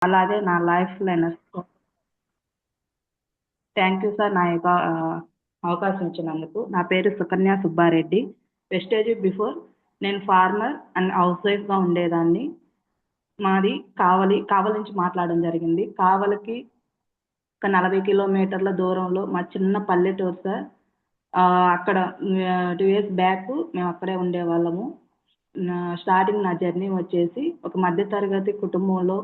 అలాగే నా life learners. Thank you sir నా యొక్క అవకాశం ఇచ్చినందుకు. నా పేరు సుకన్య సుబ్బారెడ్డి. వెస్టేజ్ బిఫోర్ నేను ఫార్మర్ అండ్ హౌస్ వైఫ్గా ఉండేదాన్ని. మాది కావలి నుంచి మాట్లాడడం జరిగింది. కావలికి ఒక 40 కిలోమీటర్ల దూరంలో మా చిన్న పల్లెటూరు సార్. అక్కడ 2 ఇయర్స్ బ్యాక్ మేము అక్కడే ఉండేవాళ్ళము. స్టార్టింగ్ నా జర్నీ వచ్చేసి ఒక మధ్యతరగతి కుటుంబంలో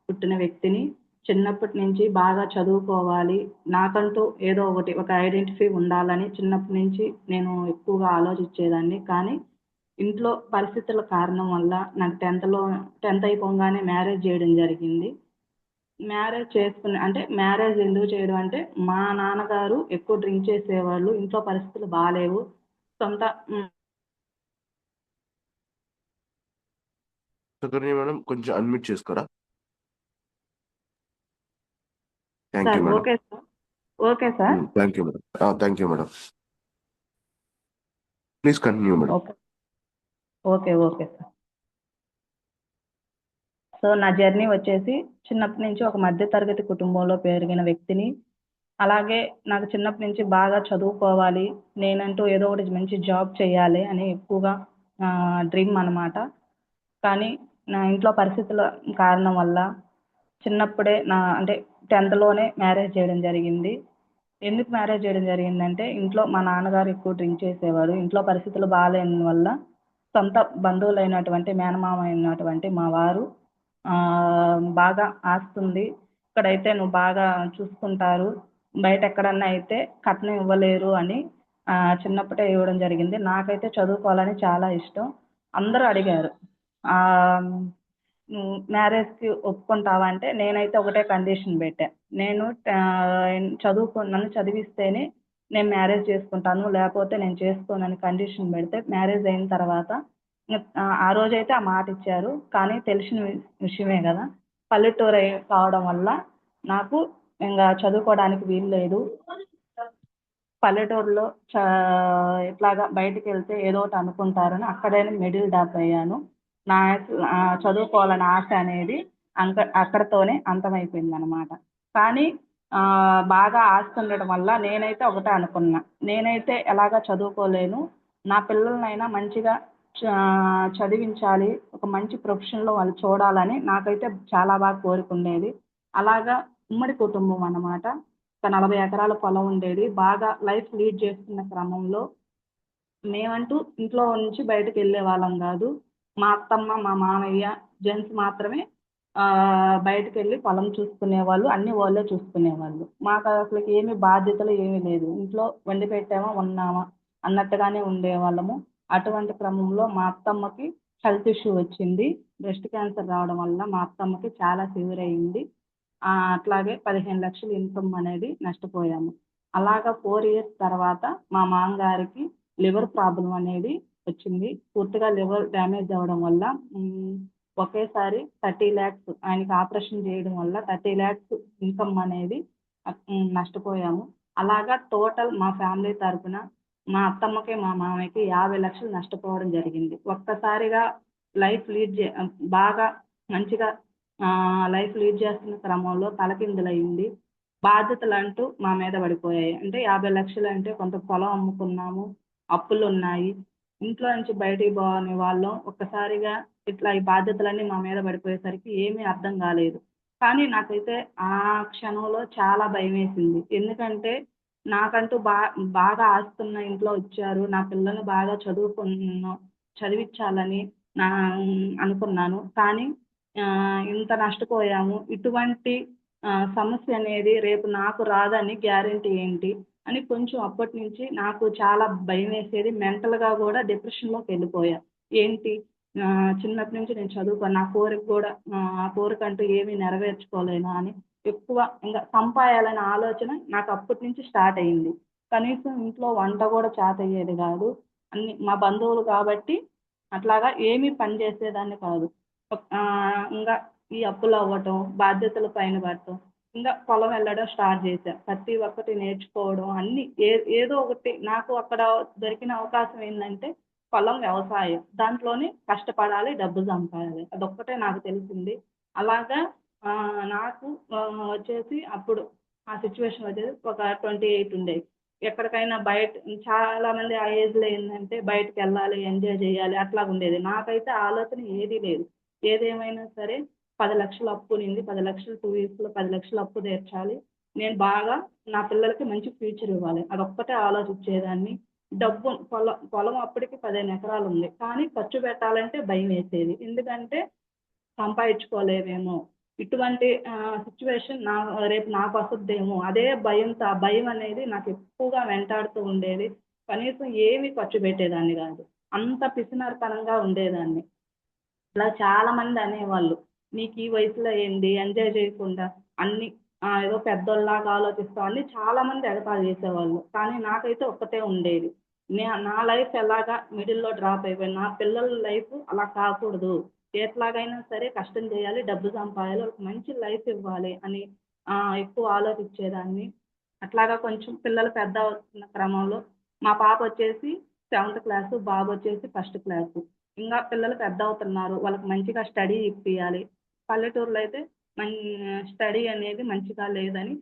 పుట్టిన వ్యక్తిని. చిన్నప్పటి నుంచి బాగా చదువుకోవాలి, నాకంటూ ఏదో ఒకటి ఒక ఐడెంటిటీ ఉండాలని చిన్నప్పటి నుంచి నేను ఎక్కువగా ఆలోచించేదాన్ని. కానీ ఇంట్లో పరిస్థితుల కారణం వల్ల నాకు 10th అయిపోగానే మ్యారేజ్ చేయడం జరిగింది. మ్యారేజ్ ఎందుకు చేయడం అంటే, మా నాన్నగారు ఎక్కువ డ్రింక్ చేసేవాళ్ళు. ఇంట్లో పరిస్థితులు బాలేవు. సొంత హ్మ్. సుకన్య మేడం కొంచెం అన్మ్యూట్ చేసుకోరా? Thank you sir madam. Okay sir. Okay sir. Thank you madam. Thank you madam. Please continue madam. Okay. Okay sir. So, నా జర్నీ వచ్చేసి చిన్నప్పటి నుంచి ఒక మధ్య తరగతి కుటుంబంలో పెరిగిన వ్యక్తిని. అలాగే నాకు చిన్నప్పటి నుంచి బాగా చదువుకోవాలి, నేనంటూ ఏదో ఒకటి మంచి జాబ్ చేయాలి అని ఎక్కువగా డ్రీమ్ అనమాట. కానీ నా ఇంట్లో పరిస్థితుల కారణం వల్ల చిన్నప్పుడే అంటే 10థ్‌లోనే మ్యారేజ్ చేయడం జరిగింది. ఎందుకు మ్యారేజ్ చేయడం జరిగిందంటే, ఇంట్లో మా నాన్నగారు ఎక్కువ డ్రింక్ చేసేవారు. ఇంట్లో పరిస్థితులు బాలేని వల్ల సొంత బంధువులైనటువంటి మేనమామ అయినటువంటి మా వారు బాగా ఆస్తుంది. ఇక్కడైతే నువ్వు బాగా చూసుకుంటారు. బయట ఎక్కడన్నా అయితే కట్నం ఇవ్వలేరు అని చిన్నప్పుడే ఇవ్వడం జరిగింది. నాకైతే చదువుకోవాలని చాలా ఇష్టం. అందరూ అడిగారు. ఆహ్, మ్యారేజ్‌కి ఒప్పుకుంటావా అంటే, నేనైతే ఒకటే కండిషన్ పెట్టా. నేను నన్ను చదివిస్తేనే నేను మ్యారేజ్ చేసుకుంటాను. లేపోతే నేను చేసుకోనని కండిషన్ పెడితే, మ్యారేజ్ అయిన తర్వాత ఆ రోజైతే ఆ మాట ఇచ్చారు. కానీ తెలిసిన విషయమే గదా! పల్లెటూరు కావడం వల్ల నాకు చదువుకోవడానికి వీలు లేదు. పల్లెటూరులో చా ఇట్లాగా బయటికెళ్తే ఏదో ఒకటి అనుకుంటారని అక్కడే మిడిల్ డ్రాప్ అయ్యాను. నా చదువుకోవాలనే ఆశ అనేది అక్కడితోనే అంతమైపోయిందనమాట. కానీ బాగా ఆశ ఉండడం వల్ల నేనైతే ఒకటే అనుకున్నా. నేనైతే ఎలాగా చదువుకోలేను. నా పిల్లలనైనా మంచిగా చదివించాలి. ఒక మంచి ప్రొఫెషన్‌లో వాళ్ళు చూడాలని నాకైతే చాలా బాగా కోరికుండేది. అలాగా ఉమ్మడి కుటుంబం అన్నమాట. ఒక 40 ఎకరాల పొలం ఉండేది. బాగా లైఫ్ లీడ్ చేస్తున్న క్రమంలో మేమంటూ ఇంట్లో నుంచి బయటకెళ్ళేవాళ్ళం గాదు. మా అత్తమ్మ, మా మామయ్య జెంట్స్ మాత్రమే బయటకెళ్ళి పొలం చూసుకునేవాళ్ళు. అన్నీ వాళ్ళే చూసుకునేవాళ్ళు. మాకసలకి ఏమి బాధ్యతలు ఏమీ లేదు. ఇంట్లో వండి పెట్టామా, ఉన్నామా అన్నట్టుగానే ఉండేవాళ్ళము. అటువంటి క్రమంలో మా అత్తమ్మకి హెల్త్ ఇష్యూ వచ్చింది. బ్రెస్ట్ క్యాన్సర్ రావడం వల్ల మా అత్తమ్మకి చాలా సివియర్ అయింది. అట్లాగే 15,00,000 ఇన్‌కమ్ అనేది నష్టపోయాము. అలాగా 4 ఇయర్స్ తర్వాత మా మామగారికి లివర్ ప్రాబ్లమ్ అనేది వచ్చింది. పూర్తిగా లివర్ డ్యామేజ్ అవ్వడం వల్ల ఒకేసారి 30,00,000 ఆయనకి ఆపరేషన్ చేయడం వల్ల 30,00,000 ఇన్‌కమ్ అనేది నష్టపోయాము. అలాగా టోటల్ మా ఫ్యామిలీ తరపున మా అత్తమ్మకి, మా మామయ్యకి 50,00,000 నష్టపోవడం జరిగింది. ఒక్కసారిగా లైఫ్ లీడ్ జే బాగా మంచిగా లైఫ్ లీడ్ చేస్తున్న క్రమంలో తలకిందులయింది. బాధ్యతలంటూ మా మీద పడిపోయాయి. అంటే 50,00,000 అంటే కొంత పొలం అమ్ముకున్నాము. అప్పులున్నాయి. ఇంట్లో నుంచి బయటికి పోని వాళ్ళం. ఒక్కసారిగా ఇట్లా ఈ బాధ్యతలన్నీ మా మీద పడిపోయేసరికి ఏమీ అర్థం కాలేదు. కానీ నాకైతే ఆ క్షణంలో చాలా భయమేసింది. ఎందుకంటే నాకంటూ బాగా ఆస్తున్న ఇంట్లో వచ్చారు. నా పిల్లల్ని బాగా చదివిచ్చాలని నా అనుకున్నాను. కానీ ఇంత నష్టపోయాము. ఇటువంటి సమస్య అనేది రేపు నాకు రాదని గ్యారంటీ ఏంటి? అని కొంచెం అప్పటినుంచి నాకు చాలా భయమేసేది. మెంటల్‌గా గూడా డిప్రెషన్‌లోకెళ్ళిపోయా. ఏంటి చిన్నప్పటి నుంచి నేను చదువుకోను. నా కోరిక గూడా ఆ కోరికంటూ ఏమీ నెరవేర్చుకోలేనా అని ఎక్కువ సంపాయాలనే ఆలోచన నాకు అప్పటి నుంచి స్టార్ట్ అయింది. కనీసం ఇంట్లో వంట గూడా చేతయ్యేది గాదు. మా బంధువులు కాబట్టి అట్లాగా ఏమీ పని చేసేదాన్ని కాదు. ఇంగా ఈ అప్పులవ్వటం, బాధ్యతలు పైన పడటం, పొలం వెళ్ళడం స్టార్ట్ చేశా. ప్రతి ఒక్కటి నేర్చుకోవడం అన్నీ ఏదో ఒకటి నాకు అక్కడ దొరికిన అవకాశం ఏందంటే పొలం, వ్యవసాయం. దాంట్లోనే కష్టపడాలి, డబ్బు సంపాదాలి. అదొక్కటే నాకు తెలిసింది. అలాగా నాకు వచ్చేసి అప్పుడు ఆ సిచ్యువేషన్ వచ్చేసి ఒక 28 ఉండేది. ఎక్కడికైనా బయట చాలామంది ఆ ఏజ్‌లో ఏందంటే బయటికెళ్ళాలి, ఎంజాయ్ చేయాలి అట్లాగుండేది. నాకైతే ఆలోచన ఏదీ లేదు. ఏదేమైనా సరే 10,00,000 అప్పునింది. 10,00,000 2 ఇయర్స్‌లో 10,00,000 అప్పు తీర్చాలి. నేను బాగా నా పిల్లలకి మంచి ఫ్యూచర్ ఇవ్వాలి. అదొక్కటే ఆలోచించేదాన్ని. డబ్బు పొలం అప్పటికి 15 ఎకరాలుంది. కానీ ఖర్చు పెట్టాలంటే భయమేసేది. ఎందుకంటే సంపాదించుకోలేమేమో. ఇటువంటి సిట్యుయేషన్ రేపు నాకొస్తదేమో. అదే భయంతో ఆ భయం అనేది నాకు ఎక్కువగా వెంటాడుతూ ఉండేది. కనీసం ఏమి ఖర్చు పెట్టేదాన్ని గాదు. అంత పిసినారితనంగా ఉండేదాన్ని. ఇలా చాలామంది అనేవాళ్ళు. "నీకు ఈ వయసులో ఏంది ఎంజాయ్ చేయకుండా అన్నీ ఏదో పెద్దోళ్ళలాగా ఆలోచిస్తావు" అని చాలామంది ఎగతాళి చేసేవాళ్ళు. కానీ నాకైతే ఒక్కటే ఉండేది. నా లైఫ్ ఎలాగా మిడిల్‌లో డ్రాప్ అయిపోయింది. నా పిల్లల లైఫ్ అలా కాకూడదు. ఎట్లాగైనా సరే కష్టం చేయాలి, డబ్బు సంపాదించాలి, వాళ్ళకి మంచి లైఫ్ ఇవ్వాలి అని ఎక్కువ ఆలోచించేదాన్ని. అట్లాగా కొంచెం పిల్లలు పెద్ద అవుతున్న క్రమంలో మా పాపొచ్చేసి సెవెంత్ క్లాసు, బాబొచ్చేసి ఫస్ట్ క్లాసు. ఇంగా పిల్లలు పెద్దవుతున్నారు. వాళ్ళకి మంచిగా స్టడీ ఇప్పియాలి. పల్లెటూరులో అయితే మన్ స్టడీ అనేది మంచిగా లేదని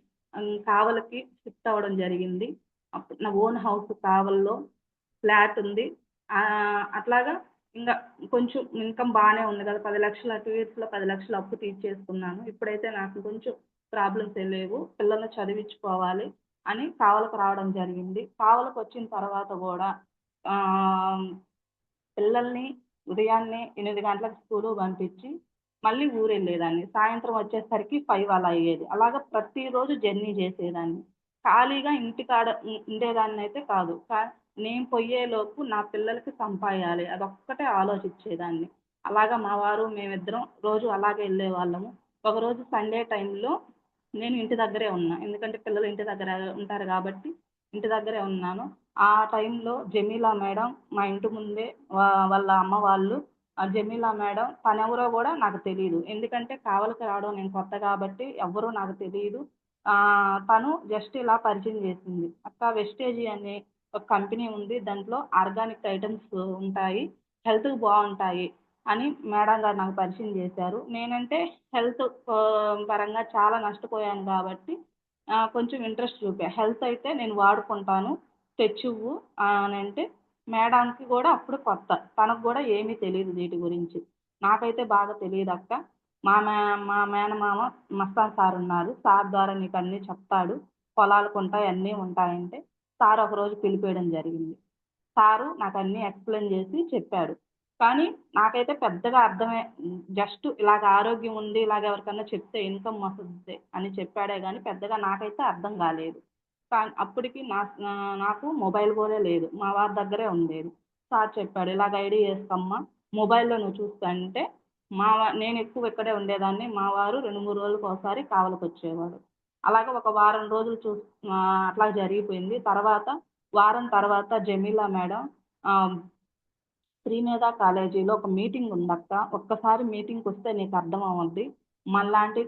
కావలికి షిఫ్ట్ అవ్వడం జరిగింది. అప్పుడు నా ఓన్ హౌస్ కావలిలో ఫ్లాట్ ఉంది. అట్లాగా ఇంగ కొంచెం ఇన్‌కమ్ బానే ఉంది కదా! 10,00,000 2 ఇయర్స్‌లో 10,00,000 అప్పు తీర్చేసుకున్నాను. ఇప్పుడైతే నాకు కొంచెం ప్రాబ్లమ్స్ ఏం లేవు. పిల్లల్ని చదివించుకోవాలి అని కావలికి రావడం జరిగింది. కావలికొచ్చిన తర్వాత గూడా ఆహ్ పిల్లల్ని ఉదయాన్నే 8 గంటలకు స్కూలుకి పంపించి, మళ్ళీ ఊరెళ్ళేదాన్ని. సాయంత్రం వచ్చేసరికి 5 అలా అయ్యేది. అలాగా ప్రతిరోజు జర్నీ చేసేదాన్ని. ఖాళీగా ఇంటికాడ ఉండేదాన్నయితే కాదు. నేను పొయ్యేలోపు నా పిల్లలకి సంపాయాలి. అదొక్కటే ఆలోచించేదాన్ని. అలాగా మా వారు, మేమిద్దరం రోజు అలాగే ఎళ్ళేవాళ్ళము. ఒకరోజు సండే టైంలో నేను ఇంటి దగ్గరే ఉన్నా. ఎందుకంటే పిల్లలు ఇంటి దగ్గర ఉంటారు గాబట్టి, ఇంటి దగ్గరే ఉన్నాను. ఆ టైంలో జమీలా మేడం మా ఇంటి ముందే వాళ్ళ అమ్మ వాళ్ళు జమీలా మేడం తనెవరో గూడా నాకు తెలీదు. ఎందుకంటే కావలికి రావడం నేను కొత్త గాబట్టి ఎవ్వరూ నాకు తెలీదు. తను జస్ట్ ఇలా పరిచయం జేసింది. "అక్క వెస్టేజీ అనే ఒక కంపెనీ ఉంది. దాంట్లో ఆర్గానిక్ ఐటెమ్స్ ఉంటాయి. హెల్త్‌కి బావుంటాయి" అని మేడం గారు నాకు పరిచయం జేశారు. నేనంటే హెల్త్ పరంగా చాలా నష్టపోయాను గాబట్టి కొంచెం ఇంట్రెస్ట్ చూపా. హెల్త్ అయితే నేను వాడుకుంటాను. తెచ్చివ్వు అనంటే, మేడంకి గూడా అప్పుడు కొత్త. తనకు గూడా ఏమీ తెలీదు వీటి గురించి. నాకైతే బాగా తెలీదక్క. మా మే మా మేనమామ మస్తాన్ సారున్నారు. సార్ ద్వారా నీకన్నీ చెప్తాడు. పొలాలకుంటాయి, అన్నీ ఉంటాయంటే, సార్ ఒకరోజు పిలిపియడం జరిగింది. సారు నాకన్నీ ఎక్స్‌ప్లెయిన్ జేసి చెప్పాడు. కానీ నాకైతే పెద్దగా జస్ట్ ఇలాగ ఆరోగ్యం ఉంది, ఇలాగ ఎవరికన్నా చెప్తే ఇన్‌కమ్ వస్తది అని చెప్పాడే గానీ, పెద్దగా నాకైతే అర్థం గాలేదు. అప్పటికి నాకు మొబైల్ గూడా లేదు. మా వారి దగ్గరే ఉండేది. సార్ చెప్పాడు, "ఇలాగ ఐడీ ఏసుకోమ్మా, మొబైల్‌లో నువ్వు చూసుకో" అంటే, నేనెక్కువ ఇక్కడే ఉండేదాన్ని. మా వారు 2, 3 రోజులకోసారి కావలికొచ్చేవాడు. అలాగే ఒక వారం రోజులు అట్లా జరిగిపోయింది. వారం తర్వాత జమీలా మేడం ఆహ్, శ్రీమేధ కాలేజీలో ఒక మీటింగ్ ఉందక్క. ఒక్కసారి మీటింగ్‌కొస్తే నీకు అర్థమవుద్ది. మనలాంటి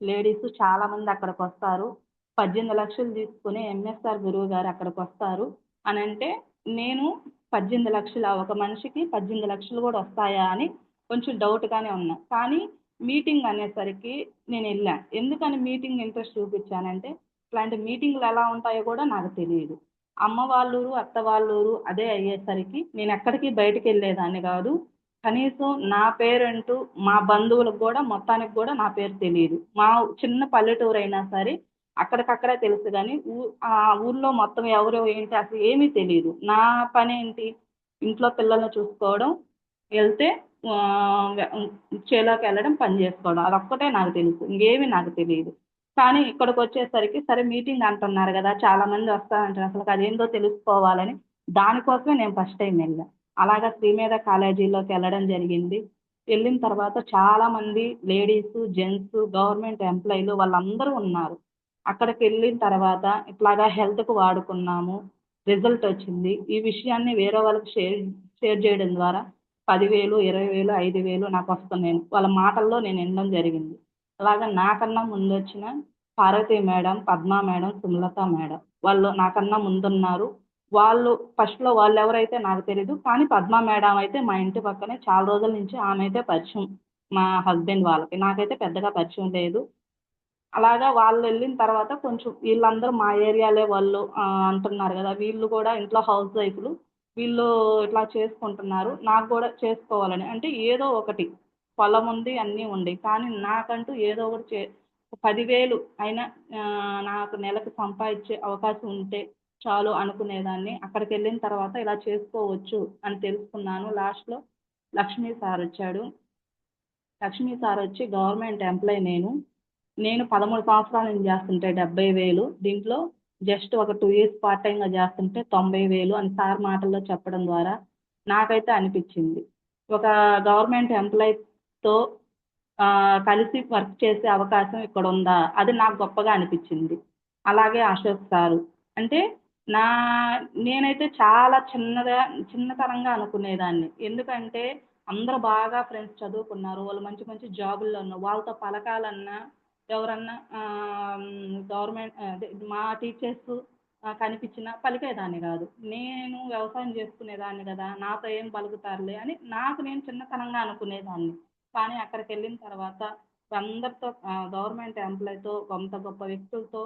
లేడీస్ చాలామంది అక్కడికొస్తారు. 18,00,000 తీసుకొని ఎంఎస్ఆర్ గురువు గారు అక్కడికొస్తారు అనంటే, నేను 18,00,000 ఒక మనిషికి 18,00,000 గూడా వస్తాయా అని కొంచెం డౌట్‌గానే ఉన్నా. కానీ మీటింగ్ అనేసరికి నేనెళ్ళా. ఎందుకని మీటింగ్ ఇంట్రెస్ట్ చూపిచ్చానంటే, ఇట్లాంటి మీటింగ్‌లు ఎలా ఉంటాయో గూడా నాకు తెలీదు. అమ్మ వాళ్ళ ఊరు, అత్త వాళ్ళ ఊరు అదే అయ్యేసరికి నేనెక్కడికి బయటికెళ్ళేదాన్ని గాదు. కనీసం నా పేరంటూ మా బంధువులకు గూడా మొత్తానికి గూడా నా పేరు తెలీదు. చిన్న పల్లెటూరైనా సరే అక్కడికక్కడే తెలుసు గానీ, ఊర్లో మొత్తం ఎవరు ఏంటి అసలు ఏమీ తెలీదు. నా పనేంటి ఇంట్లో పిల్లల్ని చూసుకోవడం, ఎళ్తే చేలోకెళ్ళడం, పని జేసుకోవడం. అదొక్కటే నాకు తెలుసు. ఇంగేమి నాకు తెలీదు. కానీ ఇక్కడికొచ్చేసరికి సరే మీటింగ్ అంటున్నారు గదా! చాలా మంది వస్తారంటారు. అసలకదేందో తెలుసుకోవాలని దానికోసమే నేను ఫస్ట్ టైమ్ ఎళ్ళా. అలాగా శ్రీమేధ కాలేజీలోకెళ్ళడం జరిగింది. ఎళ్ళిన తర్వాత చాలామంది లేడీసు, జెంట్సు, గవర్నమెంట్ ఎంప్లాయీలు వాళ్ళందరూ ఉన్నారు. అక్కడికెళ్ళిన తర్వాత ఇట్లాగా హెల్త్‌కి వాడుకున్నాము. రిజల్ట్ వచ్చింది. ఈ విషయాన్ని వేరే వాళ్ళకి షేర్ చేయడం ద్వారా 10,000, 20,000, 5,000 నాకొస్తున్నాయి. వాళ్ళ మాటల్లో నేను ఇనడం జరిగింది. అలాగా నాకన్నా ముందొచ్చిన Parvathi madam, Padma madam, Sumalatha madam వాళ్ళు నాకన్నా ముందున్నారు. ఫస్ట్‌లో వాళ్ళెవరైతే నాకు తెలీదు. కానీ పద్మ మేడం అయితే మా ఇంటి పక్కనే చాలా రోజుల నుంచి ఆమె అయితే పరిచయం. మా హస్బెండ్ వాళ్ళకి. నాకైతే పెద్దగా పరిచయం లేదు. అలాగా వాళ్ళు వెళ్ళిన తర్వాత కొంచెం వీళ్ళందరూ మా ఏరియాలే వాళ్ళు అంటున్నారు కదా, వీళ్ళు కూడా ఇంట్లో హౌస్ వైఫ్లు, వీళ్ళు ఇట్లా చేసుకుంటున్నారు, నాకు కూడా చేసుకోవాలని. అంటే ఏదో ఒకటి, పొలం ఉంది, అన్నీ ఉంది, కానీ నాకంటూ ఏదో ఒకటి 10,000 అయినా నాకు నెలకు సంపాదించే అవకాశం ఉంటే చాలు అనుకునేదాన్ని. అక్కడికి వెళ్ళిన తర్వాత ఇలా చేసుకోవచ్చు అని తెలుసుకున్నాను. లాస్ట్లో లక్ష్మీ సార్ వచ్చాడు. లక్ష్మీ సార్ వచ్చి గవర్నమెంట్ ఎంప్లాయ్ నేను 13 సంవత్సరాల నుంచి చేస్తుంటే 70,000, దీంట్లో జస్ట్ ఒక 2 ఇయర్స్ పార్ట్ టైంగా చేస్తుంటే 90,000 అని సార్ మాటల్లో చెప్పడం ద్వారా నాకైతే అనిపించింది, ఒక గవర్నమెంట్ ఎంప్లాయ్తో కలిసి వర్క్ చేసే అవకాశం ఇక్కడ ఉందా, అది నాకు గొప్పగా అనిపించింది. అలాగే అశోక్ సారు అంటే నా నేనైతే చాలా చిన్నతనంగా అనుకునేదాన్ని. ఎందుకంటే అందరూ బాగా ఫ్రెండ్స్ చదువుకున్నారు, వాళ్ళు మంచి మంచి జాబుల్లో ఉన్నారు, వాళ్ళతో పలకాలన్నా ఎవరన్నా గవర్నమెంట్ అదే మా టీచర్స్ కనిపించినా పలికేదాన్ని కాదు. నేను వ్యవసాయం చేసుకునేదాన్ని కదా, నాతో ఏం పలుకుతారులే అని నాకు నేను చిన్నతనంగా అనుకునేదాన్ని. కానీ అక్కడికి వెళ్ళిన తర్వాత అందరితో గవర్నమెంట్ ఎంప్లాయ్తో, కొంత గొప్ప వ్యక్తులతో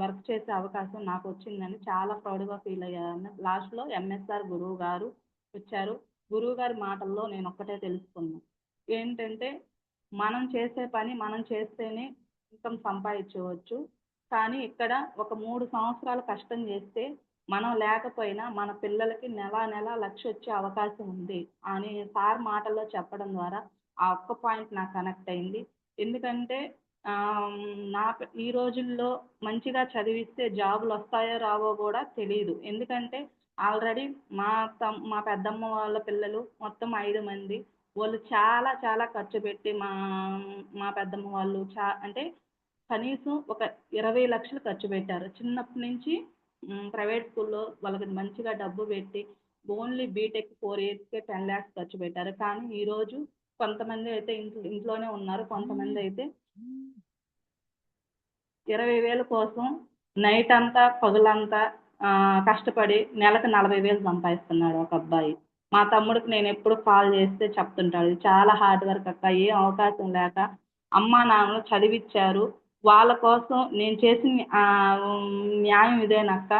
వర్క్ చేసే అవకాశం నాకు వచ్చిందని చాలా ప్రౌడ్గా ఫీల్ అయ్యాను. లాస్ట్లో ఎంఎస్ఆర్ గురువు గారు వచ్చారు. గురువు గారి మాటల్లో నేను ఒక్కటే తెలుసుకున్నాను, ఏంటంటే మనం చేసే పని మనం చేస్తేనే ఇన్కమ్ సంపాదించవచ్చు, కానీ ఇక్కడ ఒక 3 సంవత్సరాలు కష్టం చేస్తే మనం లేకపోయినా మన పిల్లలకి నెల నెల 1,00,000 వచ్చే అవకాశం ఉంది అని సార్ మాటల్లో చెప్పడం ద్వారా ఆ ఒక్క పాయింట్ నాకు కనెక్ట్ అయింది. ఎందుకంటే ఈ రోజుల్లో మంచిగా చదివిస్తే జాబులు వస్తాయో రావో కూడా తెలీదు. ఎందుకంటే ఆల్రెడీ మా పెద్దమ్మ వాళ్ళ పిల్లలు మొత్తం 5 మంది. వాళ్ళు చాలా చాలా ఖర్చు పెట్టి మా పెద్దమ్మ వాళ్ళు అంటే కనీసం ఒక 20,00,000 ఖర్చు పెట్టారు. చిన్నప్పటి నుంచి ప్రైవేట్ స్కూల్‌లో వాళ్ళకి మంచిగా డబ్బు పెట్టి ఓన్లీ బీటెక్ 4 ఇయర్స్‌కే 10,00,000 ఖర్చు పెట్టారు. కానీ ఈరోజు కొంతమంది అయితే ఇంట్లోనే ఉన్నారు. కొంతమంది అయితే 20,000 కోసం నైట్ అంతా పగలంతా కష్టపడి నెలకు 40,000 సంపాదిస్తున్నాడు ఒక అబ్బాయి. మా తమ్ముడికి నేను ఎప్పుడు కాల్ చేస్తే చెప్తుంటాడు, చాలా హార్డ్ వర్క్ అక్క, ఏం అవకాశం లేక అమ్మా నాన్నలు చదివిచ్చారు, వాళ్ళ కోసం నేను చేసిన న్యాయం ఇదేనక్క,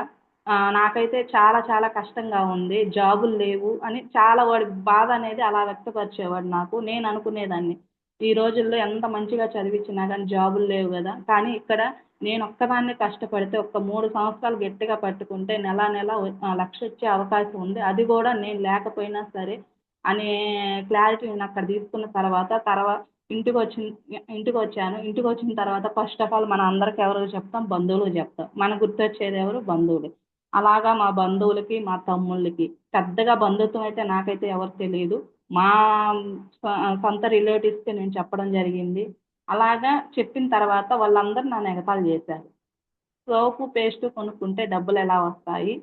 నాకైతే చాలా చాలా కష్టంగా ఉంది, జాబులు లేవు అని చాలా వాడి బాధ అనేది అలా వ్యక్తపరిచేవాడు నాకు. నేను అనుకునేదాన్ని, ఈ రోజుల్లో ఎంత మంచిగా చదివించినా కానీ జాబులు లేవు కదా, కానీ ఇక్కడ నేను ఒక్కదాన్నే కష్టపడితే ఒక్క 3 సంవత్సరాలు గట్టిగా పట్టుకుంటే నెల నెల 1,00,000 వచ్చే అవకాశం ఉంది, అది కూడా నేను లేకపోయినా సరే అనే క్లారిటీ నేను అక్కడ తీసుకున్న తర్వాత ఇంటికొచ్చాను. ఇంటికొచ్చిన తర్వాత ఫస్ట్ ఆఫ్ ఆల్ మన అందరికి ఎవరికి చెప్తాం, బంధువులకు చెప్తాం. మనకు గుర్తొచ్చేది ఎవరు, బంధువులు. అలాగా మా బంధువులకి, మా తమ్ముళ్ళకి పెద్దగా బంధుత్వం అయితే నాకైతే ఎవరు తెలియదు. మా సొంత రిలేటివ్స్కి నేను చెప్పడం జరిగింది. అలాగా చెప్పిన తర్వాత వాళ్ళందరూ నన్ను ఎగతాళి చేశారు. సోపు పేస్టు కొనుక్కుంటే డబ్బులు ఎలా వస్తాయి,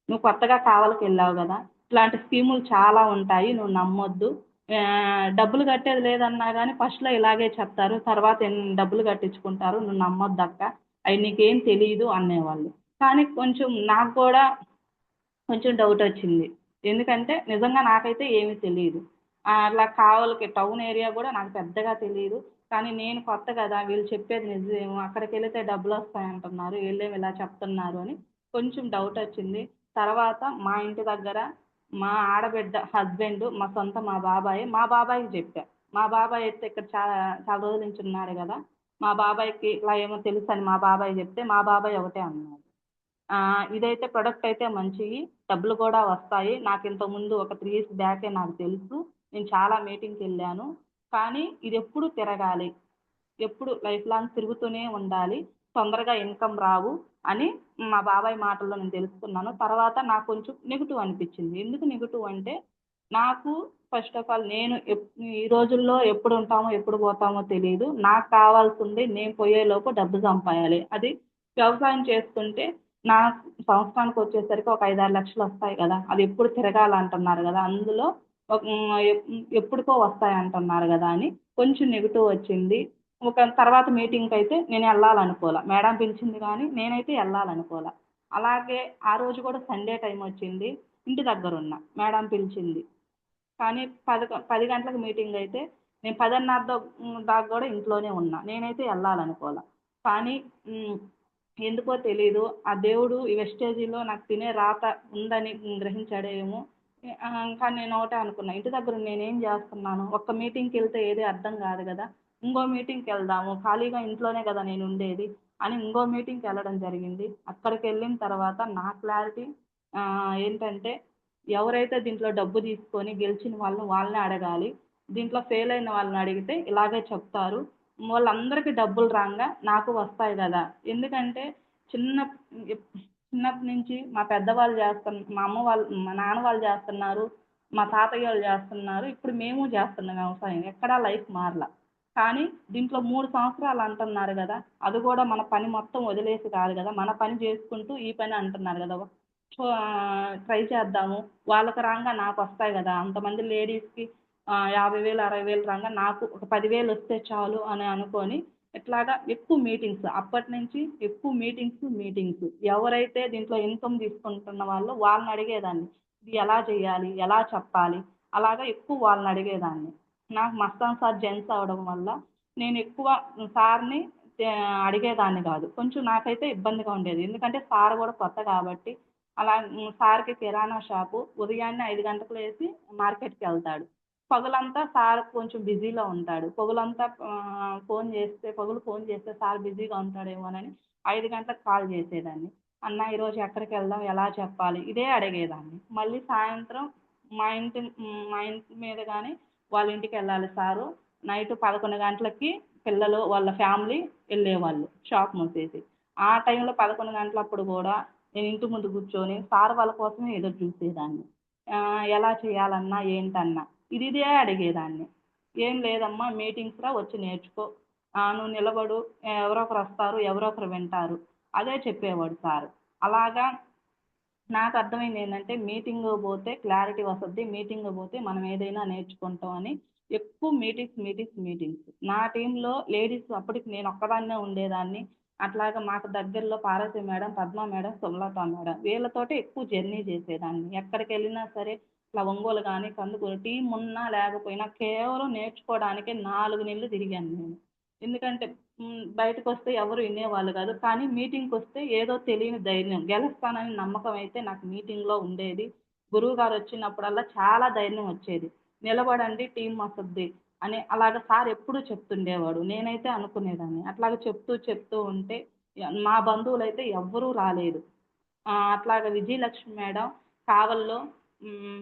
నువ్వు కొత్తగా కావలికి వెళ్ళావు కదా, ఇట్లాంటి స్కీములు చాలా ఉంటాయి, నువ్వు నమ్మొద్దు, డబ్బులు కట్టేది లేదన్నా కానీ ఫస్ట్లో ఇలాగే చెప్తారు, తర్వాత డబ్బులు కట్టించుకుంటారు, నువ్వు నమ్మొద్దు అక్క, అవి నీకేం తెలియదు అనేవాళ్ళు. కానీ కొంచెం నాకు కూడా కొంచెం డౌట్ వచ్చింది. ఎందుకంటే నిజంగా నాకైతే ఏమీ తెలీదు. అట్లా కావలికి టౌన్ ఏరియా కూడా నాకు పెద్దగా తెలీదు. కానీ నేను కొత్త కదా, వీళ్ళు చెప్పేది నిజమేమో, అక్కడికెళ్తే డబ్బులొస్తాయంటున్నారు, వీళ్ళేమో ఇలా చెప్తున్నారు అని కొంచెం డౌట్ వచ్చింది. తర్వాత మా ఇంటి దగ్గర మా ఆడబిడ్డ హస్బెండ్, మా బాబాయ్, మా బాబాయ్‌కి చెప్పా. మా బాబాయ్ అయితే ఇక్కడ చాలా చాలా రోజుల నుంచి ఉన్నాడు కదా, మా బాబాయ్‌కి ఇలా ఏమో తెలుసని మా బాబాయ్ చెప్తే, మా బాబాయ్ ఒకటే అన్నాడు, ఇదైతే ప్రొడక్ట్ అయితే మంచియి, డబ్బులు కూడా వస్తాయి, నాకు ఇంతకుముందు ఒక 3 ఇయర్స్ బ్యాకే నాకు తెలుసు, నేను చాలా మీటింగ్‌కెళ్ళాను, కానీ ఇది ఎప్పుడు తిరగాలి, ఎప్పుడు లైఫ్ లాంగ్ తిరుగుతూనే ఉండాలి, తొందరగా ఇన్కమ్ రావు అని మా బాబాయ్ మాటల్లో నేను తెలుసుకున్నాను. తర్వాత నాకు కొంచెం నెగెటివ్ అనిపించింది. ఎందుకు నెగెటివ్ అంటే, నాకు ఫస్ట్ ఆఫ్ ఆల్ నేను ఈ రోజుల్లో ఎప్పుడు ఉంటామో ఎప్పుడు పోతామో తెలీదు, నాకు కావాల్సింది నేను పోయేలోపు డబ్బు సంపాయాలి. అది వ్యవసాయం చేస్తుంటే నాకు సంవత్సరానికి వచ్చేసరికి ఒక 5, 6 లక్షలు వస్తాయి కదా, అది ఎప్పుడు తిరగాలంటున్నారు కదా, అందులో ఎప్పుడుకో వస్తాయి అంటున్నారు కదా అని కొంచెం నెగెటివ్ వచ్చింది. ఒక తర్వాత మీటింగ్‌కైతే నేను వెళ్ళాలనుకోలే. మేడం పిలిచింది కానీ నేనైతే వెళ్ళాలనుకోలే. అలాగే ఆ రోజు కూడా సండే టైమ్ వచ్చింది. ఇంటి దగ్గరున్నా. మేడం పిలిచింది. కానీ 10 గంటలకు మీటింగ్ అయితే నేను 10:30 దాకా కూడా ఇంట్లోనే ఉన్నా. నేనైతే ఎళ్ళాలనుకోలా. కానీ ఎందుకో తెలీదు. ఆ దేవుడు ఈ వెస్టేజీలో నాకు తినే రాత ఉందని గ్రహించాడో ఏమో! కానీ నేను ఒకటే అనుకున్నా. ఇంటి దగ్గర నేనేం జేస్తున్నాను? ఒక్క మీటింగ్‌కెళ్తే ఏది అర్థం గాదు గదా! ఇంకో మీటింగ్‌కెళ్దాము. ఖాళీగా ఇంట్లోనే గదా నేనుండేది అని ఇంకో మీటింగ్‌కెళ్ళడం జరిగింది. అక్కడికెళ్ళిన తర్వాత నా క్లారిటీ ఏంటంటే ఎవరైతే దీంట్లో డబ్బు తీసుకొని గెలిచిన వాళ్ళనే అడగాలి. దీంట్లో ఫెయిల్ అయిన వాళ్ళని అడిగితే ఇలాగే చెప్తారు. వాళ్ళందరికీ డబ్బులు రాంగా నాకు వస్తాయి గదా! ఎందుకంటే చిన్న చిన్నప్పటి నుంచి మా పెద్దవాళ్ళు మా అమ్మ వాళ్ళు మా నాన్న వాళ్ళు జేస్తున్నారు. మా తాతయ్య వాళ్ళు జేస్తున్నారు. ఇప్పుడు మేము జేస్తున్నాం వ్యవసాయం. ఎక్కడా లైఫ్ మారలా. కానీ దీంట్లో 3 సంవత్సరాలు అంటున్నారు గదా! అది గూడా మన పని మొత్తం వదిలేసి కాదు గదా! మన పని జేసుకుంటూ ఈ పని అంటున్నారు గదా! ట్రై చేద్దాము. వాళ్ళకి రాంగా నాకొస్తాయి గదా! అంతమంది లేడీస్‌కి 50,000, 60,000 రాంగా నాకు ఒక 10,000 వస్తే చాలు అని అనుకోని ఇట్లాగా ఎక్కువ మీటింగ్స్ అప్పటినుంచి ఎక్కువ మీటింగ్స్. ఎవరైతే దీంట్లో ఇన్‌కమ్ తీసుకుంటున్న వాళ్ళని అడిగేదాన్ని. ఇది ఎలా చేయాలి? ఎలా చెప్పాలి? అలాగా ఎక్కువ వాళ్ళని అడిగేదాన్ని. నాకు మస్తాన్ సార్ జెంట్స్ అవ్వడం వల్ల నేనెక్కువ సార్‌ని అడిగేదాన్ని గాదు. కొంచెం నాకైతే ఇబ్బందిగా ఉండేది. ఎందుకంటే సార్ గూడా కొత్త గాబట్టి సార్‌కి కిరాణా షాపు. ఉదయాన్నే 5 గంటలకు లేసి మార్కెట్‌కెళ్తాడు. పగలంతా సార్ కొంచెం బిజీలో ఉంటాడు. పగలు ఫోన్ చేస్తే సార్ బిజీగా ఉంటాడేమోనని 5 గంటలకు కాల్ చేసేదాన్ని. అన్న ఈరోజు ఎక్కడికెళ్దాం? ఎలా చెప్పాలి? ఇదే అడిగేదాన్ని. మళ్ళీ సాయంత్రం మా ఇంటి మీదుగానే వాళ్ళ ఇంటికెళ్ళాలి సారు. నైట్ 11 గంటలకి పిల్లలు వాళ్ళ ఫ్యామిలీ ఎళ్ళేవాళ్ళు షాప్ మూసేసి. ఆ టైంలో 11 గంటలప్పుడు గూడా నేను ఇంటి ముందు కూర్చొని సార్ వాళ్ళ కోసమే ఎదురు చూసేదాన్ని. ఎలా చేయాలన్నా, ఏంటన్నా ఇదే అడిగేదాన్ని. "ఏం లేదమ్మా మీటింగ్స్ రా వచ్చి నేర్చుకో. నువ్వు నిలబడు ఎవరో ఒకరొస్తారు, ఎవరో ఒకరు వింటారు." అదే చెప్పేవాడు సారు. అలాగా నాకర్థమైందేంటంటే మీటింగ్‌కి బోతే క్లారిటీ వస్తది. మీటింగ్‌కి బోతే మనం ఏదైనా నేర్చుకుంటాం అని ఎక్కువ మీటింగ్స్. నా టీమ్‌లో లేడీస్ అప్పటికి నేనొక్కదాన్నే ఉండేదాన్ని. అట్లాగా మాకు దగ్గరలో Parvathi madam, Padma madam, Sumalatha madam వీళ్ళతోటే ఎక్కువ జర్నీ చేసేదాన్ని. ఎక్కడికెళ్ళినా సరే ఇట్లా ఒంగోలు గాని, కందుకూరు టీమ్ ఉన్నా లేకపోయినా కేవలం నేర్చుకోవడానికే 4 నెలలు తిరిగాను నేను. ఎందుకంటే బయటకొస్తే ఎవరు వినేవాళ్ళు కాదు. కానీ మీటింగ్‌కొస్తే ఏదో తెలియని ధైర్యం. గెలుస్తానని నమ్మకం అయితే నాకు మీటింగ్‌లో ఉండేది. గురువుగారొచ్చినప్పుడల్లా చాలా ధైర్యం వచ్చేది. నిలబడండి టీమ్ వస్తది అని అలాగా సార్ ఎప్పుడూ చెప్తుండేవాడు. నేనైతే అనుకునేదాన్ని. అట్లాగా చెప్తూ ఉంటే మా బంధువులైతే ఎవ్వరూ రాలేదు. అట్లాగా విజయలక్ష్మి మేడం కావలిలో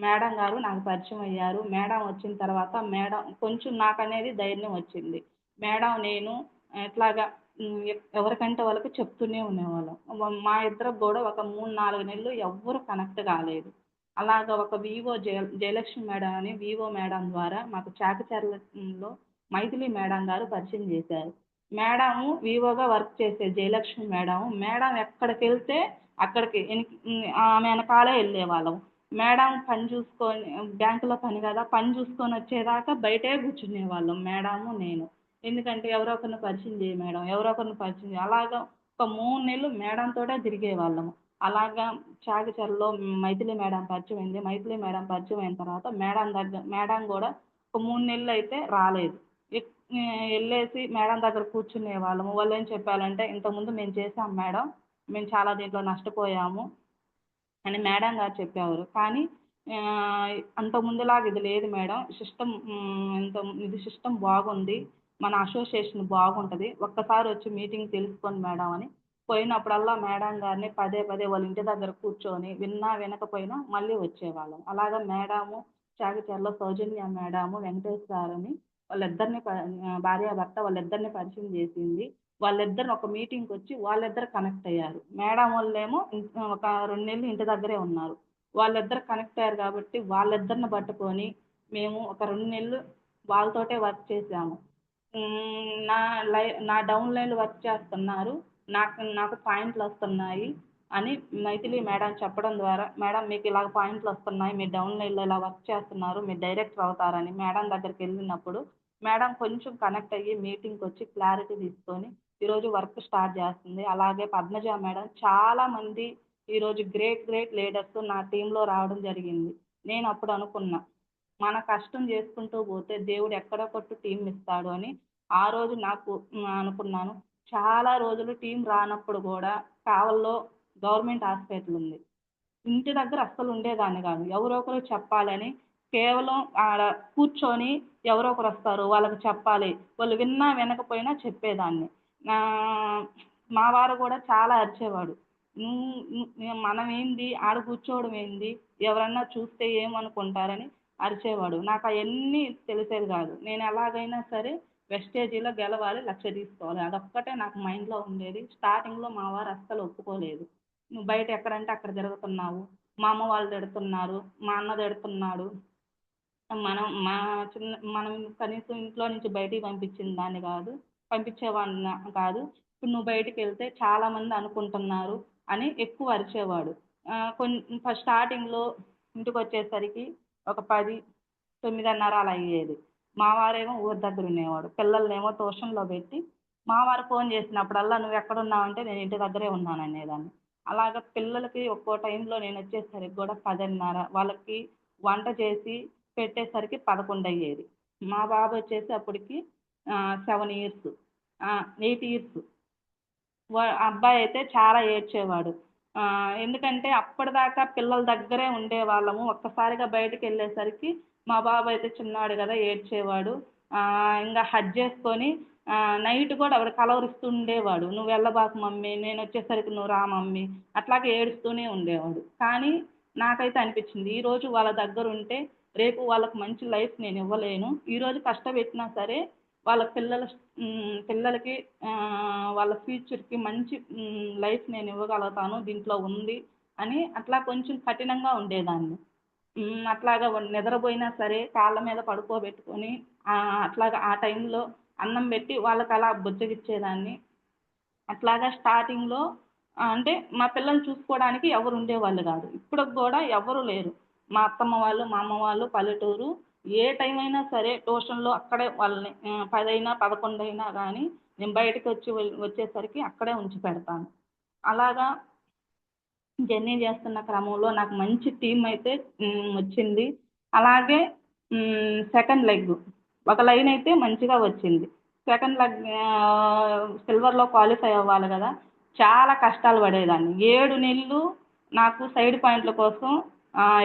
మేడం గారు నాకు పరిచయం అయ్యారు. మేడం వచ్చిన తర్వాత మేడం కొంచెం నాకనేది ధైర్యం వచ్చింది. మేడం నేను ఇట్లాగా ఎవరికంటే వాళ్ళకి చెప్తూనే ఉండేవాళ్ళం. మా ఇద్దరికి గూడా ఒక 3, 4 నెలలు ఎవ్వరు కనెక్ట్ కాలేదు. అలాగా ఒక జయలక్ష్మి మేడం అని వీవో మేడం ద్వారా మాకు చాకచర్లలో మైథిలి మేడం గారు పరిచయం చేశారు. మేడము వీవోగా వర్క్ చేసే జయలక్ష్మి మేడం. మేడం ఎక్కడికెళ్తే అక్కడికి ఆమె ఎనకాలే ఎళ్ళేవాళ్ళం. మేడం పని చూసుకొని బ్యాంకులో పని గదా! పని చూసుకొనొచ్చేదాకా బయటే కూర్చునేవాళ్ళం మేడము, నేను. ఎందుకంటే ఎవరో ఒకరిని పరిచయం చేయి మేడం, ఎవరో ఒకరిని పరిచయం చేయి. అలాగా ఒక 3 నెలలు మేడంతోటే తిరిగేవాళ్ళము. అలాగా చాకచర్లలో మైథిలి మేడం పరిచయమైంది. మైథిలి మేడం పరిచయం అయిన తర్వాత మేడం గూడా ఒక 3 నెలలయితే రాలేదు. ఎళ్ళేసి మేడం దగ్గర కూర్చునేవాళ్ళము. వాళ్ళేం చెప్పారంటే, "ఇంతకుముందు మేము చేసాం మేడం. మేము చాలా దీంట్లో నష్టపోయాము" అని మేడం గారు చెప్పేవారు. కానీ అంతకుముందులాగా ఇది లేదు మేడం. ఇది సిస్టమ్ బాగుంది. మన అసోసియేషన్ బాగుంటది. ఒక్కసారొచ్చి మీటింగ్ తెలుసుకోండి మేడం అని పోయినప్పుడల్లా మేడం గారిని పదే వాళ్ళ ఇంటి దగ్గర కూర్చొని విన్నా, వినకపోయినా మళ్ళీ వచ్చేవాళ్ళం. అలాగా మేడము చాకచర్ల సౌజన్య మేడము, వెంకటేష్ సారని భార్యాభర్త వాళ్ళిద్దరిని పరిచయం చేసింది. వాళ్ళిద్దరు ఒక మీటింగ్‌కొచ్చి వాళ్ళిద్దరు కనెక్ట్ అయ్యారు. మేడం వోళ్ళేమో ఒక 2 నెలలు ఇంటి దగ్గరే ఉన్నారు. వాళ్ళిద్దరు కనెక్ట్ అయ్యారు కాబట్టి వాళ్ళిద్దరిని పట్టుకొని మేము ఒక 2 నెలలు వాళ్ళతోటే వర్క్ చేశాము. నా డౌన్ లైన్‌లో వర్క్ చేస్తున్నారు. నాకు పాయింట్‌లొస్తున్నాయి అని మైథిలి మేడం చెప్పడం ద్వారా, మేడం మీకు ఇలాగ పాయింట్‌లొస్తున్నాయి. మీరు డౌన్ లైన్‌లో ఇలా వర్క్ చేస్తున్నారు. మీరు డైరెక్టర్ అవుతారని మేడం దగ్గరికెళ్ళినప్పుడు మేడం కొంచెం కనెక్ట్ అయ్యి మీటింగ్‌కొచ్చి క్లారిటీ తీసుకొని ఈరోజు వర్క్ స్టార్ట్ చేస్తుంది. అలాగే పద్మజ మేడం చాలామంది ఈరోజు గ్రేట్ లీడర్స్ నా టీమ్‌లో రావడం జరిగింది. నేనప్పుడు అనుకున్నా మన కష్టం చేసుకుంటూ పోతే దేవుడు ఎక్కడో కొట్టు టీం ఇస్తాడు అని ఆ రోజు నాకు అనుకున్నాను. చాలా రోజులు టీం రానప్పుడు కూడా కావల్లో గవర్నమెంట్ హాస్పిటల్ ఉంది. ఇంటి దగ్గర అస్సలు ఉండేదాన్ని కాదు. ఎవరో ఒకరు చెప్పాలని కేవలం ఆడ కూర్చొని ఎవరో ఒకరు వస్తారు వాళ్ళకి చెప్పాలి. వాళ్ళు విన్నా వినకపోయినా చెప్పేదాన్ని. మా వారు కూడా చాలా అరిచేవాడు. మనం ఏంది ఆడ కూర్చోవడం ఏంది, ఎవరన్నా చూస్తే ఏమనుకుంటారని అరిచేవాడు. నాకు అవన్నీ తెలిసేది కాదు. నేను ఎలాగైనా సరే వెస్టేజీలో గెలవాలి, లక్ష తీసుకోవాలి అదొక్కటే నాకు మైండ్లో ఉండేది. స్టార్టింగ్లో మా వారు అస్సలు ఒప్పుకోలేదు. నువ్వు బయట ఎక్కడంటే అక్కడ తిరుగుతున్నావు, మా అమ్మ వాళ్ళు తిడుతున్నారు, మా అన్న తిడుతున్నాడు, మనం కనీసం ఇంట్లో నుంచి బయటికి పంపించిన దాన్ని కాదు, పంపించేవాడిని కాదు. ఇప్పుడు నువ్వు బయటికి వెళ్తే చాలామంది అనుకుంటున్నారు అని ఎక్కువ అరిచేవాడు. స్టార్టింగ్లో ఇంటికి వచ్చేసరికి ఒక 10, 9:30 అలా అయ్యేది. మా వారేమో ఊరి దగ్గర ఉండేవాడు. పిల్లల్నేమో ట్యూషన్లో పెట్టి మా వారు ఫోన్ చేసినప్పుడల్లా నువ్వు ఎక్కడున్నావంటే నేను ఇంటి దగ్గరే ఉన్నాను అనేదాన్ని. అలాగ పిల్లలకి ఒక్కో టైంలో నేను వచ్చేసరికి కూడా 10:30, వాళ్ళకి వంట చేసి పెట్టేసరికి 11 అయ్యేది. మా బాబు వచ్చేసి అప్పటికి 7 ఇయర్స్, 8 ఇయర్స్. అబ్బాయి అయితే చాలా ఏడ్చేవాడు. ఎందుకంటే అప్పటిదాకా పిల్లల దగ్గరే ఉండేవాళ్ళము. ఒక్కసారిగా బయటికి వెళ్ళేసరికి మా బాబు అయితే చిన్నాడు కదా ఏడ్చేవాడు. ఇంకా హగ్ చేసుకొని నైట్ కూడా ఆవిడ కలవరిస్తూ ఉండేవాడు. నువ్వు వెళ్ళబాకు మమ్మీ, నేను వచ్చేసరికి నువ్వు రా మమ్మీ, అట్లాగే ఏడుస్తూనే ఉండేవాడు. కానీ నాకైతే అనిపించింది ఈరోజు వాళ్ళ దగ్గర ఉంటే రేపు వాళ్ళకి మంచి లైఫ్ నేను ఇవ్వలేను. ఈరోజు కష్టపెట్టినా సరే వాళ్ళ పిల్లలకి వాళ్ళ ఫ్యూచర్కి మంచి లైఫ్ నేను ఇవ్వగలుగుతాను దీంట్లో ఉంది అని అట్లా కొంచెం కఠినంగా ఉండేదాన్ని. అట్లాగా నిద్రపోయినా సరే కాళ్ళ మీద పడుకోబెట్టుకొని అట్లాగా ఆ టైంలో అన్నం పెట్టి వాళ్ళకి అలా బుజ్జగిచ్చేదాన్ని. అట్లాగా స్టార్టింగ్లో అంటే మా పిల్లల్ని చూసుకోవడానికి ఎవరు ఉండేవాళ్ళు కాదు. ఇప్పటికి కూడా ఎవరు లేరు. మా అత్తమ్మ వాళ్ళు, మా అమ్మ వాళ్ళు పల్లెటూరు. ఏ టైం అయినా సరే ట్యూషన్లో అక్కడే వాళ్ళని 10 అయినా 11 అయినా కానీ నేను బయటకు వచ్చేసరికి అక్కడే ఉంచి పెడతాను. అలాగా జర్నీ చేస్తున్న క్రమంలో నాకు మంచి టీం అయితే వచ్చింది. అలాగే సెకండ్ లెగ్ ఒక లైన్ అయితే మంచిగా వచ్చింది. సెకండ్ లెగ్ సిల్వర్లో క్వాలిఫై అవ్వాలి కదా, చాలా కష్టాలు పడేదాన్ని. 7 నెలలు నాకు సైడ్ పాయింట్ల కోసం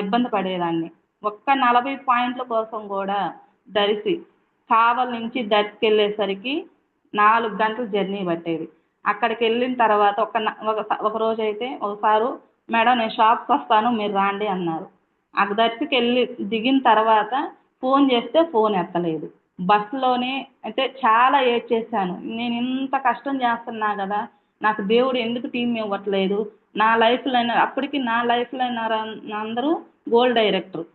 ఇబ్బంది పడేదాన్ని. ఒక్క 40 పాయింట్ల కోసం కూడా దర్శి కావలి నుంచి దర్శికి వెళ్ళేసరికి 4 గంటలు జర్నీ పట్టేది. అక్కడికి వెళ్ళిన తర్వాత ఒక రోజు అయితే ఒకసారి మేడం నేను షాప్కి వస్తాను మీరు రాండి అన్నారు. ఆ దర్శికి వెళ్ళి దిగిన తర్వాత ఫోన్ చేస్తే ఫోన్ ఎత్తలేదు. బస్సులోనే అయితే చాలా ఏడ్చేసాను. నేను ఇంత కష్టం చేస్తున్నా కదా, నాకు దేవుడు ఎందుకు టీం ఇవ్వట్లేదు, నా లైఫ్లో అప్పటికి నా లైఫ్లో అందరూ గోల్డ్ డైరెక్టర్,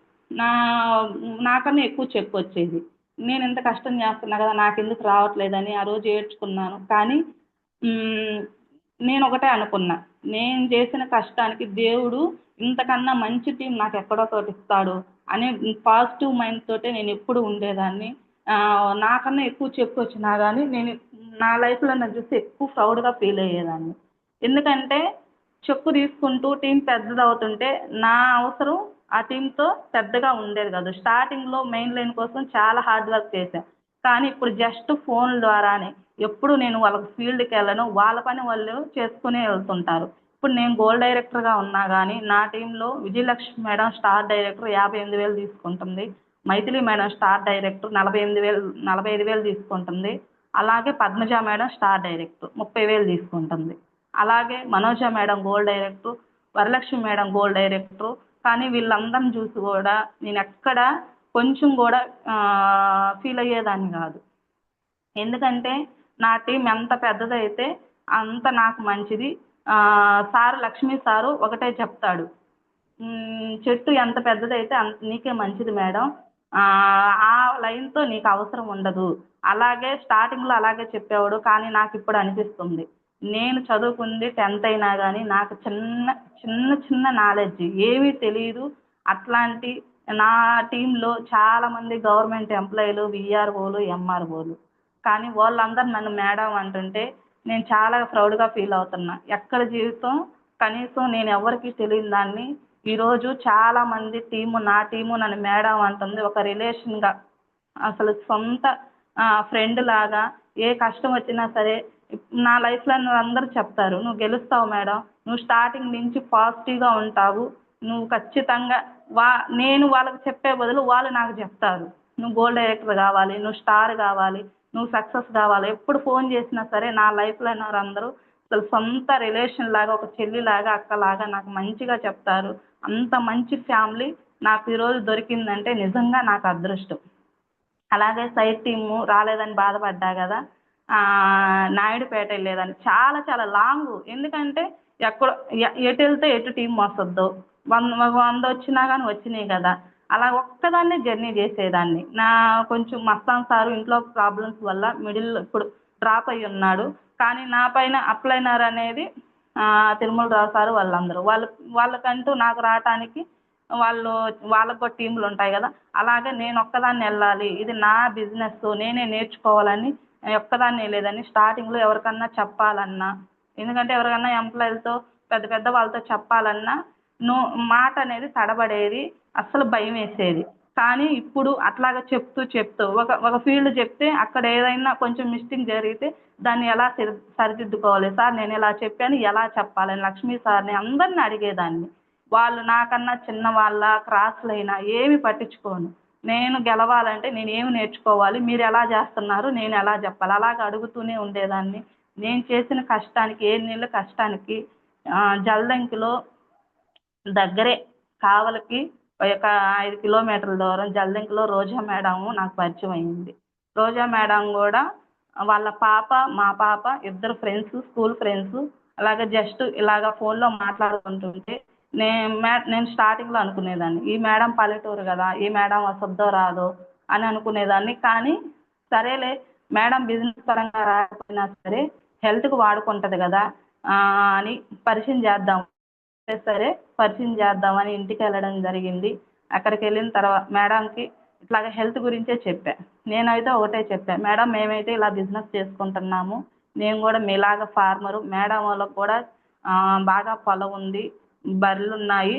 నాకన్నా ఎక్కువ చెక్ వచ్చేది. నేను ఇంత కష్టం చేస్తున్నా కదా నాకు ఎందుకు రావట్లేదని ఆ రోజు ఏడ్చుకున్నాను. కానీ నేను ఒకటే అనుకున్నా, నేను చేసిన కష్టానికి దేవుడు ఇంతకన్నా మంచి టీం నాకు ఎక్కడో తోటి ఇస్తాడు అనే పాజిటివ్ మైండ్ తోటే నేను ఎప్పుడు ఉండేదాన్ని. నాకన్నా ఎక్కువ చెక్ వచ్చినా కానీ నేను నా లైఫ్లో నన్ను చూసి ఎక్కువ ప్రౌడ్గా ఫీల్ అయ్యేదాన్ని. ఎందుకంటే చెక్కు తీసుకుంటూ టీం పెద్దది అవుతుంటే నా అవసరం ఆ టీంతో పెద్దగా ఉండేది కాదు. స్టార్టింగ్లో మెయిన్ లైన్ కోసం చాలా హార్డ్ వర్క్ చేశాను. కానీ ఇప్పుడు జస్ట్ ఫోన్ ద్వారానే ఎప్పుడు నేను వాళ్ళకి ఫీల్డ్కి వెళ్ళను, వాళ్ళ పని వాళ్ళు చేసుకునే వెళ్తుంటారు. ఇప్పుడు నేను గోల్డ్ డైరెక్టర్గా ఉన్నా కానీ నా టీంలో విజయలక్ష్మి మేడం స్టార్ డైరెక్టర్ 58,000 తీసుకుంటుంది. మైథిలి మేడం స్టార్ డైరెక్టర్ 45,000 తీసుకుంటుంది. అలాగే పద్మజ మేడం స్టార్ డైరెక్టర్ 30,000 తీసుకుంటుంది. అలాగే Manoja madam gold director, Varalakshmi madam gold director. కానీ వీళ్ళందరిని చూసి కూడా నేను ఎక్కడ కొంచెం కూడా ఫీల్ అయ్యేదాన్ని కాదు. ఎందుకంటే నా టీం ఎంత పెద్దదైతే అంత నాకు మంచిది. సారు లక్ష్మీ సారు ఒకటే చెప్తాడు, చెట్టు ఎంత పెద్దదైతే అంత నీకే మంచిది మేడం, ఆ లైన్తో నీకు అవసరం ఉండదు. అలాగే స్టార్టింగ్లో అలాగే చెప్పేవాడు. కానీ నాకు ఇప్పుడు అనిపిస్తుంది నేను చదువుకుంది 10th అయినా కానీ నాకు చిన్న చిన్న చిన్న నాలెడ్జ్ ఏమీ తెలియదు. అట్లాంటి నా టీంలో చాలామంది గవర్నమెంట్ ఎంప్లాయీలు, విఆర్ఓలు, ఎంఆర్ఓలు. కానీ వాళ్ళందరూ నన్ను మేడం అంటుంటే నేను చాలా ప్రౌడ్గా ఫీల్ అవుతున్నా. ఎక్కడ జీవితం కనీసం నేను ఎవరికి తెలియని దాన్ని ఈరోజు చాలా మంది నా టీము నన్ను మేడం అంటుంది. ఒక రిలేషన్గా, అసలు సొంత ఫ్రెండ్ లాగా ఏ కష్టం వచ్చినా సరే నా లైఫ్లో అందరూ చెప్తారు, నువ్వు గెలుస్తావు మేడం, నువ్వు స్టార్టింగ్ నుంచి పాజిటివ్గా ఉంటావు, నువ్వు ఖచ్చితంగా నేను వాళ్ళకి చెప్పే బదులు వాళ్ళు నాకు చెప్తారు, నువ్వు గోల్డ్ డైరెక్టర్ కావాలి, నువ్వు స్టార్ కావాలి, నువ్వు సక్సెస్ కావాలి. ఎప్పుడు ఫోన్ చేసినా సరే నా లైఫ్లో అందరూ అసలు సొంత రిలేషన్ లాగా, ఒక చెల్లిలాగా, అక్కలాగా నాకు మంచిగా చెప్తారు. అంత మంచి ఫ్యామిలీ నాకు ఈరోజు దొరికిందంటే నిజంగా నాకు అదృష్టం. అలాగే సైడ్ టీము రాలేదని బాధపడ్డా కదా, నాయుడుపేట వెళ్ళేదాన్ని, చాలా చాలా లాంగ్. ఎందుకంటే ఎక్కడ ఎటు వెళ్తే ఎటు టీం వస్తుందో, 100 వచ్చినా కానీ వచ్చినాయి కదా, అలా ఒక్కదాన్నే జర్నీ చేసేదాన్ని. కొంచెం మస్తాన్ సారు ఇంట్లో ప్రాబ్లమ్స్ వల్ల ఇప్పుడు డ్రాప్ అయి ఉన్నాడు. కానీ నా పైన అప్లైనర్ అనేది తిరుమల రావు సారు వాళ్ళందరూ వాళ్ళకంటూ నాకు రావటానికి వాళ్ళకు కూడా టీంలు ఉంటాయి కదా, అలాగే నేను ఒక్కదాన్ని వెళ్ళాలి, ఇది నా బిజినెస్, నేనే నేర్చుకోవాలని ఒక్కదాన్ని వెళ్ళేదాన్ని. స్టార్టింగ్లో ఎవరికన్నా చెప్పాలన్నా, ఎందుకంటే ఎవరికన్నా ఎంప్లాయీలతో పెద్ద పెద్ద వాళ్ళతో చెప్పాలన్నా మాట అనేది తడబడేది, అస్సలు భయం వేసేది. కానీ ఇప్పుడు అట్లాగా చెప్తూ ఒక ఫీల్డ్ చెప్తే అక్కడ ఏదైనా కొంచెం మిస్టేక్ జరిగితే దాన్ని ఎలా సరిదిద్దుకోవాలి సార్, నేను ఇలా చెప్పాను, ఎలా చెప్పాలని లక్ష్మీ సార్ని అందరిని అడిగేదాన్ని. వాళ్ళు నాకన్నా చిన్నవాళ్ళ, క్రాస్లైనా ఏమి పట్టించుకోను. నేను గెలవాలంటే నేను ఏమి నేర్చుకోవాలి, మీరు ఎలా చేస్తున్నారు, నేను ఎలా చెప్పాలి, అలాగ అడుగుతూనే ఉండేదాన్ని. నేను చేసిన కష్టానికి 7 నెలల కష్టానికి జల్దంకిలో దగ్గరే, కావలికి ఒక 5 కిలోమీటర్ల దూరం జల్దంకిలో రోజా మేడం నాకు పరిచయం అయింది. రోజా మేడం కూడా వాళ్ళ పాప, మా పాప ఇద్దరు ఫ్రెండ్స్, స్కూల్ ఫ్రెండ్స్. అలాగే జస్ట్ ఇలాగ ఫోన్లో మాట్లాడుకుంటుంటే నేను స్టార్టింగ్లో అనుకునేదాన్ని, ఈ మేడం పల్లెటూరు కదా, ఈ మేడం వస్తుందో రాదో అని అనుకునేదాన్ని. కానీ సరేలే, మేడం బిజినెస్ పరంగా రాకపోయినా సరే హెల్త్కి వాడుకుంటుంది కదా అని పరిచయం చేద్దాం, సరే పరిచయం చేద్దామని ఇంటికి వెళ్ళడం జరిగింది. అక్కడికి వెళ్ళిన తర్వాత మేడంకి ఇట్లాగ హెల్త్ గురించే చెప్పా. నేనైతే ఒకటే చెప్పా, మేడం మేమైతే ఇలా బిజినెస్ చేసుకుంటున్నాము, నేను కూడా మీలాగా ఫార్మరు, మేడం వాళ్ళకు కూడా బాగా పొలం ఉంది, బర్రెలు ఉన్నాయి,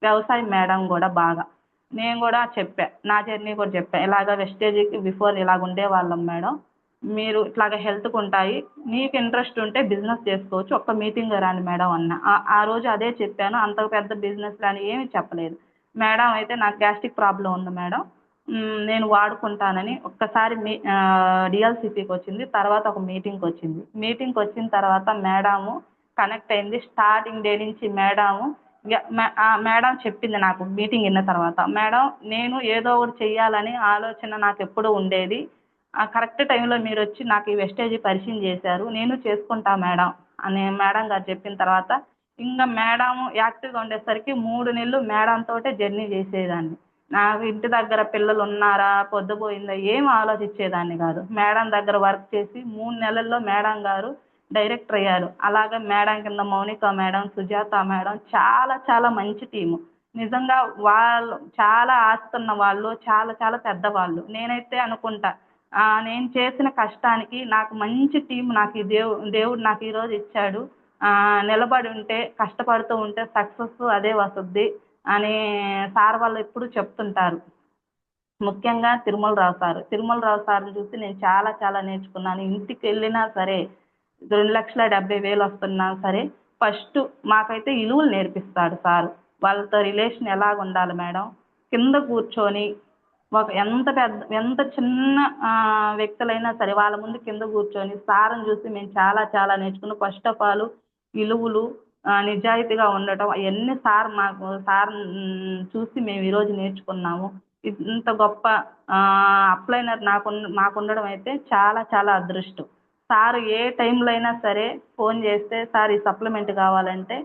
వ్యవసాయం మేడం కూడా బాగా. నేను కూడా చెప్పా, నా జర్నీ కూడా చెప్పా, ఇలాగ వెస్టేజ్కి బిఫోర్ ఇలాగ ఉండేవాళ్ళం మేడం, మీరు ఇట్లాగ హెల్త్కి ఉంటాయి, నీకు ఇంట్రెస్ట్ ఉంటే బిజినెస్ చేసుకోవచ్చు, ఒక్క మీటింగ్ రాండి మేడం అన్న. ఆ రోజు అదే చెప్పాను, అంత పెద్ద బిజినెస్ అని ఏమీ చెప్పలేదు. మేడం అయితే నాకు గ్యాస్ట్రిక్ ప్రాబ్లం ఉంది మేడం, నేను వాడుకుంటానని ఒక్కసారి డిఎల్సిపికి వచ్చింది, తర్వాత ఒక మీటింగ్కి వచ్చింది. మీటింగ్కి వచ్చిన తర్వాత మేడము కనెక్ట్ అయింది. స్టార్టింగ్ డే నుంచి మేడం చెప్పింది నాకు మీటింగ్ విన్న తర్వాత, మేడం నేను ఏదో ఒకటి చెయ్యాలని ఆలోచన నాకు ఎప్పుడూ ఉండేది, కరెక్ట్ టైంలో మీరు వచ్చి నాకు ఈ వెస్టేజ్ పరిచయం చేశారు, నేను చేసుకుంటా మేడం అని మేడం గారు చెప్పిన తర్వాత ఇంకా మేడం యాక్టివ్గా ఉండేసరికి 3 నెలలు మేడం తోటే జర్నీ చేసేదాన్ని. నాకు ఇంటి దగ్గర పిల్లలు ఉన్నారా, పొద్దుపోయిందా ఏం ఆలోచించేదాన్ని కాదు. మేడం దగ్గర వర్క్ చేసి 3 నెలల్లో మేడం గారు డైరెక్టర్ అయ్యారు. అలాగే మేడం కింద మౌనిక మేడం, సుజాత మేడం, చాలా చాలా మంచి టీము. నిజంగా వాళ్ళు చాలా ఆస్తున్న వాళ్ళు, చాలా చాలా పెద్దవాళ్ళు. నేనైతే అనుకుంటా, నేను చేసిన కష్టానికి నాకు మంచి టీం నాకు దేవుడు నాకు ఈరోజు ఇచ్చాడు. నిలబడి ఉంటే, కష్టపడుతూ ఉంటే సక్సెస్ అదే వస్తుంది అని సార్ వాళ్ళు ఎప్పుడు చెప్తుంటారు. ముఖ్యంగా తిరుమల రావు సార్ని చూసి నేను చాలా చాలా నేర్చుకున్నాను. ఇంటికి వెళ్ళినా సరే 2,70,000 వస్తున్నా సరే ఫస్ట్ మాకైతే విలువలు నేర్పిస్తాడు సారు. వాళ్ళతో రిలేషన్ ఎలాగ ఉండాలి మేడం, కింద కూర్చొని ఎంత చిన్న వ్యక్తులైనా సరే వాళ్ళ ముందు కింద కూర్చొని సార్ని చూసి మేము చాలా చాలా నేర్చుకున్నాం. ఫస్ట్ ఆఫ్ ఆల్ విలువలు, నిజాయితీగా ఉండటం, అవన్నీ సార్ చూసి మేము ఈరోజు నేర్చుకున్నాము. ఇంత గొప్ప అప్లైనర్ మాకుండడం అయితే చాలా చాలా అదృష్టం. సార్ ఏ టైంలో అయినా సరే ఫోన్ చేస్తే, సార్ ఈ సప్లిమెంట్ కావాలంటే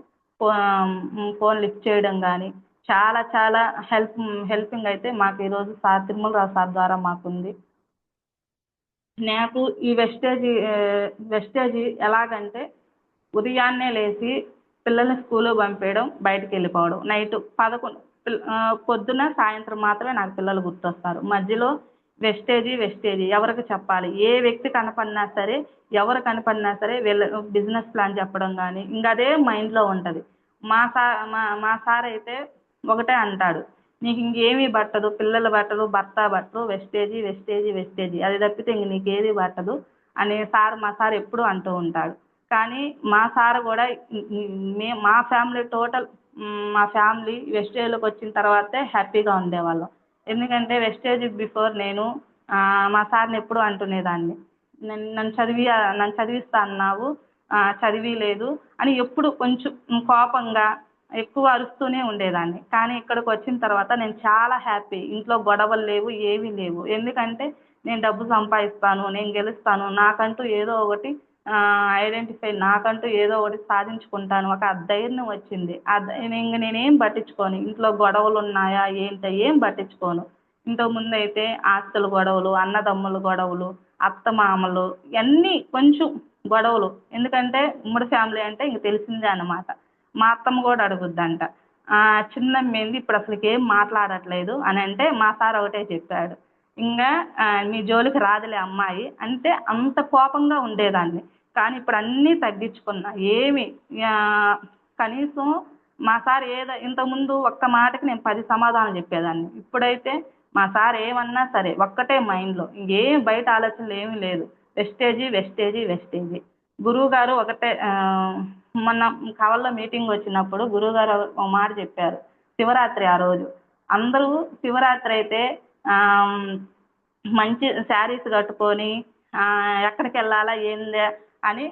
ఫోన్ లిఫ్ట్ చేయడం కానీ చాలా చాలా హెల్పింగ్ అయితే మాకు ఈరోజు తిరుమల రావు సార్ ద్వారా మాకుంది. నాకు ఈ వెస్టేజీ ఎలాగంటే ఉదయాన్నే లేచి పిల్లల్ని స్కూల్కి పంపించడం, బయటికి వెళ్ళిపోవడం, నైట్ 11 పొద్దున సాయంత్రం మాత్రమే నాకు పిల్లలు గుర్తొస్తారు. మధ్యలో వెస్టేజీ ఎవరికి చెప్పాలి, ఏ వ్యక్తి కనపడినా సరే, ఎవరు కనపడినా సరే వీళ్ళ బిజినెస్ ప్లాన్ చెప్పడం కానీ ఇంకా అదే మైండ్లో ఉంటుంది. మా సార్ అయితే ఒకటే అంటాడు, నీకు ఇంకేమీ పట్టదు, పిల్లలు పట్టదు, భర్త పట్టదు, వెస్టేజీ వెస్టేజీ వెస్టేజీ, అది తప్పితే ఇంక నీకేది పట్టదు అని మా సార్ ఎప్పుడూ అంటూ ఉంటాడు. కానీ మా సార్ కూడా మా ఫ్యామిలీ టోటల్, మా ఫ్యామిలీ వెస్టేజ్లోకి వచ్చిన తర్వాతే హ్యాపీగా ఉండేవాళ్ళం. ఎందుకంటే వెస్టేజ్ బిఫోర్ నేను మా సార్ని ఎప్పుడూ అంటునేదాన్ని, నన్ను చదివిస్తా అన్నావు, చదివి లేదు అని ఎప్పుడు కొంచెం కోపంగా ఎక్కువ అరుస్తూనే ఉండేదాన్ని. కానీ ఇక్కడికి వచ్చిన తర్వాత నేను చాలా హ్యాపీ. ఇంట్లో గొడవలు లేవు, ఏమీ లేవు. ఎందుకంటే నేను డబ్బు సంపాదిస్తాను, నేను గెలుస్తాను, నాకంటూ ఏదో ఒకటి నాకంటూ ఏదో ఒకటి సాధించుకుంటాను, ఒక ధైర్యం వచ్చింది. ఇంక నేనేం పట్టించుకోను, ఇంట్లో గొడవలు ఉన్నాయా ఏంటో ఏం పట్టించుకోను. ఇంతకుముందు అయితే ఆస్తుల గొడవలు, అన్నదమ్ముల గొడవలు, అత్తమామలు, ఇవన్నీ కొంచెం గొడవలు. ఎందుకంటే ఉమ్మడి ఫ్యామిలీ అంటే ఇంక తెలిసిందే అన్నమాట. మా అత్తమ్మ కూడా అడుగుద్దంట, చిన్నమ్మేంది ఇప్పుడు అసలుకి ఏం మాట్లాడట్లేదు అని అంటే మా సార్ ఒకటే చెప్పాడు, ఇంకా మీ జోలికి రాదులే అమ్మాయి అంటే. అంత కోపంగా ఉండేదాన్ని. కానీ ఇప్పుడు అన్నీ తగ్గించుకున్నా. ఏమి కనీసం మా సార్ ఇంతకుముందు ఒక్క మాటకి నేను 10 సమాధానం చెప్పేదాన్ని. ఇప్పుడైతే మా సార్ ఏమన్నా సరే ఒక్కటే మైండ్లో, ఇంకేం బయట ఆలోచనలు ఏమీ లేదు, వెస్టేజీ వెస్టేజీ వెస్టేజీ. గురువుగారు ఒకటే మొన్న కవల్లో మీటింగ్ వచ్చినప్పుడు గురువుగారు ఒక మాట చెప్పారు. శివరాత్రి ఆ రోజు అందరూ శివరాత్రి అయితే మంచి శారీస్ కట్టుకొని ఎక్కడికి వెళ్ళాలా ఏందే అని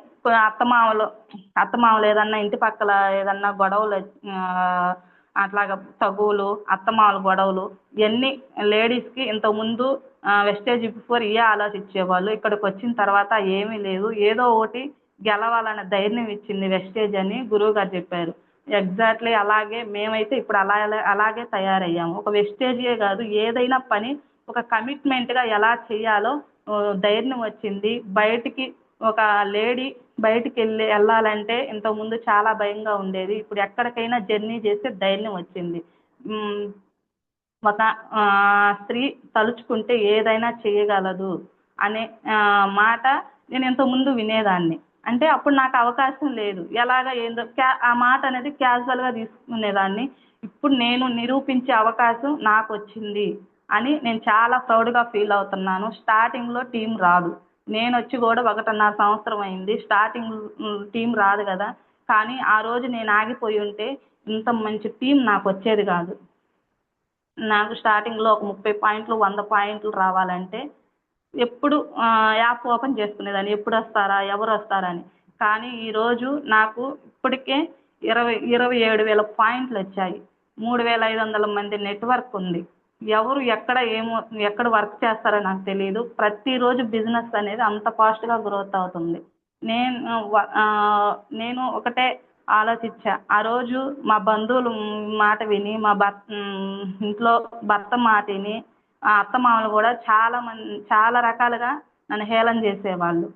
అత్తమామలు ఏదన్నా ఇంటి పక్కల ఏదన్నా గొడవలు, అట్లాగా తగువులు, అత్తమామల గొడవలు, ఇవన్నీ లేడీస్కి ఇంతకుముందు వెస్టేజ్ బిఫోర్ ఇవే ఆలోచించేవాళ్ళు. ఇక్కడికి వచ్చిన తర్వాత ఏమీ లేదు, ఏదో ఒకటి గెలవాలన్న ధైర్యం ఇచ్చింది వెస్టేజ్ అని గురువుగారు చెప్పారు. ఎగ్జాక్ట్లీ అలాగే మేమైతే ఇప్పుడు అలాగే తయారయ్యాము. ఒక వెస్టేజే కాదు, ఏదైనా పని ఒక కమిట్మెంట్గా ఎలా చేయాలో ధైర్యం వచ్చింది. బయటికి ఒక లేడీ బయటికి వెళ్ళాలంటే ఇంతకుముందు చాలా భయంగా ఉండేది. ఇప్పుడు ఎక్కడికైనా జర్నీ చేసే ధైర్యం వచ్చింది. ఒక స్త్రీ తలుచుకుంటే ఏదైనా చేయగలదు అనే మాట నేను ఇంతకుముందు వినేదాన్ని. అంటే అప్పుడు నాకు అవకాశం లేదు, ఎలాగ ఏందో ఆ మాట అనేది క్యాజువల్గా తీసుకునేదాన్ని. ఇప్పుడు నేను నిరూపించే అవకాశం నాకు వచ్చింది అని నేను చాలా ప్రౌడ్గా ఫీల్ అవుతున్నాను. స్టార్టింగ్లో టీం రాదు, నేను వచ్చి కూడా 1.5 సంవత్సరం అయింది. స్టార్టింగ్ టీం రాదు కదా, కానీ ఆ రోజు నేను ఆగిపోయి ఉంటే ఇంత మంచి టీం నాకు వచ్చేది కాదు. నాకు స్టార్టింగ్లో ఒక 30 పాయింట్లు 100 పాయింట్లు రావాలంటే ఎప్పుడు యాప్ ఓపెన్ చేసుకునేదాన్ని, ఎప్పుడు వస్తారా ఎవరు వస్తారా అని. కానీ ఈరోజు నాకు ఇప్పటికే 27,000 పాయింట్లు వచ్చాయి. 3,500 మంది నెట్వర్క్ ఉంది. ఎవరు ఎక్కడ వర్క్ చేస్తారో నాకు తెలియదు. ప్రతిరోజు బిజినెస్ అనేది అంత ఫాస్ట్గా గ్రోత్ అవుతుంది. నేను ఒకటే ఆలోచించా ఆ రోజు, మా బంధువులు మాట విని, మా ఇంట్లో భర్త మాట విని, అత్తమామలు కూడా చాలా రకాలుగా నన్ను హేళన చేసేవాళ్ళు.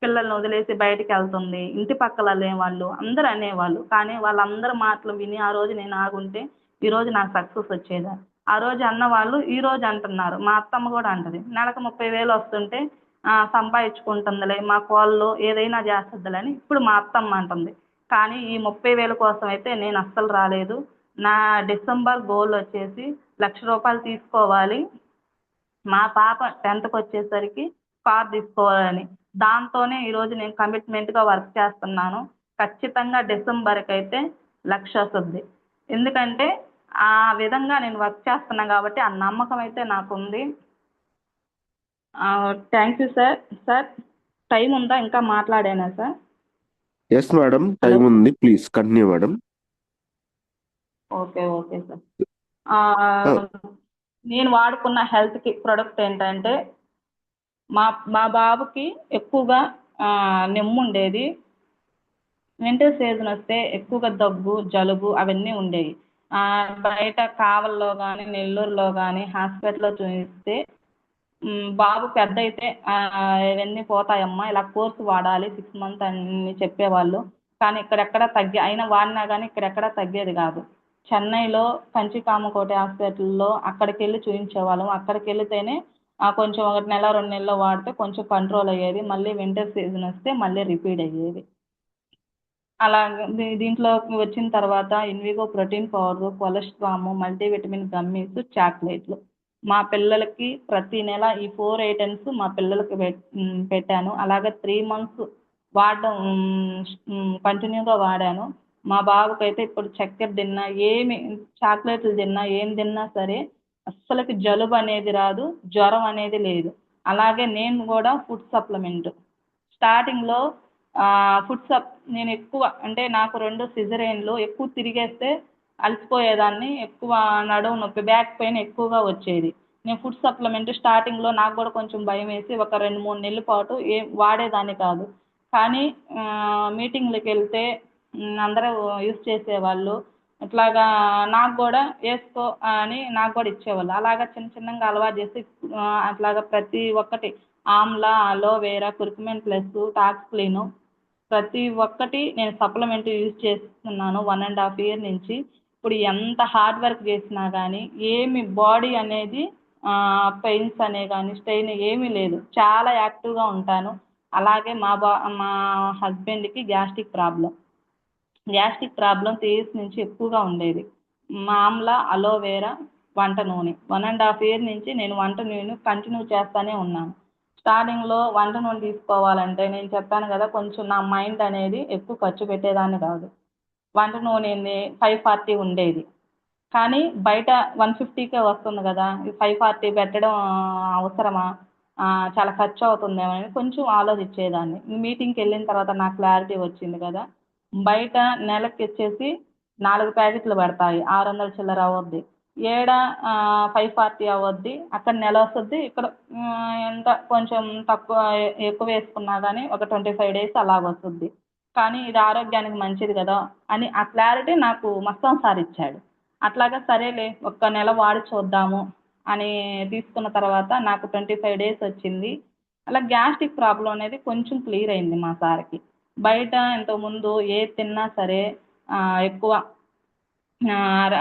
పిల్లల్ని వదిలేసి బయటికి వెళ్తుంది, ఇంటి పక్కల అనేవాళ్ళు, అందరూ అనేవాళ్ళు. కానీ వాళ్ళందరి మాటలు విని ఆ రోజు నేను ఆగుంటే ఈరోజు నాకు సక్సెస్ వచ్చేదా. ఆ రోజు అన్నవాళ్ళు ఈ రోజు అంటున్నారు. మా అత్తమ్మ కూడా అంటది, నెలకు 30,000 వస్తుంటే సంపాదించుకుంటుందిలే, మా కోళ్ళు ఏదైనా చేస్తుందిలే అని ఇప్పుడు మా అత్తమ్మ అంటుంది. కానీ ఈ 30,000 కోసం అయితే నేను అస్సలు రాలేదు. నా డిసెంబర్ గోల్ వచ్చేసి ₹1,00,000 తీసుకోవాలి, మా పాప 10th వచ్చేసరికి కార్ తీసుకోవాలని. దాంతోనే ఈరోజు నేను కమిట్మెంట్గా వర్క్ చేస్తున్నాను. ఖచ్చితంగా డిసెంబర్కి అయితే 1,00,000 వస్తుంది. ఎందుకంటే ఆ విధంగా నేను వర్క్ చేస్తున్నాను కాబట్టి ఆ నమ్మకం అయితే నాకుంది. Thank you sir. Sir time ఉందా, ఇంకా మాట్లాడేనా సార్? ఎస్ మేడం, టైం ఉంది, please continue madam. Okay sir. నేను వాడుకున్న హెల్త్కి ప్రొడక్ట్ ఏంటంటే, మా బాబుకి ఎక్కువగా నెమ్ము ఉండేది. వింటర్ సీజన్ వస్తే ఎక్కువగా దగ్గు, జలుబు అవన్నీ ఉండేవి. బయట కావల్లో కానీ నెల్లూరులో కానీ హాస్పిటల్లో చూపిస్తే బాబు పెద్ద అయితే ఇవన్నీ పోతాయమ్మా, ఇలా కోర్సు వాడాలి 6 months అని చెప్పేవాళ్ళు. కానీ ఇక్కడెక్కడ అయినా వాడినా కానీ ఇక్కడెక్కడ తగ్గేది కాదు. చెన్నైలో కంచికామకోటి హాస్పిటల్లో అక్కడికి వెళ్ళి చూపించేవాళ్ళం. అక్కడికి వెళితేనే కొంచెం 1 నెల 2 నెలలు వాడితే కొంచెం కంట్రోల్ అయ్యేది. మళ్ళీ వింటర్ సీజన్ వస్తే మళ్ళీ రిపీట్ అయ్యేది. అలా దీంట్లోకి వచ్చిన తర్వాత Invigo protein powder, కొలెస్ట్రామ్, multivitamin gummies, చాక్లెట్లు. మా పిల్లలకి ప్రతి నెల ఈ 4 ఐటమ్స్ మా పిల్లలకి పెట్టాను. అలాగే 3 మంత్స్ వాడడం కంటిన్యూగా వాడాను. మా బాబుకైతే ఇప్పుడు చక్కెర తిన్నా ఏమి చాక్లెట్లు తిన్నా ఏం తిన్నా సరే అస్సలకి జలుబు అనేది రాదు, జ్వరం అనేది లేదు. అలాగే నేను కూడా ఫుడ్ సప్లిమెంట్ స్టార్టింగ్లో నేను ఎక్కువ అంటే నాకు 2 సిజరేన్లు ఎక్కువ తిరిగేస్తే అలసిపోయేదాన్ని, ఎక్కువ నడుము నొప్పి బ్యాక్ పెయిన్ ఎక్కువగా వచ్చేది. నేను ఫుడ్ సప్లిమెంట్ స్టార్టింగ్లో నాకు కూడా కొంచెం భయం వేసి ఒక 2-3 నెలల పాటు వాడేదాన్ని కాదు. కానీ మీటింగ్లకు వెళ్తే అందరూ యూస్ చేసేవాళ్ళు. ఇట్లాగా నాకు కూడా వేసుకో అని నాకు కూడా ఇచ్చేవాళ్ళు. అలాగా చిన్న చిన్నగా అలవాటు చేసి అట్లాగా ప్రతి ఒక్కటి ఆమ్లా, అలోవెరా, కుర్కుమిన్ ప్లస్, టాక్స్క్లీను ప్రతి ఒక్కటి నేను సప్లిమెంట్ యూజ్ చేస్తున్నాను 1.5 ఇయర్ నుంచి. ఇప్పుడు ఎంత హార్డ్ వర్క్ చేసినా కానీ ఏమి బాడీ అనేది పెయిన్స్ అనే కానీ స్ట్రెయిన్ ఏమీ లేదు. చాలా యాక్టివ్గా ఉంటాను. అలాగే మా హస్బెండ్కి గ్యాస్ట్రిక్ ప్రాబ్లం 3 ఇయర్స్ నుంచి ఎక్కువగా ఉండేది. ఆమ్లా, అలోవెరా, వంట నూనె 1.5 ఇయర్ నుంచి నేను వంట నూనె కంటిన్యూ చేస్తూనే ఉన్నాను. స్టార్టింగ్లో వంట నూనె తీసుకోవాలంటే నేను చెప్పాను కదా కొంచెం నా మైండ్ అనేది ఎక్కువ ఖర్చు పెట్టేదాన్ని కాదు. వంట నూనె 540 ఉండేది. కానీ బయట 150కే వస్తుంది కదా, 540 పెట్టడం అవసరమా, చాలా ఖర్చు అవుతుందేమో అని కొంచెం ఆలోచించేదాన్ని. మీటింగ్కి వెళ్ళిన తర్వాత నాకు క్లారిటీ వచ్చింది కదా, బయట నెలకి వచ్చేసి 4 ప్యాకెట్లు పడతాయి, 600 చిల్లర అవుద్ది. ఏడ 540 అవుద్ది, అక్కడ నెల వస్తుంది, ఇక్కడ ఎంత కొంచెం తక్కువ ఎక్కువ వేసుకున్నా కానీ ఒక 25 డేస్ అలాగ వస్తుంది. కానీ ఇది ఆరోగ్యానికి మంచిది కదా అని ఆ క్లారిటీ నాకు మస్తాన్ సార్ ఇచ్చాడు. అట్లాగా సరేలే ఒక్క నెల వాడి చూద్దాము అని తీసుకున్న తర్వాత నాకు 25 డేస్ వచ్చింది. అలా గ్యాస్ట్రిక్ ప్రాబ్లం అనేది కొంచెం క్లియర్ అయింది మా సార్కి. బయట ఇంతకుముందు ఏది తిన్నా సరే ఎక్కువ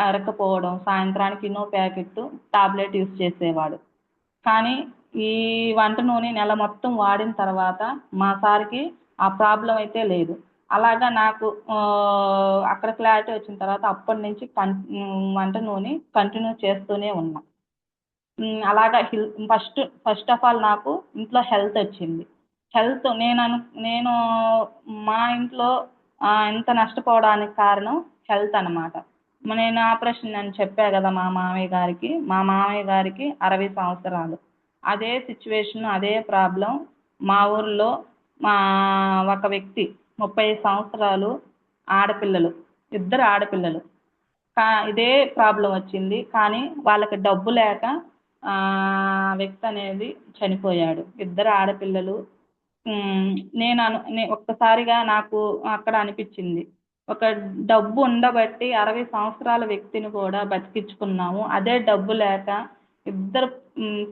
అరక్కపోవడం, సాయంత్రానికి ఇనో ప్యాకెట్ టాబ్లెట్ యూస్ చేసేవాడు. కానీ ఈ వంట నూనె నెల మొత్తం వాడిన తర్వాత మా సార్కి ఆ ప్రాబ్లం అయితే లేదు. అలాగా నాకు అక్కడ క్లారిటీ వచ్చిన తర్వాత అప్పటి నుంచి వంట నూనె కంటిన్యూ చేస్తూనే ఉన్నా. అలాగా ఫస్ట్ ఆఫ్ ఆల్ నాకు ఇంట్లో హెల్త్ వచ్చింది. హెల్త్ నేను మా ఇంట్లో ఇంత నష్టపోవడానికి కారణం హెల్త్ అన్నమాట. నేను ఆపరేషన్ అని చెప్పా కదా మా మామయ్య గారికి 60 సంవత్సరాలు. అదే సిచ్యువేషన్ అదే ప్రాబ్లం మా ఊర్లో మా ఒక వ్యక్తి 35 సంవత్సరాలు ఆడపిల్లలు, 2 ఆడపిల్లలు ఇదే ప్రాబ్లం వచ్చింది. కానీ వాళ్ళకి డబ్బు లేక వ్యక్తి అనేది చనిపోయాడు. 2 ఆడపిల్లలు. ఒక్కసారిగా నాకు అక్కడ అనిపించింది, ఒక డబ్బు ఉండబట్టి 60 సంవత్సరాల వ్యక్తిని కూడా బతికించుకున్నాము. అదే డబ్బు లేక 2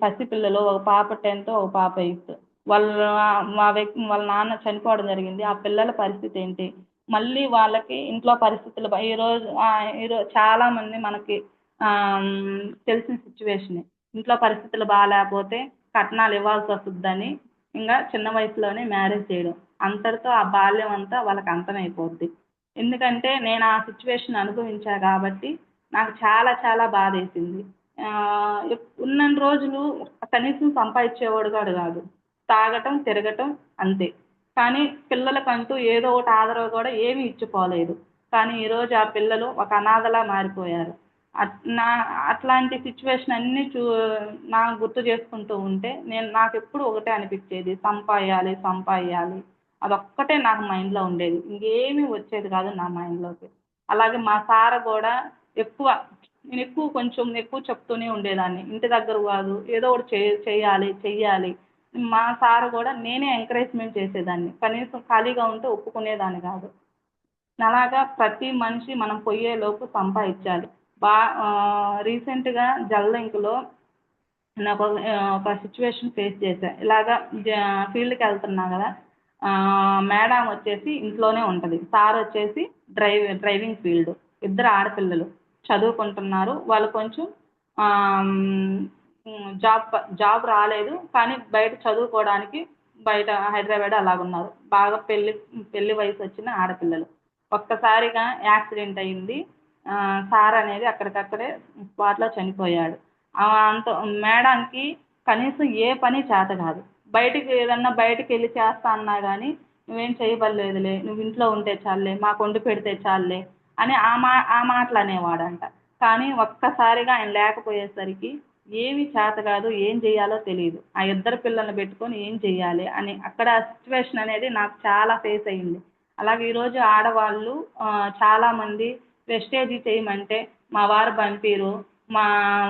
పసిపిల్లలు, ఒక పాప 10th, ఒక పాప 8th. వాళ్ళ నాన్న చనిపోవడం జరిగింది. ఆ పిల్లల పరిస్థితి ఏంటి, మళ్ళీ వాళ్ళకి ఇంట్లో పరిస్థితులు ఈరోజు చాలామంది మనకి తెలిసిన సిచ్యువేషనే. ఇంట్లో పరిస్థితులు బాగాలేకపోతే కట్నాలు ఇవ్వాల్సి వస్తుందని ఇంకా చిన్న వయసులోనే మ్యారేజ్ చేయడం, అంతటితో ఆ బాల్యం అంతా వాళ్ళకి అంతమైపోద్ది. ఎందుకంటే నేను ఆ సిచ్యువేషన్ అనుభవించా కాబట్టి నాకు చాలా చాలా బాధేసింది. ఉన్నన్ని రోజులు కనీసం సంపాదించేవాడు కూడా కాదు, తాగటం తిరగటం అంతే. కానీ పిల్లలకంటూ ఏదో ఒకటి ఆదరవు కూడా ఏమీ ఇచ్చిపోలేదు. కానీ ఈరోజు ఆ పిల్లలు ఒక అనాథలా మారిపోయారు. అట్లాంటి సిచ్యువేషన్ అన్నీ నాకు గుర్తు చేసుకుంటూ ఉంటే నాకు ఎప్పుడు ఒకటే అనిపించేది, సంపాదించాలి అదొక్కటే నాకు మైండ్లో ఉండేది, ఇంకేమీ వచ్చేది కాదు నా మైండ్లోకి. అలాగే మా సార్ కూడా నేను కొంచెం ఎక్కువ చెప్తూనే ఉండేదాన్ని, ఇంటి దగ్గర కాదు ఏదో ఒకటి చెయ్యాలి. మా సార్ కూడా నేనే ఎంకరేజ్మెంట్ చేసేదాన్ని, కనీసం ఖాళీగా ఉంటే ఒప్పుకునేదాన్ని కాదు. అలాగా ప్రతి మనిషి మనం పోయేలోపు సంపాదించాలి. రీసెంట్గా జల్లింక్లో నాకు ఒక సిచ్యువేషన్ ఫేస్ చేశా. ఇలాగా ఫీల్డ్కి వెళ్తున్నా కదా, మేడం వచ్చేసి ఇంట్లోనే ఉంటుంది, సార్ వచ్చేసి డ్రైవింగ్ ఫీల్డ్. 2 ఆడపిల్లలు చదువుకుంటున్నారు. వాళ్ళు కొంచెం జాబ్ రాలేదు, కానీ బయట చదువుకోవడానికి బయట హైదరాబాద్ అలాగున్నారు. బాగా పెళ్లి వయసు వచ్చిన ఆడపిల్లలు. ఒక్కసారిగా యాక్సిడెంట్ అయింది. సార్ అనేది అక్కడికక్కడే స్పాట్లో చనిపోయాడు. అంత మేడంకి కనీసం ఏ పని చేత కాదు. బయటికి వెళ్ళి చేస్తా అన్నా కానీ నువ్వేం చేయబడలేదులే, నువ్వు ఇంట్లో ఉంటే చాలులే, మాకు వండి పెడితే చాలులే అని ఆ మాటలు అనేవాడంట. కానీ ఒక్కసారిగా ఆయన లేకపోయేసరికి ఏమీ చేత కాదు, ఏం చేయాలో తెలియదు. ఆ ఇద్దరు పిల్లల్ని పెట్టుకొని ఏం చేయాలి అని అక్కడ సిచ్యువేషన్ అనేది నాకు చాలా ఫేస్ అయ్యింది. అలాగే ఈరోజు ఆడవాళ్ళు చాలామంది వెస్టేజీ చేయమంటే మా వారు పంపిరు, మా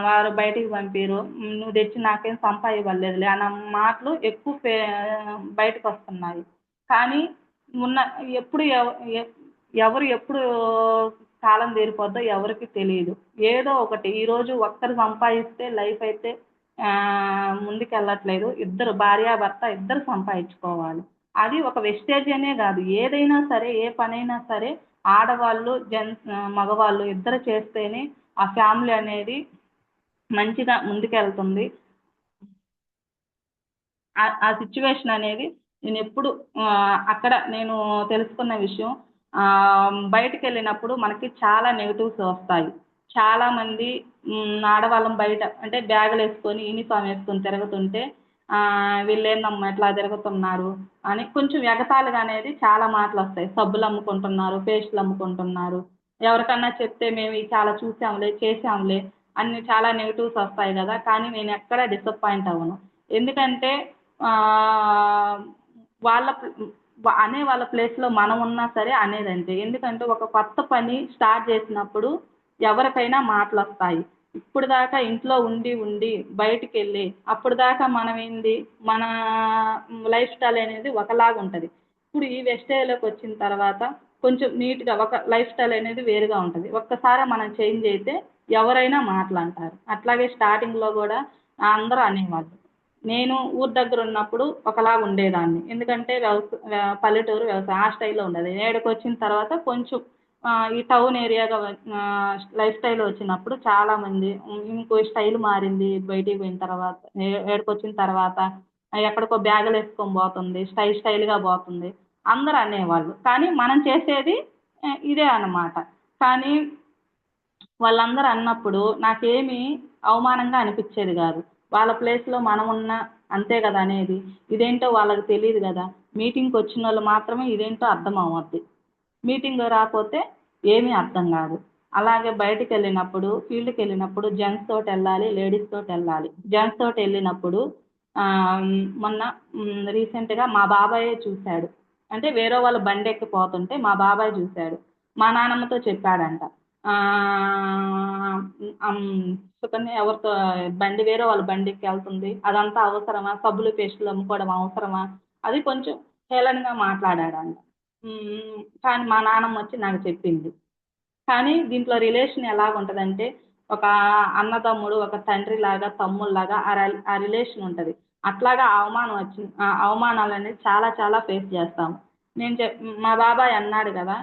వారు బయటికి పంపిరు, నువ్వు తెచ్చి నాకేం సంపాదివ్వలేదులే అన్న మాటలు ఎక్కువ బయటకు వస్తున్నాయి. కానీ ఉన్న ఎప్పుడు ఎవరు ఎప్పుడు కాలం తీరిపోద్దో ఎవరికి తెలియదు. ఏదో ఒకటి ఈరోజు ఒక్కరు సంపాదిస్తే లైఫ్ అయితే ముందుకెళ్ళట్లేదు. ఇద్దరు భార్యాభర్త ఇద్దరు సంపాదించుకోవాలి. అది ఒక వెస్టేజ్ అనే కాదు, ఏదైనా సరే ఏ పనైనా సరే ఆడవాళ్ళు మగవాళ్ళు ఇద్దరు చేస్తేనే ఆ ఫ్యామిలీ అనేది మంచిగా ముందుకెళ్తుంది. ఆ సిచ్యువేషన్ అనేది నేను ఎప్పుడు అక్కడ నేను తెలుసుకున్న విషయం. బయటికి వెళ్ళినప్పుడు మనకి చాలా నెగిటివ్స్ వస్తాయి. చాలామంది ఆడవాళ్ళం బయట అంటే బ్యాగులు వేసుకొని యూనిఫామ్ వేసుకొని తిరుగుతుంటే వీళ్ళేందమ్మా ఇట్లా తిరుగుతున్నారు అని కొంచెం ఎగతాళిగా అనేది చాలా మాటలు వస్తాయి. సబ్బులు అమ్ముకుంటున్నారు, పేస్టులు అమ్ముకుంటున్నారు, ఎవరికన్నా చెప్తే మేము ఇవి చాలా చూసాంలే చేసాంలే అన్ని చాలా నెగిటివ్స్ వస్తాయి కదా. కానీ నేను ఎక్కడా డిసప్పాయింట్ అవ్వను. ఎందుకంటే వాళ్ళ అనే వాళ్ళ ప్లేస్లో మనం ఉన్నా సరే అనేదంటే, ఎందుకంటే ఒక కొత్త పని స్టార్ట్ చేసినప్పుడు ఎవరికైనా మాటలు వస్తాయి. ఇప్పుడు దాకా ఇంట్లో ఉండి ఉండి బయటికి వెళ్ళి అప్పుడు దాకా మనం ఏంది మన లైఫ్ స్టైల్ అనేది ఒకలాగా ఉంటుంది. ఇప్పుడు ఈ వెస్టేజ్లోకి వచ్చిన తర్వాత కొంచెం నీట్గా ఒక లైఫ్ స్టైల్ అనేది వేరుగా ఉంటుంది. ఒక్కసారి మనం చేంజ్ అయితే ఎవరైనా మాటలంటారు. అట్లాగే స్టార్టింగ్లో కూడా అందరూ అనేవాళ్ళు. నేను ఊరు దగ్గర ఉన్నప్పుడు ఒకలాగా ఉండేదాన్ని, ఎందుకంటే పల్లెటూరు వ్యవసాయం ఆ స్టైల్లో ఉండేది. ఏడకి వచ్చిన తర్వాత కొంచెం ఈ టౌన్ ఏరియాగా లైఫ్ స్టైల్ వచ్చినప్పుడు చాలామంది ఇంకో స్టైల్ మారింది బయటికి పోయిన తర్వాత, ఏడకి వచ్చిన తర్వాత ఎక్కడికో బ్యాగులు వేసుకొని పోతుంది, స్టైల్గా పోతుంది అందరూ అనేవాళ్ళు. కానీ మనం చేసేది ఇదే అన్నమాట. కానీ వాళ్ళందరూ అన్నప్పుడు నాకేమీ అవమానంగా అనిపించేది కాదు. వాళ్ళ ప్లేస్లో మనం ఉన్నా అంతే కదా అనేది. ఇదేంటో వాళ్ళకి తెలియదు కదా, మీటింగ్కి వచ్చిన వాళ్ళు మాత్రమే ఇదేంటో అర్థం అవ్వద్ది, మీటింగ్ రాకపోతే ఏమీ అర్థం కాదు. అలాగే బయటికి వెళ్ళినప్పుడు ఫీల్డ్కి వెళ్ళినప్పుడు జెంట్స్ తోటి వెళ్ళాలి, లేడీస్ తోటి వెళ్ళాలి. జెంట్స్ తోటి వెళ్ళినప్పుడు మొన్న రీసెంట్గా మా బాబాయే చూశాడు. అంటే వేరే వాళ్ళ బండి ఎక్కిపోతుంటే మా బాబాయ్ చూశాడు. మా నాన్నమ్మతో చెప్పాడంట, సుకన్య ఎవరితో బండి వేరే వాళ్ళ బండికి వెళ్తుంది, అదంతా అవసరమా, సబ్బులు పేస్టులు అమ్ముకోవడం అవసరమా, అది కొంచెం హేళనగా మాట్లాడాడంట. కానీ మా నాన్నమ్మ వచ్చి నాకు చెప్పింది. కానీ దీంట్లో రిలేషన్ ఎలాగుంటుందంటే ఒక అన్నదమ్ముడు, ఒక తండ్రిలాగా, తమ్ముళ్ళలాగా ఆ రిలేషన్ ఉంటుంది. అట్లాగా అవమానాలు అనేది చాలా చాలా ఫేస్ చేస్తాము. మా బాబాయ్ అన్నాడు కదా,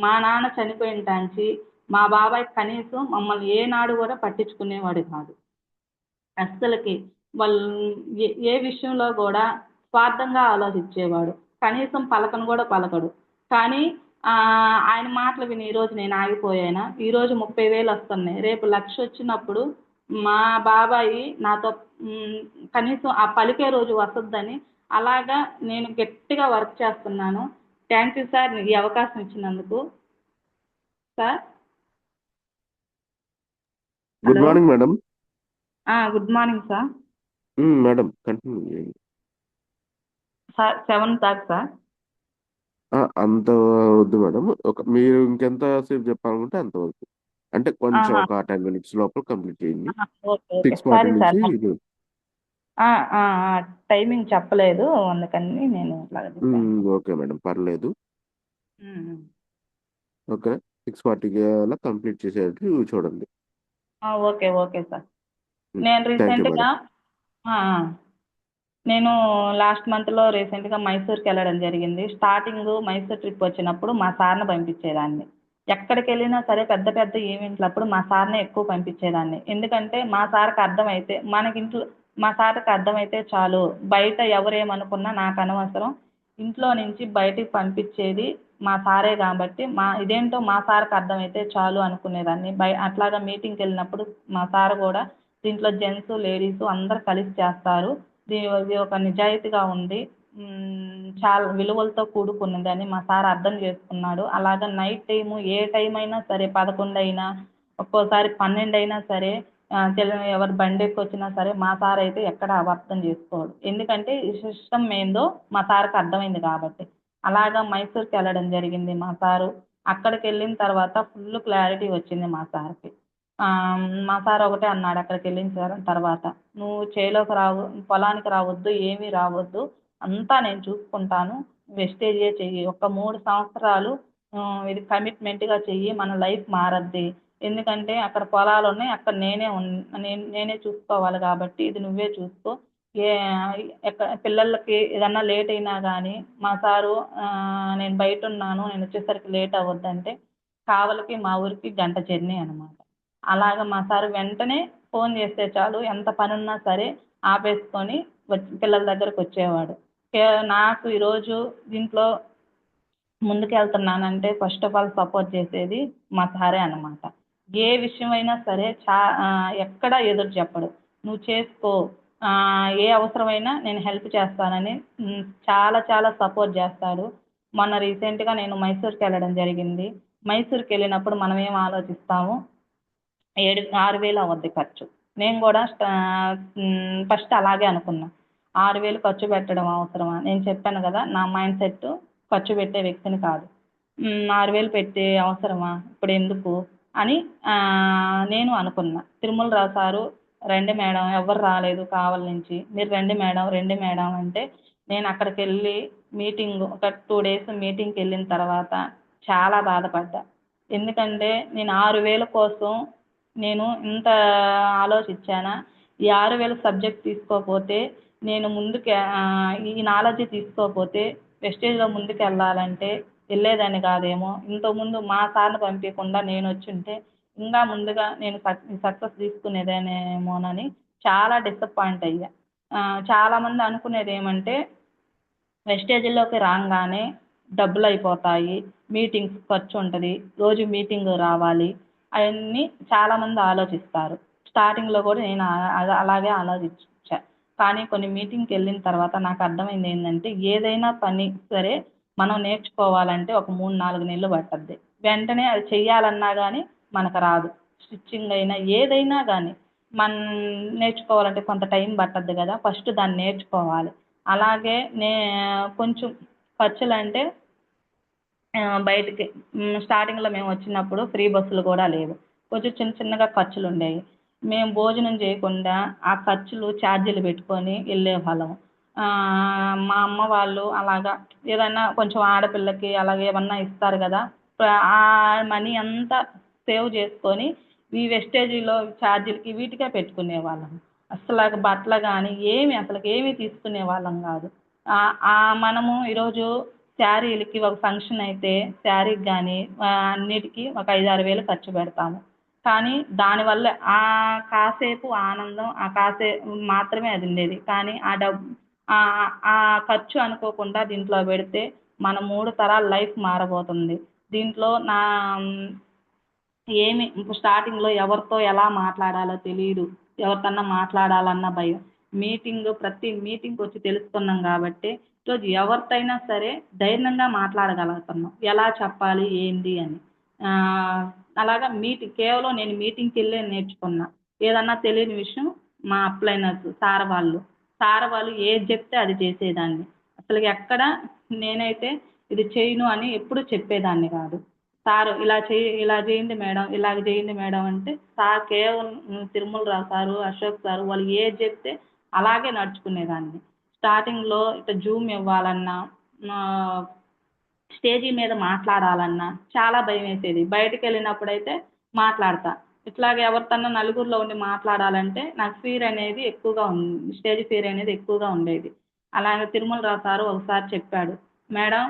మా నాన్న చనిపోయిన టాంచి మా బాబాయ్ కనీసం మమ్మల్ని ఏనాడు కూడా పట్టించుకునేవాడు కాదు అస్సలకి. వాళ్ళు ఏ విషయంలో కూడా స్వార్థంగా ఆలోచించేవాడు. కనీసం పలకను కూడా పలకడు. కానీ ఆయన మాటలు విని ఈరోజు నేను ఆగిపోయానా? ఈరోజు 30,000 వస్తున్నాయి, రేపు 1,00,000 వచ్చినప్పుడు మా బాబాయి నాతో కనీసం ఆ పలికే రోజు వస్తుందని అలాగా నేను గట్టిగా వర్క్ చేస్తున్నాను. థ్యాంక్ యూ సార్ ఈ అవకాశం ఇచ్చినందుకు. Sir good hello. Morning madam. Good morning sir. Madam continue చేయండి. సార్ 7 దాకా సార్. అంత వద్దు మేడం, మీరు ఇంకెంత సేపు చెప్పాలనుకుంటే అంతవరకు, అంటే కొంచెం ఆహా. ఒక 10 మినిట్స్ లోపల కంప్లీట్ చేయండి. Okay okay 6:40 sorry sir. నుంచి టైమింగ్ చెప్పలేదు అందుకని నేను ఇట్లాగ చెప్పాను. ఓకే మేడం, పర్లేదు. ఉమ్. ఓకే, 6:40కి అలా కంప్లీట్ చేసేటట్టు చూడండి. Okay okay sir. నేను థ్యాంక్ యూ రీసెంట్గా మేడం. నేను లాస్ట్ మంత్లో రీసెంట్గా మైసూర్కి వెళ్ళడం జరిగింది. స్టార్టింగ్ మైసూర్ ట్రిప్ వచ్చినప్పుడు మా సార్ని పంపించేదాన్ని. ఎక్కడికి వెళ్ళినా సరే పెద్ద పెద్ద ఈవెంట్లప్పుడు మా సార్నే ఎక్కువ పంపించేదాన్ని. ఎందుకంటే మా సార్కి అర్థమైతే మనకింట్లో మా సార్కి అర్థమైతే చాలు, బయట ఎవరేమనుకున్నా నాకు అనవసరం, ఇంట్లో నుంచి బయటికి పంపించేది మా సారే కాబట్టి ఇదేంటో మా సార్కి అర్థమైతే చాలు అనుకునేదాన్ని. అట్లాగా మీటింగ్కి వెళ్ళినప్పుడు మా సార్ కూడా దీంట్లో జెంట్స్ లేడీస్ అందరు కలిసి చేస్తారు, ఇది ఒక నిజాయితీగా ఉంది, చాలా విలువలతో కూడుకున్నదని మా సార్ అర్థం చేసుకున్నాడు. అలాగా నైట్ టైము ఏ టైం అయినా సరే 11 అయినా ఒక్కోసారి 12 అయినా సరే ఎవరు బండి ఎక్కి వచ్చినా సరే మా సార్ అయితే ఎక్కడ అబద్ధం చేసుకోడు. ఎందుకంటే ఈ సిస్టమ్ ఏందో మా సార్కి అర్థమైంది కాబట్టి. అలాగా మైసూర్కి వెళ్ళడం జరిగింది మా సారు. అక్కడికి వెళ్ళిన తర్వాత ఫుల్ క్లారిటీ వచ్చింది మా సార్కి. మా సార్ ఒకటే అన్నాడు అక్కడికి వెళ్ళిన తర్వాత, నువ్వు చేలోకి పొలానికి రావద్దు, ఏమీ రావద్దు, అంతా నేను చూసుకుంటాను, వెస్టేజే చెయ్యి, ఒక 3 సంవత్సరాలు ఇది కమిట్మెంట్గా చెయ్యి, మన లైఫ్ మారద్ది. ఎందుకంటే అక్కడ పొలాలు ఉన్నాయి, అక్కడ నేనే చూసుకోవాలి కాబట్టి ఇది నువ్వే చూసుకో. ఏ పిల్లలకి ఏదన్నా లేట్ అయినా కానీ మా సారు నేను బయట ఉన్నాను, నేను వచ్చేసరికి లేట్ అవ్వద్దంటే కావలికి మా ఊరికి గంట జర్నీ అనమాట. అలాగ మా సారు వెంటనే ఫోన్ చేస్తే చాలు ఎంత పనున్నా సరే ఆపేసుకొని పిల్లల దగ్గరకు వచ్చేవాడు. నాకు ఈరోజు దీంట్లో ముందుకెళ్తున్నానంటే ఫస్ట్ ఆఫ్ ఆల్ సపోర్ట్ చేసేది మా సారే అనమాట. ఏ విషయమైనా సరే ఎక్కడ ఎదురు చెప్పడు. నువ్వు చేసుకో, ఏ అవసరమైనా నేను హెల్ప్ చేస్తానని చాలా చాలా సపోర్ట్ చేస్తాడు. మొన్న రీసెంట్గా నేను మైసూర్కి వెళ్ళడం జరిగింది. మైసూర్కి వెళ్ళినప్పుడు మనం ఏం ఆలోచిస్తాము, 6,000 అవుద్ది ఖర్చు. నేను కూడా ఫస్ట్ అలాగే అనుకున్నా, 6,000 ఖర్చు పెట్టడం అవసరమా? నేను చెప్పాను కదా నా మైండ్ సెట్ ఖర్చు పెట్టే వ్యక్తిని కాదు. 6,000 పెట్టే అవసరమా ఇప్పుడు ఎందుకు అని నేను అనుకున్నా. తిరుమలరావు సారు రండి మేడం, ఎవరు రాలేదు కావలి నుంచి, మీరు రండి మేడం రండి మేడం అంటే నేను అక్కడికి వెళ్ళి మీటింగ్ ఒక 2 డేస్ మీటింగ్కి వెళ్ళిన తర్వాత చాలా బాధపడ్డా. ఎందుకంటే నేను 6,000 కోసం నేను ఇంత ఆలోచించానా? ఈ 6,000 సబ్జెక్ట్ తీసుకోకపోతే నేను ఈ నాలెడ్జ్ తీసుకోకపోతే వెస్టేజ్లో ముందుకు వెళ్ళాలంటే వెళ్ళేదాన్ని కాదేమో. ఇంతకుముందు మా సార్ని పంపించకుండా నేను వచ్చుంటే ఇంకా ముందుగా నేను సక్సెస్ తీసుకునేదానేమోనని చాలా డిసప్పాయింట్ అయ్యా. చాలామంది అనుకునేది ఏమంటే వెస్టేజ్లోకి రాగానే డబ్బులు అయిపోతాయి, మీటింగ్స్ ఖర్చు ఉంటుంది, రోజు మీటింగ్ రావాలి, అవన్నీ చాలామంది ఆలోచిస్తారు. స్టార్టింగ్లో కూడా నేను అలాగే ఆలోచించా. కానీ కొన్ని మీటింగ్కి వెళ్ళిన తర్వాత నాకు అర్థమైంది ఏంటంటే ఏదైనా పని సరే మనం నేర్చుకోవాలంటే ఒక 3-4 నెలలు పట్టుద్ది. వెంటనే అది చెయ్యాలన్నా కానీ మనకు రాదు. స్టిచ్చింగ్ అయినా ఏదైనా కానీ మనం నేర్చుకోవాలంటే కొంత టైం పట్టుద్ది కదా, ఫస్ట్ దాన్ని నేర్చుకోవాలి. అలాగే కొంచెం ఖర్చులంటే బయటికి స్టార్టింగ్లో మేము వచ్చినప్పుడు ఫ్రీ బస్సులు కూడా లేవు, కొంచెం చిన్న చిన్నగా ఖర్చులు ఉండేవి. మేము భోజనం చేయకుండా ఆ ఖర్చులు ఛార్జీలు పెట్టుకొని వెళ్ళేవాళ్ళం. మా అమ్మ వాళ్ళు అలాగా ఏదన్నా కొంచెం ఆడపిల్లకి అలాగే ఏమన్నా ఇస్తారు కదా, ఆ మనీ అంతా సేవ్ చేసుకొని ఈ వెస్టేజీలో ఛార్జీలకి వీటికే పెట్టుకునేవాళ్ళం. అసలు బట్టలు కానీ ఏమీ తీసుకునే వాళ్ళం కాదు. మనము ఈరోజు శారీలకి ఒక ఫంక్షన్ అయితే శారీకి కానీ అన్నిటికీ ఒక 5-6 వేలు ఖర్చు పెడతాము. కానీ దానివల్ల కాసేపు ఆనందం కాసేపు మాత్రమే అది ఉండేది. కానీ ఆ ఖర్చు అనుకోకుండా దీంట్లో పెడితే మన 3 తరాల లైఫ్ మారబోతుంది. దీంట్లో ఇప్పుడు స్టార్టింగ్లో ఎవరితో ఎలా మాట్లాడాలో తెలియదు, ఎవరితోన్నా మాట్లాడాలన్న భయం. ప్రతి మీటింగ్కి వచ్చి తెలుసుకున్నాం కాబట్టి ఈరోజు ఎవరితో అయినా సరే ధైర్యంగా మాట్లాడగలుగుతున్నాం, ఎలా చెప్పాలి ఏంటి అని. అలాగా కేవలం నేను మీటింగ్కి వెళ్ళే నేర్చుకున్నా. ఏదన్నా తెలియని విషయం మా అప్లైనర్స్ సార్ వాళ్ళు ఏది చెప్తే అది చేసేదాన్ని. అసలు ఎక్కడ నేనైతే ఇది చేయను అని ఎప్పుడు చెప్పేదాన్ని కాదు. సార్ ఇలా చేయండి మేడం, ఇలాగ చేయండి మేడం అంటే సార్ కేవలం తిరుమలరావు సారు, అశోక్ సారు వాళ్ళు ఏది చెప్తే అలాగే నడుచుకునేదాన్ని. స్టార్టింగ్లో ఇట్లా జూమ్ ఇవ్వాలన్నా స్టేజీ మీద మాట్లాడాలన్నా చాలా భయం వేసేది. బయటకు వెళ్ళినప్పుడైతే మాట్లాడతా. ఇట్లాగే ఎవరితోన్నా నలుగురిలో ఉండి మాట్లాడాలంటే నాకు ఫియర్ అనేది ఎక్కువగా స్టేజ్ ఫియర్ అనేది ఎక్కువగా ఉండేది. అలాగే తిరుమలరావు సారు ఒకసారి చెప్పాడు, మేడం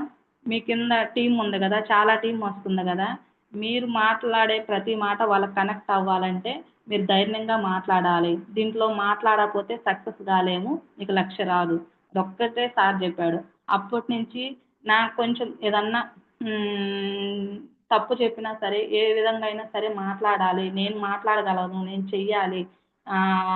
మీ కింద టీం ఉంది కదా, చాలా టీం వస్తుంది కదా, మీరు మాట్లాడే ప్రతి మాట వాళ్ళకి కనెక్ట్ అవ్వాలంటే మీరు ధైర్యంగా మాట్లాడాలి, దీంట్లో మాట్లాడకపోతే సక్సెస్ కాలేము, నీకు లక్ష్య రాదు. అదొక్కటే సార్ చెప్పాడు. అప్పటి నుంచి నాకు కొంచెం ఏదన్నా హ్మ్. తప్పు చెప్పినా సరే, ఏ విధంగా అయినా సరే మాట్లాడాలి. నేను మాట్లాడగలను, నేను చెయ్యాలి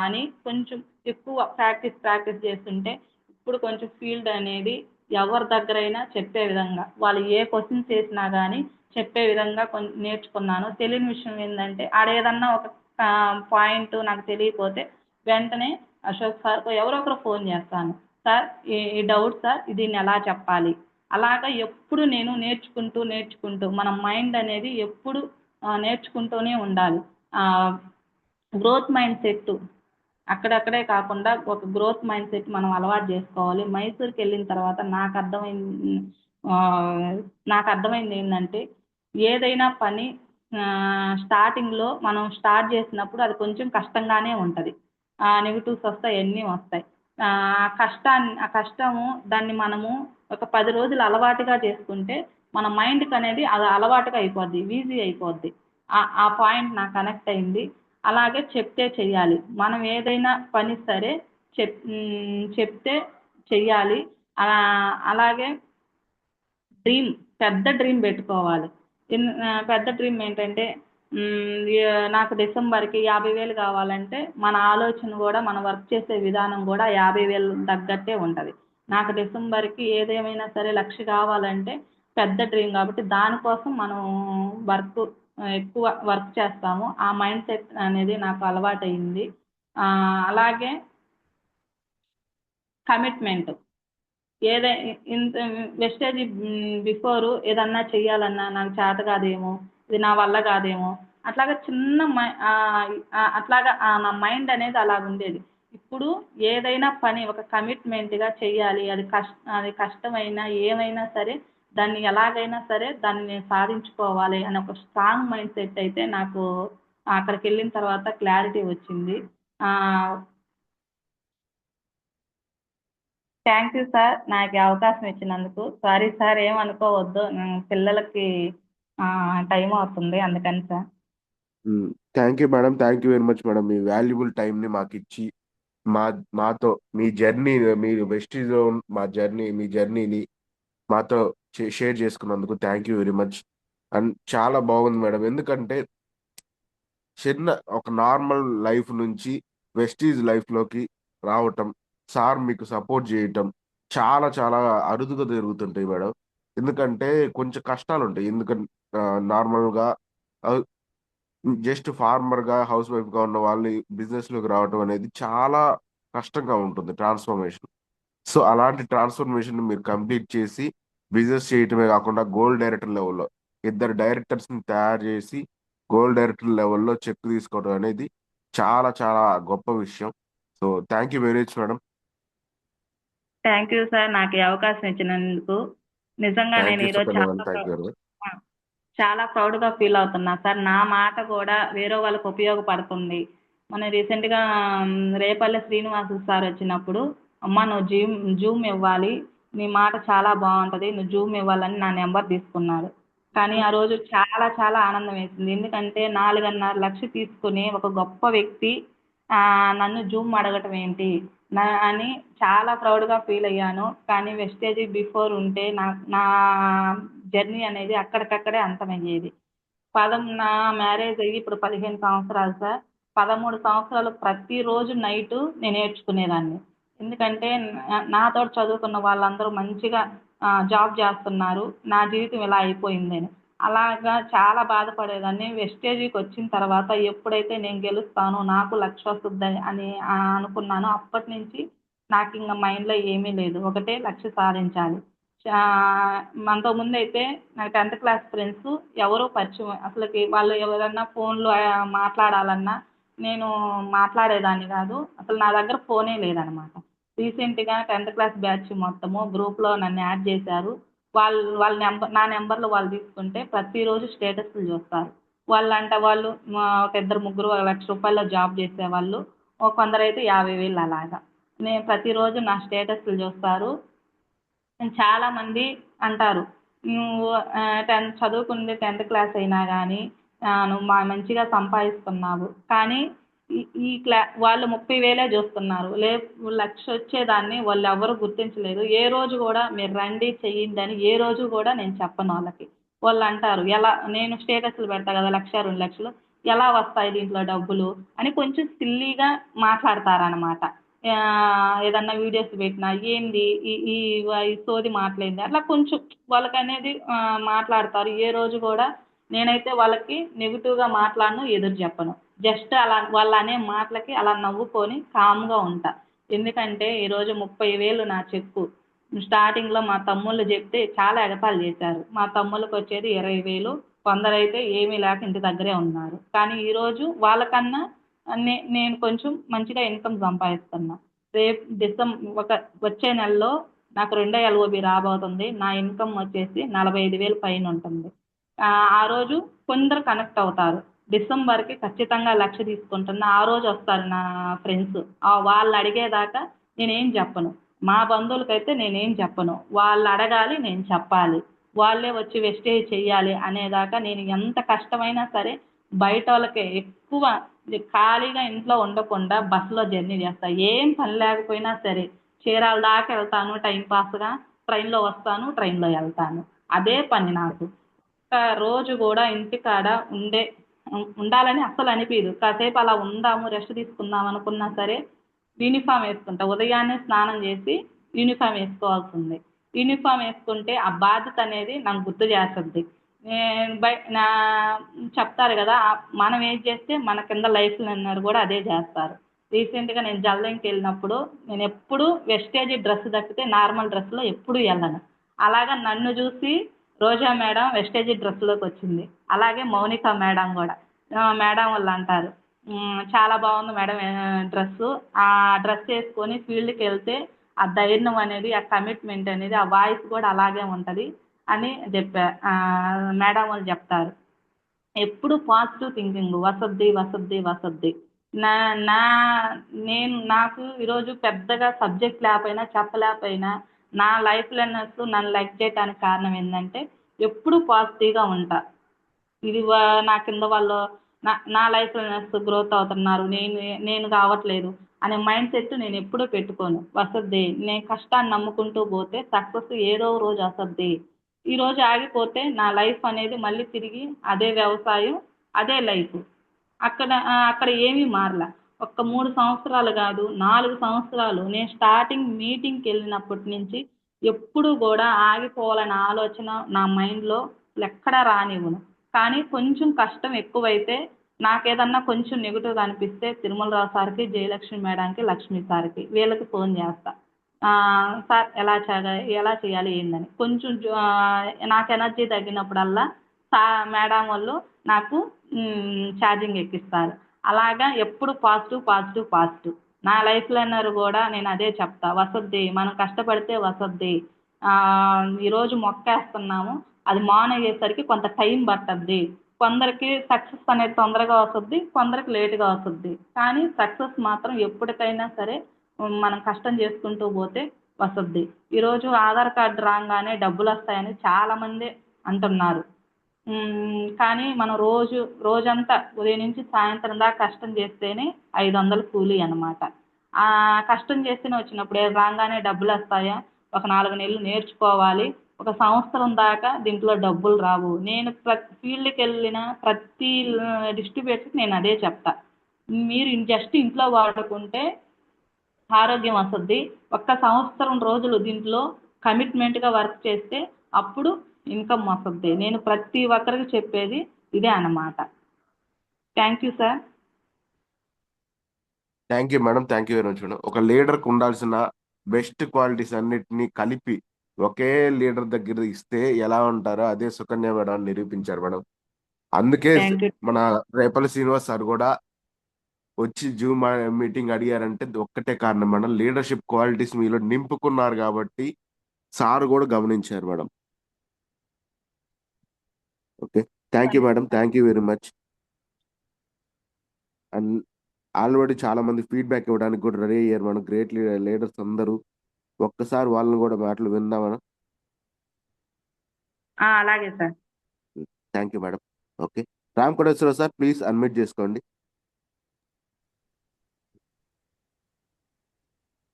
అని కొంచెం ఎక్కువ ప్రాక్టీస్ చేస్తుంటే, ఇప్పుడు కొంచెం ఫీల్డ్ అనేది ఎవరి దగ్గరైనా చెప్పే విధంగా, వాళ్ళు ఏ క్వెషన్స్ చేసినా గానీ చెప్పే విధంగా నేర్చుకున్నాను. తెలియని విషయం ఏందంటే, ఆడేదన్నా ఒక పాయింట్ నాకు తెలియకపోతే వెంటనే అశోక్ సార్‌కో ఎవరో ఒకరు ఫోన్ చేస్తాను. సార్ ఈ డౌట్ సార్ దీన్ని ఎలా చెప్పాలి? అలాగా ఎప్పుడు నేను నేర్చుకుంటూ మన మైండ్ అనేది ఎప్పుడు నేర్చుకుంటూనే ఉండాలి. గ్రోత్ మైండ్ సెట్ అక్కడక్కడే కాకుండా ఒక గ్రోత్ మైండ్ సెట్ మనం అలవాటు చేసుకోవాలి. మైసూర్కి వెళ్ళిన తర్వాత ఆ, నాకు అర్థమైంది ఏంటంటే ఏదైనా పని స్టార్టింగ్లో మనం స్టార్ట్ చేసినప్పుడు అది కొంచెం కష్టంగానే ఉంటుంది. నెగిటివ్స్ వస్తాయి, అన్నీ వస్తాయి. ఆ కష్టము దాన్ని మనము ఒక 10 రోజులు అలవాటుగా చేసుకుంటే మన మైండ్కి అనేది అది అలవాటుగా అయిపోద్ది, ఈజీ అయిపోద్ది. ఆ పాయింట్ నాకు కనెక్ట్ అయింది. అలాగే చెప్తే చెయ్యాలి. మనం ఏదైనా పని సరే చెప్తే చెయ్యాలి. అలాగే డ్రీమ్ పెద్ద డ్రీమ్ పెట్టుకోవాలి. పెద్ద డ్రీమ్ ఏంటంటే నాకు డిసెంబర్కి 50,000 కావాలంటే మన ఆలోచన కూడా మన వర్క్ చేసే విధానం కూడా 50,000 తగ్గట్టే ఉంటుంది. నాకు డిసెంబర్కి ఏదేమైనా సరే 1,00,000 కావాలంటే పెద్ద డ్రీమ్ కాబట్టి దానికోసం మనం వర్క్ ఎక్కువ వర్క్ చేస్తాము. ఆ మైండ్ సెట్ అనేది నాకు అలవాటయింది. అలాగే కమిట్మెంట్ ఏదై ఇంత వెస్టేజ్ బిఫోర్ ఏదన్నా చెయ్యాలన్నా నాకు చేత కాదేమో, ఇది నా వల్ల కాదేమో, అట్లాగా చిన్న అట్లాగా నా మైండ్ అనేది అలా ఉండేది. ఇప్పుడు ఏదైనా పని ఒక కమిట్మెంట్గా చెయ్యాలి, అది కష్టమైనా ఏమైనా సరే దాన్ని ఎలాగైనా సరే దాన్ని నేను సాధించుకోవాలి అని ఒక స్ట్రాంగ్ మైండ్ సెట్ అయితే నాకు అక్కడికి వెళ్ళిన తర్వాత క్లారిటీ వచ్చింది. థ్యాంక్ యూ సార్ నాకు ఈ అవకాశం ఇచ్చినందుకు. సారీ సార్ ఏమనుకోవద్దు, పిల్లలకి టైం అవుతుంది అందుకని sir. Thank you madam, thank you very much madam. Me valuable టైంని మాకు ఇచ్చి మా మాతో మీ జర్నీ, మీరు వెస్టీజ్లో మీ జర్నీని మాతో షేర్ చేసుకున్నందుకు thank you very much. And చాలా బాగుంది మేడం, ఎందుకంటే చిన్న ఒక నార్మల్ లైఫ్ నుంచి వెస్టీజ్ లైఫ్లోకి రావటం, సార్ మీకు సపోర్ట్ చేయటం చాలా చాలా అరుదుగా జరుగుతుంటాయి మేడం. ఎందుకంటే కొంచెం కష్టాలు ఉంటాయి. ఎందుకంటే నార్మల్గా జస్ట్ ఫార్మర్గా హౌస్ వైఫ్గా ఉన్న వాళ్ళు బిజినెస్లోకి రావటం అనేది చాలా కష్టంగా ఉంటుంది ట్రాన్స్ఫర్మేషన్. సో అలాంటి ట్రాన్స్ఫర్మేషన్ మీరు కంప్లీట్ చేసి బిజినెస్ చేయటమే కాకుండా గోల్డ్ డైరెక్టర్ లెవెల్లో ఇద్దరు డైరెక్టర్స్ని తయారు చేసి గోల్డ్ డైరెక్టర్ లెవెల్లో చెక్ తీసుకోవడం అనేది చాలా చాలా గొప్ప విషయం. So thank you very much madam. Thank you sir నాకు ఈ అవకాశం ఇచ్చినందుకు. నిజంగా థ్యాంక్ నేను యూ ఈరోజు Sukanya madam, thank you very much. ఆ, చాలా ప్రౌడ్గా ఫీల్ అవుతున్నా సార్. నా మాట కూడా వేరే వాళ్ళకి ఉపయోగపడుతుంది. మన రీసెంట్గా రేపల్లె శ్రీనివాసు సార్ వచ్చినప్పుడు అమ్మ నువ్వు జూమ్ ఇవ్వాలి, నీ మాట చాలా బాగుంటుంది, నువ్వు జూమ్ ఇవ్వాలని నా నెంబర్ తీసుకున్నారు. కానీ ఆ రోజు చాలా చాలా ఆనందం వేసింది. ఎందుకంటే 4,500,000 తీసుకుని ఒక గొప్ప వ్యక్తి నన్ను జూమ్ అడగటం ఏంటి అని చాలా ప్రౌడ్గా ఫీల్ అయ్యాను. కానీ వెస్టేజ్ బిఫోర్ ఉంటే నా జర్నీ అనేది అక్కడికక్కడే అంతమయ్యేది. నా మ్యారేజ్ అయ్యి ఇప్పుడు 15 సంవత్సరాలు సార్. 13 సంవత్సరాలు ప్రతిరోజు నైటు నేను నేర్చుకునేదాన్ని. ఎందుకంటే నాతోటి చదువుకున్న వాళ్ళందరూ మంచిగా జాబ్ చేస్తున్నారు. నా జీవితం ఇలా అయిపోయిందని. అలాగా చాలా బాధపడేదాన్ని. వెస్టేజ్‌కి వచ్చిన తర్వాత ఎప్పుడైతే నేను గెలుస్తానో, నాకు 1,00,000 వస్తుందని అని అనుకున్నానో అప్పటినుంచి నాకింక మైండ్‌లో ఏమీ లేదు. ఒకటే లక్ష్యం సాధించాలి. చా అంతకుముందైతే నాకు 10థ్ క్లాస్ ఫ్రెండ్స్ ఎవరూ పరిచయం అసలకి వాళ్ళు ఎవరన్నా ఫోన్‌లో మాట్లాడాలన్నా నేను మాట్లాడేదాన్ని కాదు. అసలు నా దగ్గర ఫోనే లేదనమాట. రీసెంట్‌గా 10థ్ క్లాస్ బ్యాచ్ మొత్తము గ్రూప్‌లో నన్ను యాడ్ చేశారు. వాళ్ళ నా నెంబర్లు వాళ్ళు తీసుకుంటే ప్రతిరోజు స్టేటస్‌లు చూస్తారు. వాళ్ళు ఒక ఇద్దరు ముగ్గురు రూ. 1,00,000 జాబ్ చేసేవాళ్ళు. కొందరైతే 50,000 అలాగా. నేను ప్రతిరోజు నా స్టేటస్‌లు చూస్తారు. చాలామంది అంటారు, "నువ్వు చదువుకుంది 10థ్ క్లాస్ అయినా గానీ నువ్వు మంచిగా సంపాదిస్తున్నావు." కానీ ఈ ఈ వాళ్ళు 30,000 చూస్తున్నారు. 1,00,000 వచ్చేదాన్ని వాళ్ళెవ్వరూ గుర్తించలేదు. ఏ రోజు గూడా మీరు రండి, చెయ్యండి అని ఏ రోజు గూడా నేను చెప్పను వాళ్ళకి. వాళ్ళు అంటారు ఎలా, నేను స్టేటస్లు పెడతా కదా 1,00,000 2 లక్షలు, ఎలా వస్తాయి దీంట్లో డబ్బులు అని కొంచెం సిల్లీగా మాట్లాడతారనమాట. ఏదన్నా వీడియోస్ పెట్టినా ఏంది ఈ ఈ ఈ సోది మాటలేంది అట్లా కొంచెం వాళ్ళకి అనేది మాట్లాడతారు. ఏ రోజు కూడా నేనైతే వాళ్ళకి నెగిటివ్గా మాట్లాడను, ఎదురు చెప్పను. జస్ట్ అలా వాళ్ళు అనే మాటలకి అలా నవ్వుకొని కామ్గా ఉంటా. ఎందుకంటే ఈరోజు 30,000 నా చెక్కు. స్టార్టింగ్లో మా తమ్ముళ్ళు చెప్తే చాలా ఎగతాళి చేశారు. మా తమ్ముళ్ళకి వచ్చేది 20,000, కొందరైతే ఏమీ లేక ఇంటి దగ్గరే ఉన్నారు. కానీ ఈరోజు వాళ్ళకన్నా నేను కొంచెం మంచిగా ఇన్కమ్ సంపాదిస్తున్నా. రేపు ఒక వచ్చే నెలలో నాకు రెండో ఎల్ఓబి రాబోతుంది. నా ఇన్కమ్ వచ్చేసి 45,000 పైన ఉంటుంది. ఆ రోజు కొందరు కనెక్ట్ అవుతారు. డిసెంబర్కి ఖచ్చితంగా 1,00,000 తీసుకుంటున్నా. ఆ రోజు వస్తారు నా ఫ్రెండ్స్. వాళ్ళు అడిగేదాకా నేనేం చెప్పను. మా బంధువులకైతే నేనేం చెప్పను. వాళ్ళు అడగాలి, నేను చెప్పాలి. వాళ్ళే వచ్చి వెస్టేజ్ చెయ్యాలి అనేదాకా నేను ఎంత కష్టమైనా సరే బయట వాళ్ళకే ఎక్కువ ఖాళీగా ఇంట్లో ఉండకుండా బస్సులో జర్నీ చేస్తా. ఏం పని లేకపోయినా సరే చీరాల దాకా వెళ్తాను టైంపాస్గా, ట్రైన్లో వస్తాను, ట్రైన్లో వెళ్తాను. అదే పని నాకు. రోజు కూడా ఇంటికాడ ఉండాలని అస్సలు అనిపించదు. కాసేపు అలా ఉందాము, రెస్ట్ తీసుకుందాం అనుకున్నా సరే యూనిఫామ్ వేసుకుంటా. ఉదయాన్నే స్నానం చేసి యూనిఫామ్ వేసుకోవాల్సింది. యూనిఫామ్ వేసుకుంటే ఆ బాధ్యత అనేది నాకు గుర్తు చేస్తుంది. నా చెప్తారు కదా, మనం ఏది చేస్తే మన కింద లైఫ్ అన్నారు కూడా అదే చేస్తారు. రీసెంట్గా నేను జల్లంకి వెళ్ళినప్పుడు నేను ఎప్పుడు వెస్టేజ్ డ్రెస్ తప్పితే నార్మల్ డ్రెస్లో ఎప్పుడు వెళ్ళను. అలాగా నన్ను చూసి రోజా మేడం వెస్టేజ్ డ్రెస్లోకి వచ్చింది. అలాగే మౌనిక మేడం కూడా మేడం వాళ్ళు అంటారు, చాలా బాగుంది మేడం డ్రెస్సు. ఆ డ్రెస్ వేసుకొని ఫీల్డ్కి వెళ్తే ఆ ధైర్యం అనేది, ఆ కమిట్మెంట్ అనేది, ఆ వాయిస్ కూడా అలాగే ఉంటుంది అని మేడం వాళ్ళు చెప్తారు. ఎప్పుడు పాజిటివ్ థింకింగ్ వసద్ది వసద్ది వసద్ది. నా నా నేను నాకు ఈరోజు పెద్దగా సబ్జెక్ట్ లేకపోయినా చెప్పలేకపోయినా నా లైఫ్ లెర్నర్స్ నన్ను లైక్ చేయడానికి కారణం ఏంటంటే ఎప్పుడు పాజిటివ్గా ఉంటా. ఇది నా కింద వాళ్ళు నా లైఫ్ లెర్నర్స్ గ్రోత్ అవుతున్నారు, నేను నేను కావట్లేదు అనే మైండ్ సెట్ నేను ఎప్పుడూ పెట్టుకోను. వసద్ది, నేను కష్టాన్ని నమ్ముకుంటూ పోతే సక్సెస్ ఏదో రోజు వసద్ది. ఈరోజు ఆగిపోతే నా లైఫ్ అనేది మళ్ళీ తిరిగి అదే వ్యవసాయం, అదే లైఫ్. అక్కడ ఏమీ మారలా. ఒక్క 3 సంవత్సరాలు కాదు, 4 సంవత్సరాలు నేను స్టార్టింగ్ మీటింగ్కి వెళ్ళినప్పటి నుంచి ఎప్పుడు కూడా ఆగిపోవాలనే ఆలోచన నా మైండ్లో ఎక్కడా రానివ్వను. కానీ కొంచెం కష్టం ఎక్కువైతే నాకేదన్నా కొంచెం నెగిటివ్గా అనిపిస్తే తిరుమలరావు సార్కి, జయలక్ష్మి మేడంకి, లక్ష్మి సార్కి వీళ్ళకి ఫోన్ చేస్తా. సార్ ఎలా చేయాలి ఏందని కొంచెం నాకు ఎనర్జీ తగ్గినప్పుడల్లా మేడం వాళ్ళు నాకు ఛార్జింగ్ ఎక్కిస్తారు. అలాగా ఎప్పుడు పాజిటివ్ పాజిటివ్ పాజిటివ్. నా లైఫ్లో అన్నారు కూడా నేను అదే చెప్తా, వసద్ది మనం కష్టపడితే వసద్ది. ఈరోజు మొక్కేస్తున్నాము, అది మాన్ అయ్యేసరికి కొంత టైం పట్టద్ది. కొందరికి సక్సెస్ అనేది తొందరగా వస్తుంది, కొందరికి లేటుగా వస్తుంది. కానీ సక్సెస్ మాత్రం ఎప్పటికైనా సరే మనం కష్టం చేసుకుంటూ పోతే వస్తుంది. ఈరోజు ఆధార్ కార్డు రాగానే డబ్బులు వస్తాయని చాలామంది అంటున్నారు. కానీ మనం రోజంతా ఉదయం నుంచి సాయంత్రం దాకా కష్టం చేస్తేనే 500 కూలీ అన్నమాట. ఆ కష్టం చేస్తేనే వచ్చినప్పుడు రాగానే డబ్బులు వస్తాయా? ఒక 4 నెలలు నేర్చుకోవాలి. ఒక సంవత్సరం దాకా దీంట్లో డబ్బులు రావు. నేను ఫీల్డ్కి వెళ్ళిన ప్రతి డిస్ట్రిబ్యూటర్కి నేను అదే చెప్తా, మీరు జస్ట్ ఇంట్లో వాడుకుంటే ఆరోగ్యం వస్తుంది. ఒక్క సంవత్సరం రోజులు దీంట్లో కమిట్మెంట్గా వర్క్ చేస్తే అప్పుడు ఇన్కమ్ వస్తుంది. నేను ప్రతి ఒక్కరికి చెప్పేది ఇదే అన్నమాట. Thank you sir. Thank you madam, thank you very much madam. ఒక లీడర్కి ఉండాల్సిన బెస్ట్ క్వాలిటీస్ అన్నిటినీ కలిపి ఒకే లీడర్ దగ్గర ఇస్తే ఎలా ఉంటారో అదే సుకన్య మేడం నిరూపించారు మేడం. అందుకే థ్యాంక్ యూ. మన రేపల్లి శ్రీనివాస్ సార్ కూడా వచ్చి జూమ్ మీటింగ్ అడిగారంటే ఒక్కటే కారణం మేడం, లీడర్షిప్ క్వాలిటీస్ మీలో నింపుకున్నారు కాబట్టి సార్ కూడా గమనించారు madam. Okay, thank you madam, thank you very much. And already చాలా మంది ఫీడ్బ్యాక్ ఇవ్వడానికి కూడా రెడీ అయ్యారు మేడం, గ్రేట్ లీడర్స్ అందరూ. ఒక్కసారి వాళ్ళని కూడా మాటలు విందాం మేడం. అలాగే sir. Thank you madam. Okay, Ram Koteswara sir please unmute చేసుకోండి.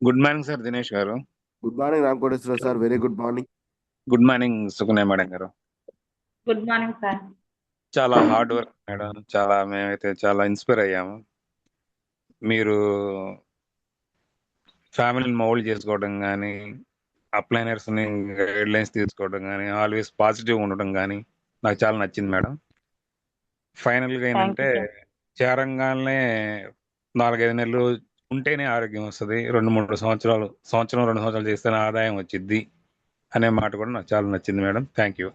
Good morning sir Dinesh garu. Good morning Ram Koteswara sir, very good morning. Good morning Sukanya madam garu. Good morning sir. చాలా హార్డ్ వర్క్ మేడం. మేమైతే చాలా ఇన్స్పైర్ అయ్యాము. మీరు ఫ్యామిలీని మౌల్డ్ చేసుకోవడం కానీ, అప్లైనర్స్ని గైడ్ లైన్స్ తీసుకోవడం కానీ, ఆల్వేస్ పాజిటివ్ ఉండడం కానీ నాకు చాలా నచ్చింది మేడం. ఫైనల్గా థ్యాంక్ ఏంటంటే యూ సార్. చేరంగానే 4-5 నెలలు ఉంటేనే ఆరోగ్యం వస్తుంది. 2-3 సంవత్సరాలు, సంవత్సరం 2 సంవత్సరాలు చేస్తేనే ఆదాయం వచ్చిద్ది అనే మాట కూడా నాకు చాలా నచ్చింది madam. Thank you.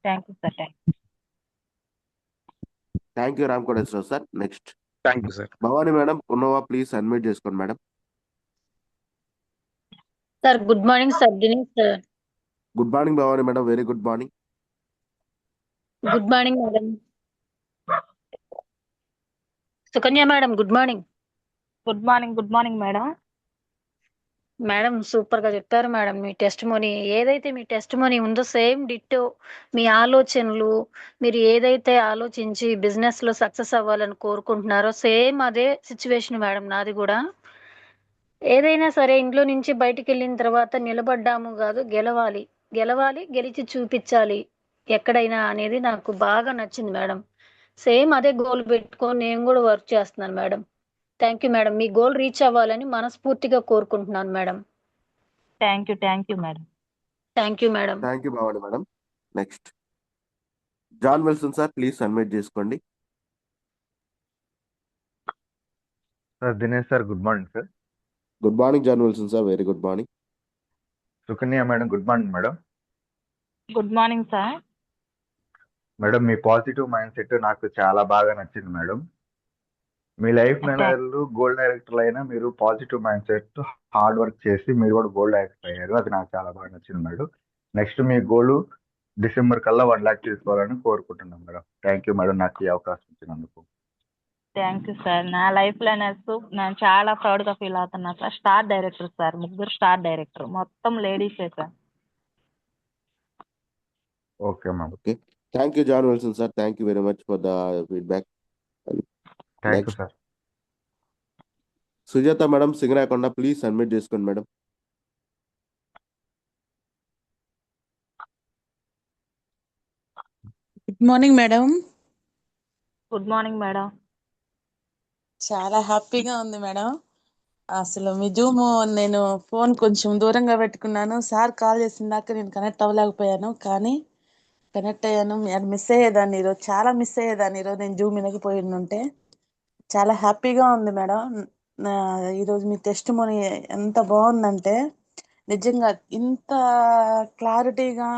Thank you sir. Thank you Ram Koteswararao sir. Next thank you sir. Bhavani madam ఉన్నవా, ప్లీజ్ అన్మ్యూట్ చేసుకోండి madam. Sir good morning sir. Dinesh sir. Good morning Bhavani madam, very good morning. Good morning madam. Sukanya madam good morning. Good morning madam. Madam super గా చెప్పారు madam. మీ testimony ఏదైతే మీ testimony ఉందో same ditto మీ ఆలోచనలు, మీరు ఏదైతే ఆలోచించి బిజినెస్ లో సక్సెస్ అవ్వాలని కోరుకుంటున్నారో సేమ్ అదే సిచ్యువేషన్ మేడం నాది కూడా. ఏదైనా సరే ఇంట్లో నుంచి బయటికి వెళ్ళిన తర్వాత నిలబడ్డాము కాదు, గెలవాలి, గెలవాలి, గెలిచి చూపించాలి ఎక్కడైనా అనేది నాకు బాగా నచ్చింది మేడం. సేమ్ అదే గోల్ పెట్టుకొని నేను కూడా వర్క్ చేస్తున్నాను మేడం. Thank you madam. మీ గోల్ రీచ్ అవ్వాలని మనస్ఫూర్తిగా కోరుకుంటున్నాను madam. Thank you madam. Thank you madam. Thank you Bhavani madam. Next John Wilson sir, please unmute చేసుకోండి. Sir Dinesh sir good morning sir. Good morning John Wilson sir, very good morning. Sukanya madam good morning madam. Good morning sir. Madam మీ positive mindset నాకు చాలా బాగా నచ్చింది madam. మీ life మేనేజర్లు gold డైరెక్టర్లు అయినా మీరు positive mind set, hard work చేసి మీరు కూడా గోల్డ్ డైరెక్టర్ అయ్యారు. అది నాకు చాలా బాగా నచ్చింది మేడం. నెక్స్ట్ మీ గోల్ డిసెంబర్ కల్లా 1 lakh తీసుకోవాలని కోరుకుంటున్నాం మేడం. థ్యాంక్ యూ మేడం నాకు ఈ అవకాశం ఇచ్చినందుకు. Thank you sir. నా లైఫ్ ప్లానర్స్ నేను చాలా ప్రౌడ్గా ఫీల్ అవుతున్నా sir. Star director sir, 3 star director, మొత్తం లేడీసే sir. Okay madam. Okay, thank you John Wilson sir, thank you very much for the feedback. Thank you sir. Sujatha madam Singarakonda, please unmute చేసుకోండి madam. Good morning madam. Good morning madam. చాలా హ్యాపీగా ఉంది madam. అసలు మీ Zoom నేను phone కొంచెం దూరంగా పెట్టుకున్నాను. Sir call చేసిన దాకా నేను కనెక్ట్ అవ్వలేకపోయాను, కానీ కనెక్ట్ అయ్యాను. మిస్ అయ్యేదాన్ని ఈరోజు, చాలా మిస్ అయ్యేదాన్ని ఈరోజు నేను జూమ్ వినకపోయి ఉంటే. చాలా హ్యాపీగా ఉంది మేడం. ఈరోజు మీ టెస్ట్ మనీ ఎంత బాగుందంటే నిజంగా ఇంత క్లారిటీగా,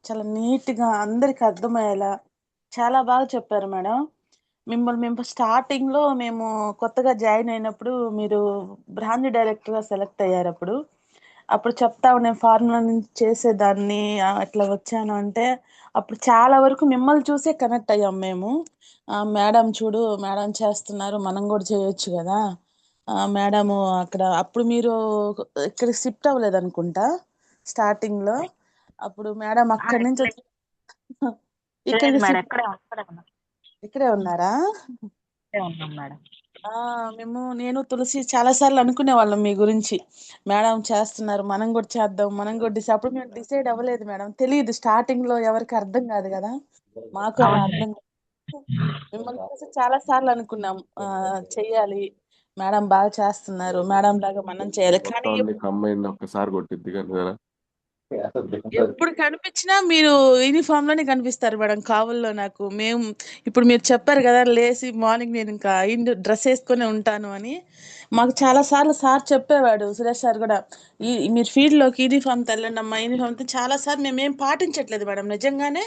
చాలా నీట్గా అందరికి అర్థమయ్యేలా చాలా బాగా చెప్పారు మేడం. మేము స్టార్టింగ్లో మేము కొత్తగా జాయిన్ అయినప్పుడు మీరు బ్రాంచ్ డైరెక్టర్గా సెలెక్ట్ అయ్యారు. అప్పుడు చెప్తా నేను ఫార్ములా నుంచి చేసేదాన్ని, అట్లా వచ్చాను అంటే అప్పుడు చాలా వరకు మిమ్మల్ని చూసే కనెక్ట్ అయ్యాం మేము. మేడం చూడు, మేడం చేస్తున్నారు, మనం కూడా చేయొచ్చు కదా మేడము. అప్పుడు మీరు ఇక్కడ షిఫ్ట్ అవ్వలేదు అనుకుంటా స్టార్టింగ్లో. అప్పుడు మేడం అక్కడి నుంచి వచ్చి ఇక్కడికి మేడం, ఇక్కడే ఉన్నారా? ఉన్నాం మేడం. నేను తులసి చాలా సార్లు అనుకునే వాళ్ళం మీ గురించి. మేడం చేస్తున్నారు, మనం కూడా చేద్దాం, మనం కూడా అప్పుడు మేము డిసైడ్ అవ్వలేదు మేడం. తెలియదు, స్టార్టింగ్ లో ఎవరికి అర్థం కాదు కదా, మాకు అలా అర్థం కాదు. మిమ్మల్ని చూసి చాలా సార్లు అనుకున్నాం చెయ్యాలి, మేడం బాగా చేస్తున్నారు, మేడం లాగా మనం చేయాలి. కానీ ఒక్కసారి కొట్టిద్ది కదా, ఎప్పుడు కనిపించినా మీరు యూనిఫామ్ లోనే కనిపిస్తారు మేడం. కావుల్లో నాకు ఇప్పుడు మీరు చెప్పారు కదా లేచి మార్నింగ్ నేను ఇంకా డ్రెస్ వేసుకొని ఉంటాను అని. మాకు చాలా సార్లు సార్ చెప్పేవాడు, సురేష్ సార్ కూడా, మీరు ఫీల్డ్ లోకి యూనిఫామ్ తెల్లండి అమ్మా, యూనిఫామ్. చాలా సార్లు మేమేం పాటించట్లేదు మేడం, నిజంగానే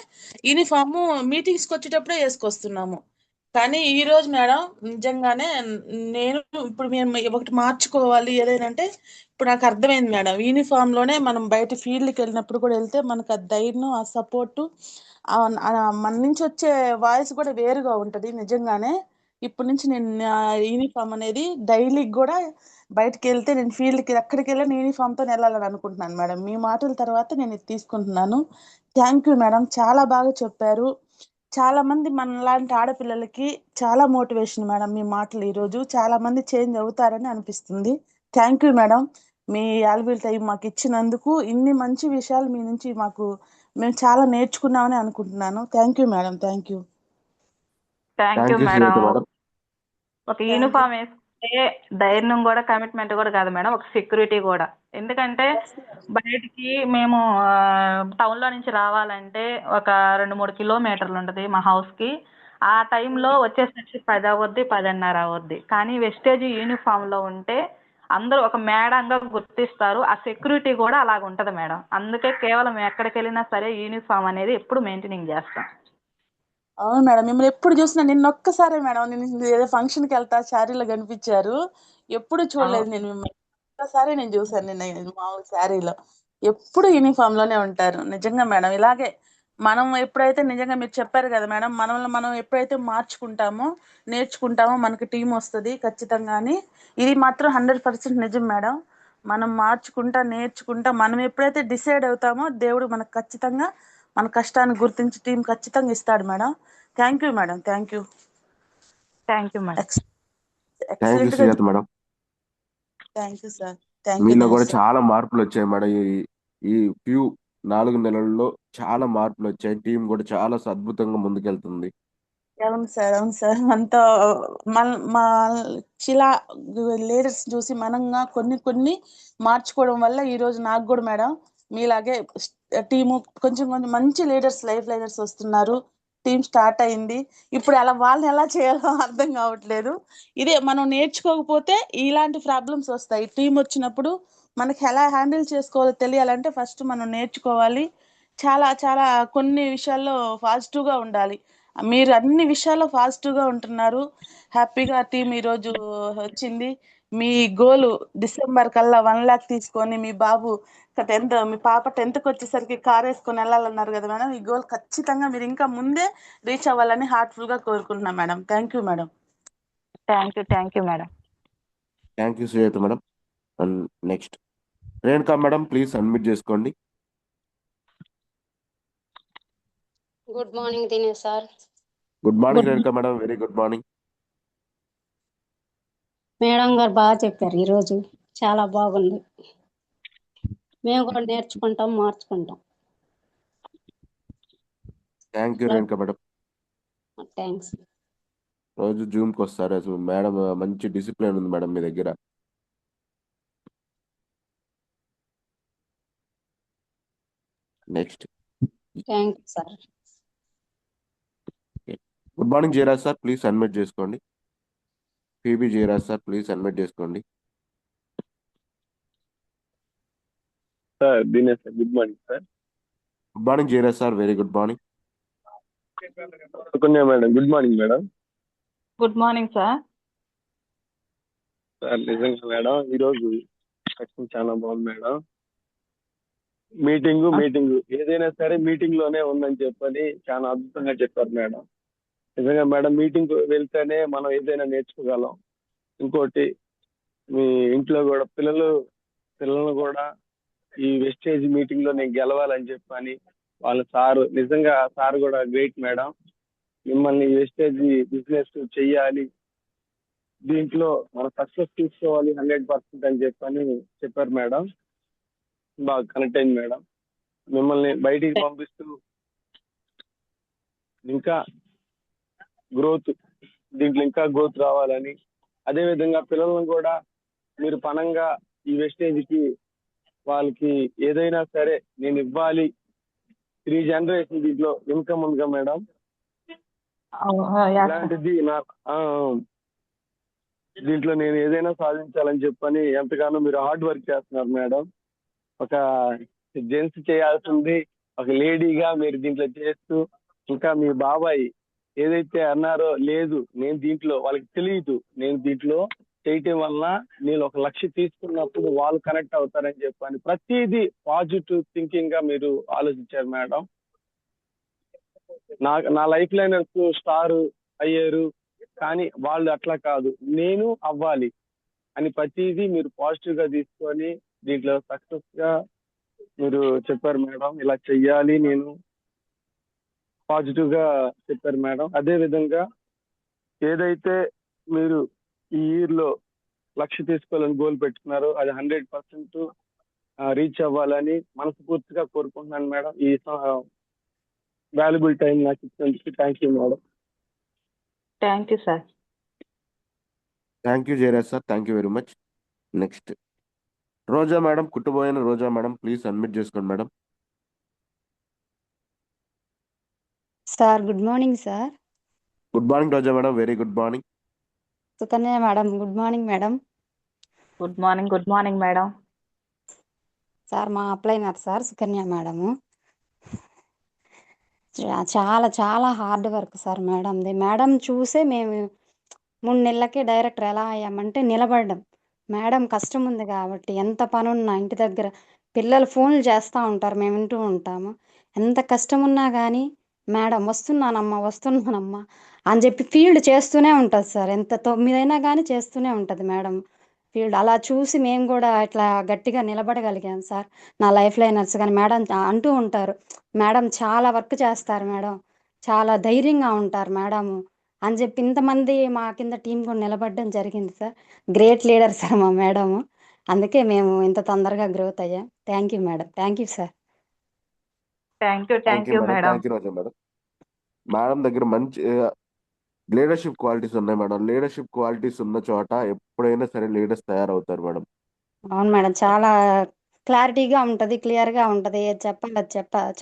యూనిఫామ్ మీటింగ్స్కి వచ్చేటప్పుడే వేసుకొస్తున్నాము. కానీ ఈ రోజు మేడం నిజంగానే నేను ఇప్పుడు మేము ఒకటి మార్చుకోవాలి ఏదైనా అంటే ఇప్పుడు నాకు అర్థమైంది మేడం. యూనిఫామ్ లోనే మనం బయట ఫీల్డ్కి వెళ్ళినప్పుడు కూడా వెళ్తే మనకు ఆ ధైర్యం, ఆ సపోర్టు, మన నుంచి వచ్చే వాయిస్ కూడా వేరుగా ఉంటుంది నిజంగానే. ఇప్పటి నుంచి నేను యూనిఫామ్ అనేది డైలీ కూడా బయటకు వెళ్తే నేను ఫీల్డ్కి ఎక్కడికి వెళ్ళిన యూనిఫామ్తో వెళ్ళాలని అనుకుంటున్నాను మేడం. మీ మాటల తర్వాత నేను ఇది తీసుకుంటున్నాను. థ్యాంక్ యూ మేడం, చాలా బాగా చెప్పారు. చాలా మంది మనలాంటి ఆడపిల్లలకి చాలా మోటివేషన్ మేడం మీ మాటలు. ఈరోజు చాలా మంది చేంజ్ అవుతారని అనిపిస్తుంది. Thank you madam, me valuable time మాకు ఇచ్చినందుకు. ఇన్ని మంచి విషయాలు మీ నుంచి మాకు మేము చాలా నేర్చుకున్నామని అనుకుంటున్నాను. Thank you madam. Thank you. Thank you thank you madam. Sujatha madam. ఒక థ్యాంక్ యూ. యూనిఫామ్ వేసుకుంటే ధైర్యం కూడా, కమిట్మెంట్ కూడా కాదు మేడం, ఒక సెక్యూరిటీ కూడా. ఎందుకంటే బయటికి మేము టౌన్లో నుంచి రావాలంటే ఒక 2-3 కిలోమీటర్లు ఉంటుంది మా హౌస్కి. ఆ టైంలో వచ్చేసరికి 10 అవుద్ది, 10:30 అవుద్ది. కానీ వెస్టేజ్ యూనిఫామ్లో ఉంటే అందరూ ఒక మేడంగా గుర్తిస్తారు. ఆ సెక్యూరిటీ కూడా అలాగ ఉంటుంది మేడం. అందుకే కేవలం ఎక్కడికి వెళ్ళినా సరే యూనిఫామ్ అనేది ఎప్పుడు మెయింటైనింగ్ చేస్తాం. అవును మేడం, మిమ్మల్ని ఎప్పుడు చూసినా నిన్న ఒక్కసారే మేడం, నేను ఏదో ఫంక్షన్కి వెళ్తా శారీలో కనిపించారు. ఎప్పుడు చూడలేదు నేను మిమ్మల్ని. ఒక్కసారి నేను చూసాను నిన్న మామూలు శారీలో. ఎప్పుడు యూనిఫామ్ లోనే ఉంటారు. నిజంగా మేడం ఇలాగే మనం ఎప్పుడైతే, నిజంగా మీరు చెప్పారు కదా మేడం, మనల్ని మనం ఎప్పుడైతే మార్చుకుంటామో, నేర్చుకుంటామో మనకి టీం వస్తుంది ఖచ్చితంగా అని. ఇది మాత్రం 100% నిజం మేడం. మనం మార్చుకుంటా, నేర్చుకుంటా, మనం ఎప్పుడైతే డిసైడ్ అవుతామో దేవుడు మనకు ఖచ్చితంగా మన కష్టాన్ని గుర్తించి టీం ఖచ్చితంగా ఇస్తాడు madam. Thank you madam. Thank you. Thank you madam. Thank you excellent గా. Sujatha madam. Thank you sir. Thank you మీలో కూడా దినేష్ సార్. చాలా మార్పులు వచ్చాయి మేడం. ఈ ఫ్యూ 4 నెలల్లో చాలా మార్పులు వచ్చాయి. టీం కూడా చాలా అద్భుతంగా ముందుకెళ్తుంది. అవును సార్. అవును సార్. అంతా మా శిలా లీడర్స్ చూసి మనంగా కొన్ని కొన్ని మార్చుకోవడం వల్ల ఈరోజు నాకు కూడా మేడం మీలాగే టీము కొంచెం కొంచెం మంచి లీడర్స్, లైఫ్ లీడర్స్ వస్తున్నారు. టీం స్టార్ట్ అయింది. ఇప్పుడు అలా వాళ్ళని ఎలా చేయాలో అర్థం కావట్లేదు. ఇదే మనం నేర్చుకోకపోతే ఇలాంటి ప్రాబ్లమ్స్ వస్తాయి. టీం వచ్చినప్పుడు మనకి ఎలా హ్యాండిల్ చేసుకోవాలో తెలియాలంటే ఫస్ట్ మనం నేర్చుకోవాలి. చాలా చాలా కొన్ని విషయాల్లో పాజిటివ్గా ఉండాలి. మీరు అన్ని విషయాల్లో పాజిటివ్గా ఉంటున్నారు. హ్యాపీగా టీం ఈరోజు వచ్చింది. మీ గోలు డిసెంబర్ కల్లా 1 lakh తీసుకొని మీ బాబు మీ పాప 10th వచ్చేసరికి కార్ వేసుకొని వెళ్ళాలన్నారు కదా మేడం. ఈ గోల్ ఖచ్చితంగా మీరు ఇంకా ముందే రీచ్ అవ్వాలని హార్ట్ఫుల్గా కోరుకుంటున్నాం madam. Thank you madam. Thank you madam. Thank you Sujatha madam. And next Renuka madam, please unmute చేసుకోండి. Good morning Dinesh sir. Good morning Renuka madam. Very good morning. Madam garu బాగా చెప్పారు ఈరోజు. చాలా బాగుంది. మేము కూడా నేర్చుకుంటాం, మార్చుకుంటాం. Thank you Renuka madam. Thanks. రోజు జూమ్కి వస్తారు. అసలు మేడం మంచి డిసిప్లిన్ ఉంది మేడం మీ దగ్గర. Next thank you sir. Good morning Jayaraj sir, please unmute చేసుకోండి. PB Jayaraj sir, please unmute చేసుకోండి. Sir Dinesh sir, good morning sir. Good morning Jayaraj sir, very good morning. Sukanya madam, good morning madam. Good morning sir. Sir నిజంగా madam ఈరోజు section చాలా బాగుంది madam. Meeting ఏదైనా సరే meeting లోనే ఉందని చెప్పని చాలా అద్భుతంగా చెప్పారు మేడం. నిజంగా మేడం మీటింగ్ వెళ్తేనే మనం ఏదైనా నేర్చుకోగలం. ఇంకోటి మీ ఇంట్లో కూడా పిల్లలను కూడా ఈ వెస్టేజ్ మీటింగ్ లో నేను గెలవాలని చెప్పని వాళ్ళ నిజంగా సార్ కూడా గ్రేట్ మేడం. మిమ్మల్ని వెస్టేజ్ బిజినెస్ చెయ్యాలి, దీంట్లో మన సక్సెస్ తీసుకోవాలి 100% అని చెప్పని చెప్పారు మేడం. బాగా కనెక్ట్ అయింది మేడం. మిమ్మల్ని బయటికి పంపిస్తూ ఇంకా దీంట్లో గ్రోత్ రావాలని, అదే విధంగా పిల్లలను కూడా మీరు పనంగా ఈ వెస్టేజ్కి వాళ్ళకి ఏదైనా సరే నేను ఇవ్వాలి. 3 జనరేషన్ దీంట్లో ఇన్కమ్ ఉందిగా మేడం. ఇలాంటిది దీంట్లో నేను ఏదైనా సాధించాలని చెప్పని ఎంతగానో మీరు హార్డ్ వర్క్ చేస్తున్నారు మేడం. ఒక జెంట్స్ చేయాల్సింది ఒక లేడీగా మీరు దీంట్లో చేస్తూ, ఇంకా మీ బాబాయ్ ఏదైతే అన్నారో, లేదు నేను దీంట్లో వాళ్ళకి తెలియదు, నేను దీంట్లో చేయటం వల్ల నేను ఒక లక్ష్యం తీసుకున్నప్పుడు వాళ్ళు కనెక్ట్ అవుతారని చెప్పని ప్రతిదీ పాజిటివ్ థింకింగ్ గా మీరు ఆలోచించారు మేడం. నా లైఫ్ లైనర్స్ స్టార్ అయ్యారు, కానీ వాళ్ళు అట్లా కాదు, నేను అవ్వాలి అని ప్రతిదీ మీరు పాజిటివ్ గా తీసుకొని దీంట్లో సక్సెస్ గా మీరు చెప్పారు మేడం. ఇలా చెయ్యాలి నేను పాజిటివ్ గా చెప్పారు మేడం. అదే విధంగా ఏదైతే మీరు ఈ ఇయర్ లో లక్ష్యం తీసుకోవాలని గోల్ పెట్టుకున్నారో అది 100% రీచ్ అవ్వాలని మనస్ఫూర్తిగా కోరుకుంటున్నాను మేడం. ఈ వాల్యుబుల్ టైం నాకు ఇచ్చినందుకు thank you madam. Thank you sir. Thank you Jayaraj sir, thank you very much. Next Roja madam, Kuttuboina Roja madam, please admit చేసుకోండి madam. Sir good morning sir. Good morning Roja madam, very good morning. Sukanya madam good morning madam. Good morning madam. Sir మా అప్లైనర్ sir Sukanya madam. చాలా చాలా hard work sir మేడంది. Madam చూసే మేము 3 నెలలకే director ఎలా అయ్యామంటే నిలబడ్డం. మేడం కష్టం ఉంది కాబట్టి ఎంత పనున్నా ఇంటి దగ్గర పిల్లలు ఫోన్లు చేస్తూ ఉంటారు, మేము వింటూ ఉంటాము. ఎంత కష్టం ఉన్నా కానీ మేడం వస్తున్నానమ్మా అని చెప్పి ఫీల్డ్ చేస్తూనే ఉంటుంది సార్. ఎంత 9 అయినా కానీ చేస్తూనే ఉంటుంది మేడం ఫీల్డ్. అలా చూసి మేము కూడా ఇట్లా గట్టిగా నిలబడగలిగాం సార్. నా లైఫ్ లైనర్స్ కానీ మేడం అంటూ ఉంటారు, మేడం చాలా వర్క్ చేస్తారు మేడం, చాలా ధైర్యంగా ఉంటారు మేడం అని చెప్పి ఇంతమంది మా కింద టీం కూడా నిలబడడం జరిగింది సార్. గ్రేట్ లీడర్ సార్ మా మేడము. అందుకే మేము ఇంత తొందరగా గ్రోత్ అయ్యాం. Thank you madam. Thank you sir. Thank thank you you madam, madam. Thank you Roja madam. Madam దగ్గర మంచి లీడర్షిప్ క్వాలిటీస్ ఉన్నాయి మేడం. లీడర్షిప్ క్వాలిటీస్ ఉన్న చోట ఎప్పుడైనా సరే లీడర్స్ తయారవుతారు మేడం. అవును మేడం, చాలా క్లారిటీగా ఉంటుంది, క్లియర్గా ఉంటుంది. ఏది చెప్పాలి అది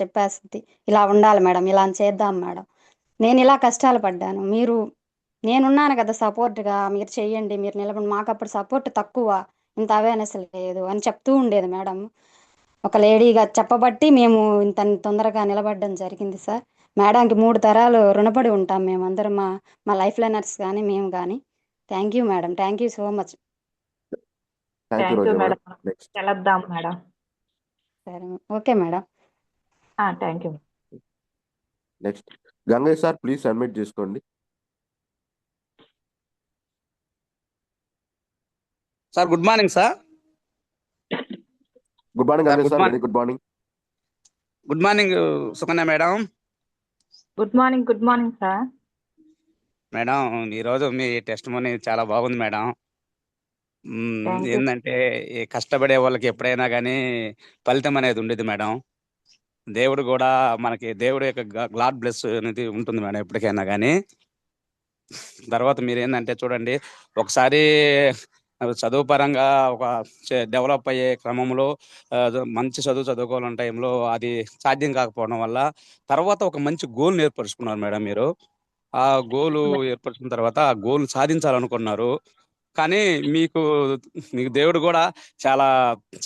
చెప్పేస్తుంది. ఇలా ఉండాలి మేడం, ఇలా చేద్దాం మేడం. నేను ఇలా కష్టాలు పడ్డాను, నేనున్నాను కదా సపోర్ట్గా, మీరు చెయ్యండి, మీరు నిలబడి. మాకు అప్పుడు సపోర్ట్ తక్కువ, ఇంత అవేర్నెస్ లేదు అని చెప్తూ ఉండేది మేడం. ఒక లేడీగా చెప్పబట్టి మేము ఇంత తొందరగా నిలబడడం జరిగింది సార్. మేడంకి 3 తరాలు రుణపడి ఉంటాం మేమందరం, మా లైఫ్ లైనర్స్ కానీ మేము కానీ. Thank you madam, thank you so much. Thank you thank you Roja madam. Madam. Next కలుద్దాం మేడం. సరే okay madam. Thank you. Next Gangaiah sir, please admit చేసుకోండి. Sir good morning sir. Good morning sir Gangaiah good sir, morning. Very good morning. Good morning Sukanya madam. Good morning sir. Madam ఈరోజు మీ test money చాలా బాగుంది madam. Thank you. ఏంటంటే ఈ కష్టపడే వాళ్ళకి ఎప్పుడైనా కానీ ఫలితం అనేది ఉండేది మేడం. దేవుడు కూడా మనకి దేవుడు యొక్క గాడ్ బ్లెస్ అనేది ఉంటుంది మేడం ఎప్పటికైనా కానీ. తర్వాత మీరు ఏంటంటే చూడండి, ఒకసారి చదువు పరంగా ఒక డెవలప్ అయ్యే క్రమంలో మంచి చదువుకోవాలన్న టైంలో అది సాధ్యం కాకపోవడం వల్ల తర్వాత ఒక మంచి గోల్ ఏర్పరుచుకున్నారు మేడం మీరు. ఆ గోలు ఏర్పరచుకున్న తర్వాత ఆ గోల్ సాధించాలనుకున్నారు. కానీ మీకు దేవుడు కూడా చాలా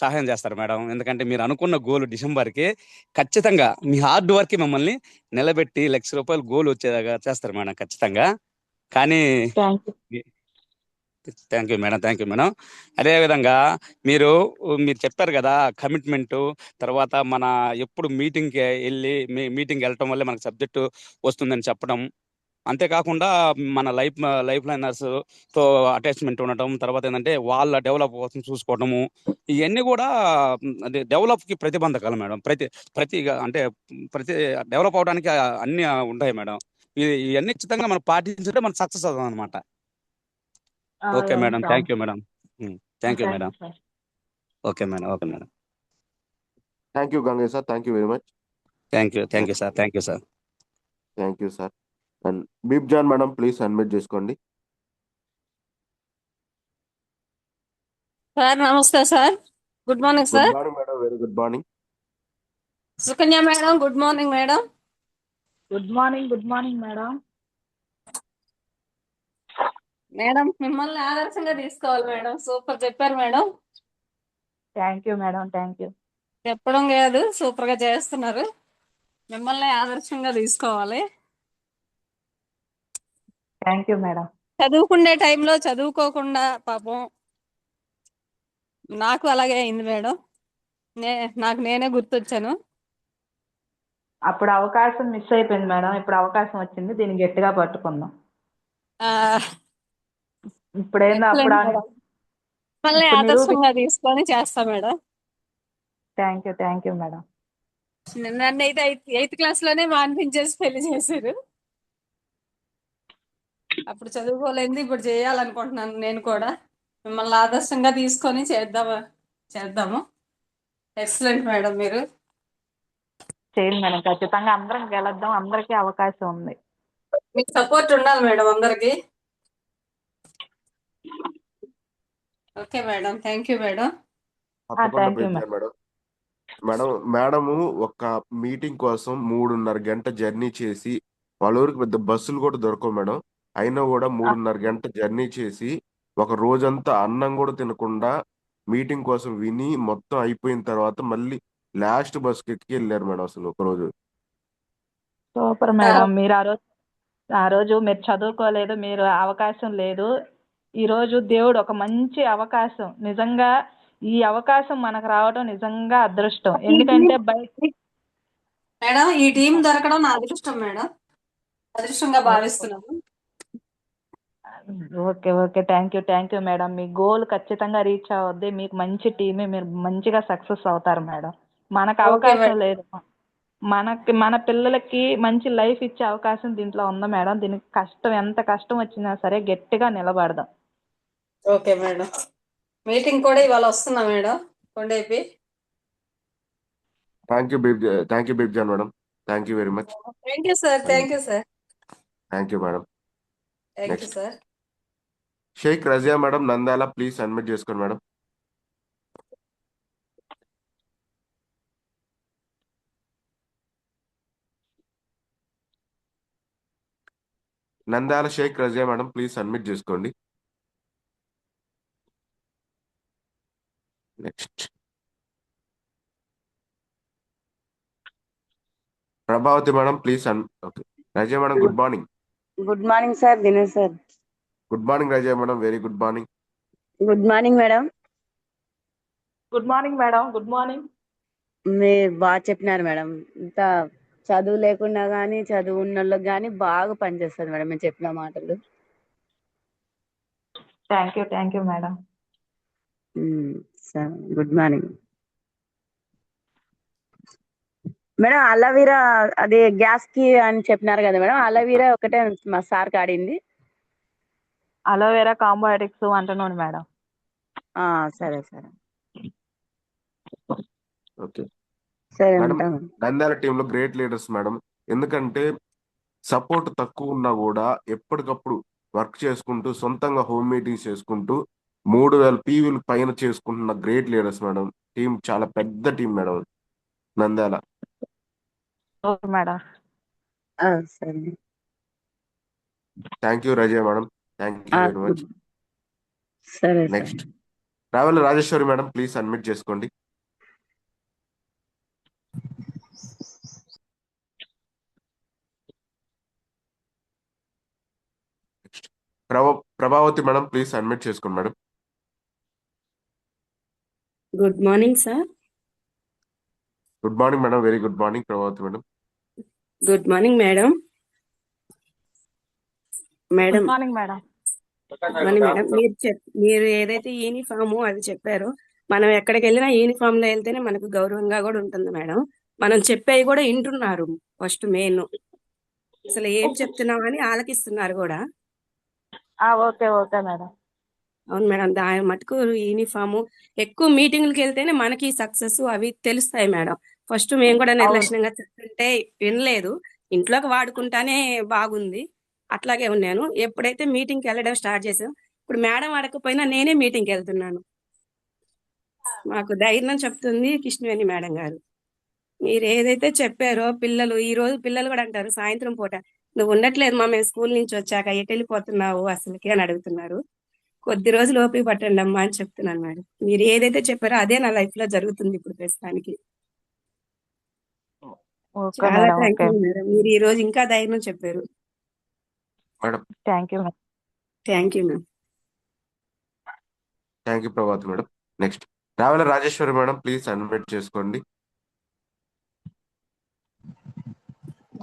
సహాయం చేస్తారు మేడం. ఎందుకంటే మీరు అనుకున్న గోల్ డిసెంబర్కి ఖచ్చితంగా మీ హార్డ్ వర్క్ మిమ్మల్ని నిలబెట్టి ₹1,00,000 గోల్ వచ్చేలాగా చేస్తారు మేడం ఖచ్చితంగా. కానీ thank you madam, thank you madam. అదేవిధంగా మీరు చెప్పారు కదా కమిట్మెంటు, తర్వాత మన ఎప్పుడు మీటింగ్కి వెళ్ళటం వల్లే మనకు సబ్జెక్టు వస్తుందని చెప్పడం. అంతేకాకుండా మన లైఫ్ లైనర్స్తో అటాచ్మెంట్ ఉండటం, తర్వాత ఏంటంటే వాళ్ళ డెవలప్ కోసం చూసుకోవటము, ఇవన్నీ కూడా అంటే డెవలప్కి ప్రతిబంధకాలు మేడం. ప్రతి డెవలప్ అవడానికి అన్నీ ఉంటాయి మేడం. ఇవన్నీ ఖచ్చితంగా మనం పాటించుంటే మనం సక్సెస్ అవుతాం అనమాట. Okay madam, thank you madam. Thank you madam. Okay madam, okay madam. Thank you Gangayya sir, thank you very much. Thank you sir, thank you sir. Thank you sir. And బీప్ జాన్ madam, please admit చేసుకోండి. Sir నమస్తే sir. Good morning good sir. Morning madam, very good morning. Sukanya madam good morning madam. Good morning madam. Madam మిమ్మల్ని ఆదర్శంగా తీసుకోవాలి మేడం. Super చెప్పారు మేడం. Thank you madam, thank you. చెప్పడం కాదు, సూపర్ గా చేస్తున్నారు. మిమ్మల్ని ఆదర్శంగా తీసుకోవాలి. Thank you madam. చదువుకునే టైంలో చదువుకోకుండా పాపం నాకు అలాగే అయింది మేడం. నాకు నేనే గుర్తొచ్చాను. అప్పుడు అవకాశం మిస్ అయిపోయింది మేడం, ఇప్పుడు అవకాశం వచ్చింది, దీన్ని గట్టిగా పట్టుకుందాం. ఇప్పుడేందో అప్పుడు మిమ్మల్ని ఆదర్శంగా తీసుకొని చేస్తా మేడం. Thank you madam. నన్ను అయితే 8th క్లాస్ లోనే మాన్పించేసి పెళ్లి చేశారు. అప్పుడు చదువుకోలేదు, ఇప్పుడు చేయాలనుకుంటున్నాను నేను కూడా. మిమ్మల్ని ఆదర్శంగా తీసుకొని చేద్దాము. Excellent madam. మీరు చేయండి మేడం, ఖచ్చితంగా అందరం గెలుద్దాం, అందరికీ అవకాశం ఉంది. మీకు సపోర్ట్ ఉండాలి మేడం అందరికి. Okay madam, thank you madam. తప్పకుండా థ్యాంక్ యూ పిలిచాను మేడం. మేడము ఒక మీటింగ్ కోసం 3:30 గంట జర్నీ చేసి, వాళ్ళ ఊరికి పెద్ద బస్సులు కూడా దొరకవు మేడం. అయినా కూడా 3:30 గంట జర్నీ చేసి ఒక రోజంతా అన్నం కూడా తినకుండా మీటింగ్ కోసం విని మొత్తం అయిపోయిన తర్వాత మళ్ళీ లాస్ట్ బస్కి ఎక్కి వెళ్ళారు మేడం. అసలు ఒక రోజు సూపర్ మేడం. మీరు ఆ రోజు మీరు చదువుకోలేదు, మీరు అవకాశం లేదు. ఈ రోజు దేవుడు ఒక మంచి అవకాశం, నిజంగా ఈ అవకాశం మనకు రావడం నిజంగా అదృష్టం. ఎందుకంటే మేడం ఈ టీం దొరకడం నా అదృష్టం మేడం, అదృష్టంగా భావిస్తున్నాను. Okay okay, thank you madam. మీ గోల్ ఖచ్చితంగా రీచ్ అవుద్ది. మీకు మంచి టీమే, మీరు మంచిగా సక్సెస్ అవుతారు మేడం. మనకు ఓకే అవకాశం మేడం. లేదు, మన పిల్లలకి మంచి లైఫ్ ఇచ్చే అవకాశం దీంట్లో ఉంది మేడం. దీనికి ఎంత కష్టం వచ్చినా సరే గట్టిగా నిలబడదాం. Okay madam. మీటింగ్ కూడా ఇవాళ వస్తున్నా madam Kondepi. Thank you Bibjan madam. Thank you very much. Thank you sir. Thank you sir. Thank you madam. Thank you next sir. Shaik Razia madam, Nandyal, please admit చేసుకోండి madam. Nandyal Shaik Razia madam, please admit చేసుకోండి. Next Prabhavathi madam, please okay. Razia madam, good morning. Good morning sir, Dinesh sir. Good morning Razia madam, very good morning. Good morning madam. Good morning madam. Good morning. మీరు బాగా చెప్పినారు madam. ఇంత చదువు లేకుండా కానీ చదువు ఉన్న వాళ్ళకి కానీ బాగా పనిచేస్తుంది మేడం మీరు చెప్పిన మాటలు. Thank you madam. Sir good morning madam. Aloe vera అది గ్యాస్ కి అని చెప్పినారు కదా మేడం, అలోవీరా ఒకటే మా సార్ కాడింది. అలోవెరా కాంబోటిక్స్ అంటున్నాను మేడం. సరే సరే ఓకే సరే మేడం. ఉంటాను. నంద్యాల టీంలో గ్రేట్ లీడర్స్ మేడం. ఎందుకంటే సపోర్ట్ తక్కువ ఉన్నా కూడా ఎప్పటికప్పుడు వర్క్ చేసుకుంటూ సొంతంగా హోమ్ మీటింగ్స్ చేసుకుంటూ 3000 పీవీలు పైన చేసుకుంటున్న గ్రేట్ లీడర్స్ మేడం. టీం చాలా పెద్ద team madam Nandyal. Okay madam. సరే. Thank you Razia madam. Thank you very much. సరే. Next Ravela Rajeswari madam, please admit చేసుకోండి. Next Prabhavathi madam, please admit చేసుకోండి madam. Good morning sir. Good morning madam, very good morning Prabhavathi madam. Good morning madam. Madam good morning madam. Madam మీరు ఏదైతే uniform అది చెప్పారో, మనం ఎక్కడికి వెళ్ళినా యూనిఫామ్ లో వెళ్తేనే మనకు గౌరవంగా కూడా ఉంటుంది మేడం. మనం చెప్పేవి కూడా వింటున్నారు. ఫస్ట్ మెయిన్ అసలు ఏం చెప్తున్నామని ఆలకిస్తున్నారు కూడా. Okay okay madam. అవును మేడం, దాని మటుకు యూనిఫామ్ ఎక్కువ మీటింగ్లకు వెళ్తేనే మనకి సక్సెస్ అవి తెలుస్తాయి మేడం. ఫస్ట్ మేము కూడా నిర్లక్ష్యంగా చెప్తుంటే వినలేదు, ఇంట్లోకి వాడుకుంటానే బాగుంది అట్లాగే ఉన్నాను. ఎప్పుడైతే మీటింగ్కి వెళ్ళడం స్టార్ట్ చేసాం, ఇప్పుడు మేడం అడగకపోయినా నేనే మీటింగ్కి వెళ్తున్నాను. మాకు ధైర్యం చెప్తుంది కృష్ణవేణి మేడం గారు. మీరు ఏదైతే చెప్పారో ఈ రోజు పిల్లలు కూడా అంటారు, సాయంత్రం పూట నువ్వు ఉండట్లేదు మా, మేము స్కూల్ నుంచి వచ్చాక ఎటు వెళ్ళిపోతున్నావు అసలుకి అని అడుగుతున్నారు. కొద్ది రోజులు ఓపిక పట్టండి అమ్మా అని చెప్తున్నాను మేడం. మీరు ఏదైతే చెప్పారో అదే నా లైఫ్ లో జరుగుతుంది ఇప్పుడు ప్రస్తుతానికి. చాలా థ్యాంక్ యూ మేడం, మీరు ఈ రోజు ఇంకా ధైర్యం చెప్పారు. Thank you madam. Thank you ma'am. Thank you Prabhavathi madam. Next Ravela Rajeswari madam, please unmute చేసుకోండి.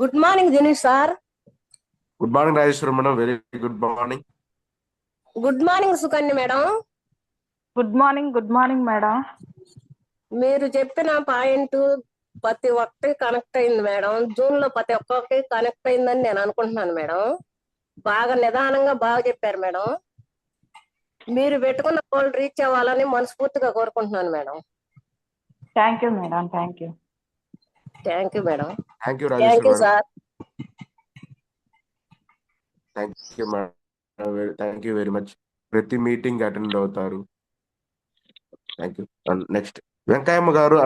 Good morning Dinesh sir. Good morning Rajeswari madam, very good morning. Good morning Sukanya madam. Good morning madam. మీరు చెప్పిన point ప్రతి ఒక్కటి కనెక్ట్ అయింది మేడం. జూన్ లో ప్రతి ఒక్కరికి connect అయిందని నేను అనుకుంటున్నాను మేడం. బాగా నిదానంగా బాగా చెప్పారు మేడం. మీరు పెట్టుకున్న గోల్ రీచ్ అవ్వాలని మనస్ఫూర్తిగా కోరుకుంటున్నాను madam. Thank you madam. Thank you. Thank you madam. Thank you thank Rajeshwari you madam. Sir. Thank you madam. Thank you very much. ప్రతి మీటింగ్ అటెండ్ అవుతారు. Thank you. నెక్స్ట్ వెంకయ్యమ్మ గారు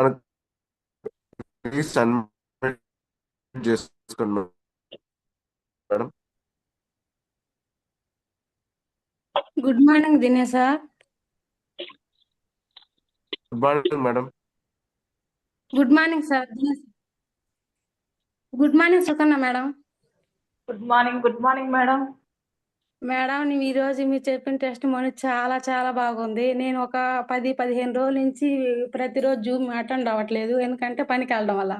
ప్లీజ్ అన్మ్యూట్ చేసుకోండి madam. Good morning Dinesh sir. Good morning madam. Good morning sir. Good morning Sukanya madam. Good morning. Good morning madam. Madam ఈ రోజు మీరు చెప్పిన test మోని చాలా చాలా బాగుంది. నేను ఒక 10-15 రోజుల నుంచి ప్రతిరోజు జూమ్ అటెండ్ అవ్వట్లేదు, ఎందుకంటే పనికి వెళ్ళడం వల్ల.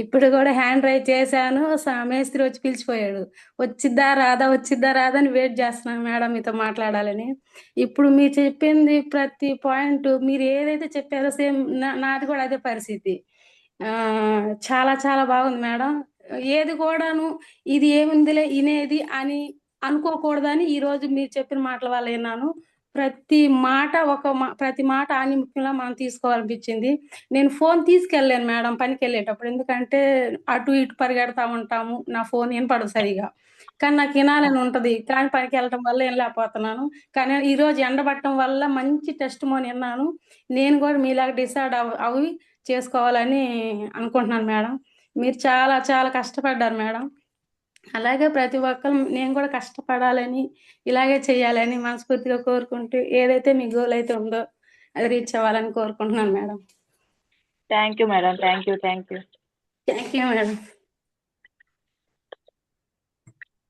ఇప్పుడు కూడా హ్యాండ్ రైజ్ చేశాను, మేస్త్రి వచ్చి పిలిచిపోయాడు. వచ్చిద్దా రాదా అని వెయిట్ చేస్తున్నాను మేడం మీతో మాట్లాడాలని. ఇప్పుడు మీరు చెప్పింది ప్రతి పాయింట్ మీరు ఏదైతే చెప్పారో సేమ్ నాది కూడా అదే పరిస్థితి. చాలా చాలా బాగుంది మేడం. ఏది కూడాను ఇది ఏముందిలే ఇనేది అని అనుకోకూడదని ఈ రోజు మీరు చెప్పిన మాటల వల్ల విన్నాను. ప్రతి మాట ప్రతి మాట ఆనిముఖ్యంగా మనం తీసుకోవాలనిపించింది. నేను ఫోన్ తీసుకెళ్ళాను మేడం పనికి వెళ్ళేటప్పుడు, ఎందుకంటే అటు ఇటు పరిగెడతా ఉంటాము, నా ఫోన్ వినపడదు సరిగా. కానీ నాకు వినాలని ఉంటది, కానీ పనికి వెళ్ళడం వల్ల వినలేకపోతున్నాను. కానీ ఈ రోజు ఎండబట్టడం వల్ల మంచి టెస్ట్ మోని విన్నాను. నేను కూడా మీలాగా డిసైడ్ అవి చేసుకోవాలని అనుకుంటున్నాను మేడం. మీరు చాలా చాలా కష్టపడ్డారు మేడం. అలాగే ప్రతి ఒక్కరు నేను కూడా కష్టపడాలని, ఇలాగే చేయాలని మనస్ఫూర్తిగా కోరుకుంటూ, ఏదైతే మీ గోల్ అయితే ఉందో అది రీచ్ అవ్వాలని కోరుకుంటున్నాను madam. Thank you madam. Thank you. Thank you. Thank you madam.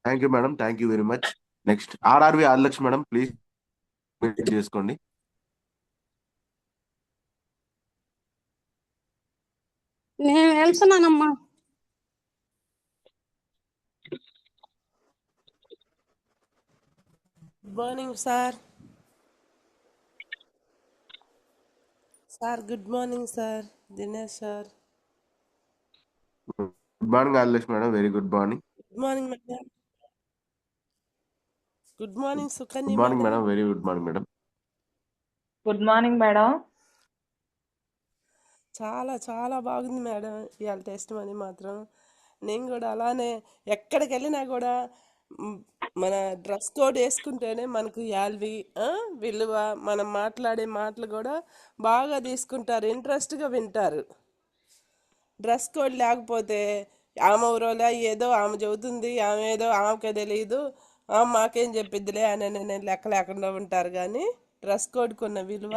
Thank you madam. Thank you very much. Next RRV Adilakshmi madam, please meet చేసుకోండి. నేను వెళ్తున్నానమ్మా. Good morning sir. Sir good morning sir. Dinesh sir. Good morning Adilakshmi madam. Very good morning. Good morning madam. Good morning Sukanya good morning madam. Madam. Very good morning madam. Good morning madam. చాలా చాలా బాగుంది madam ఇవాళ test money మాత్రం. నేను కూడా అలానే ఎక్కడికి వెళ్ళినా కూడా మన డ్రెస్ కోడ్ వేసుకుంటేనే మనకు యాల్వి విలువ, మనం మాట్లాడే మాటలు కూడా బాగా తీసుకుంటారు, ఇంట్రెస్ట్గా వింటారు. డ్రెస్ కోడ్ లేకపోతే ఆమె ఊరోలా ఏదో ఆమె చెబుతుంది, ఆమె ఏదో ఆమెకే తెలియదు, మాకేం చెప్పిద్దిలే అని నేను లెక్క లేకుండా ఉంటారు. కానీ డ్రెస్ కోడ్కి ఉన్న విలువ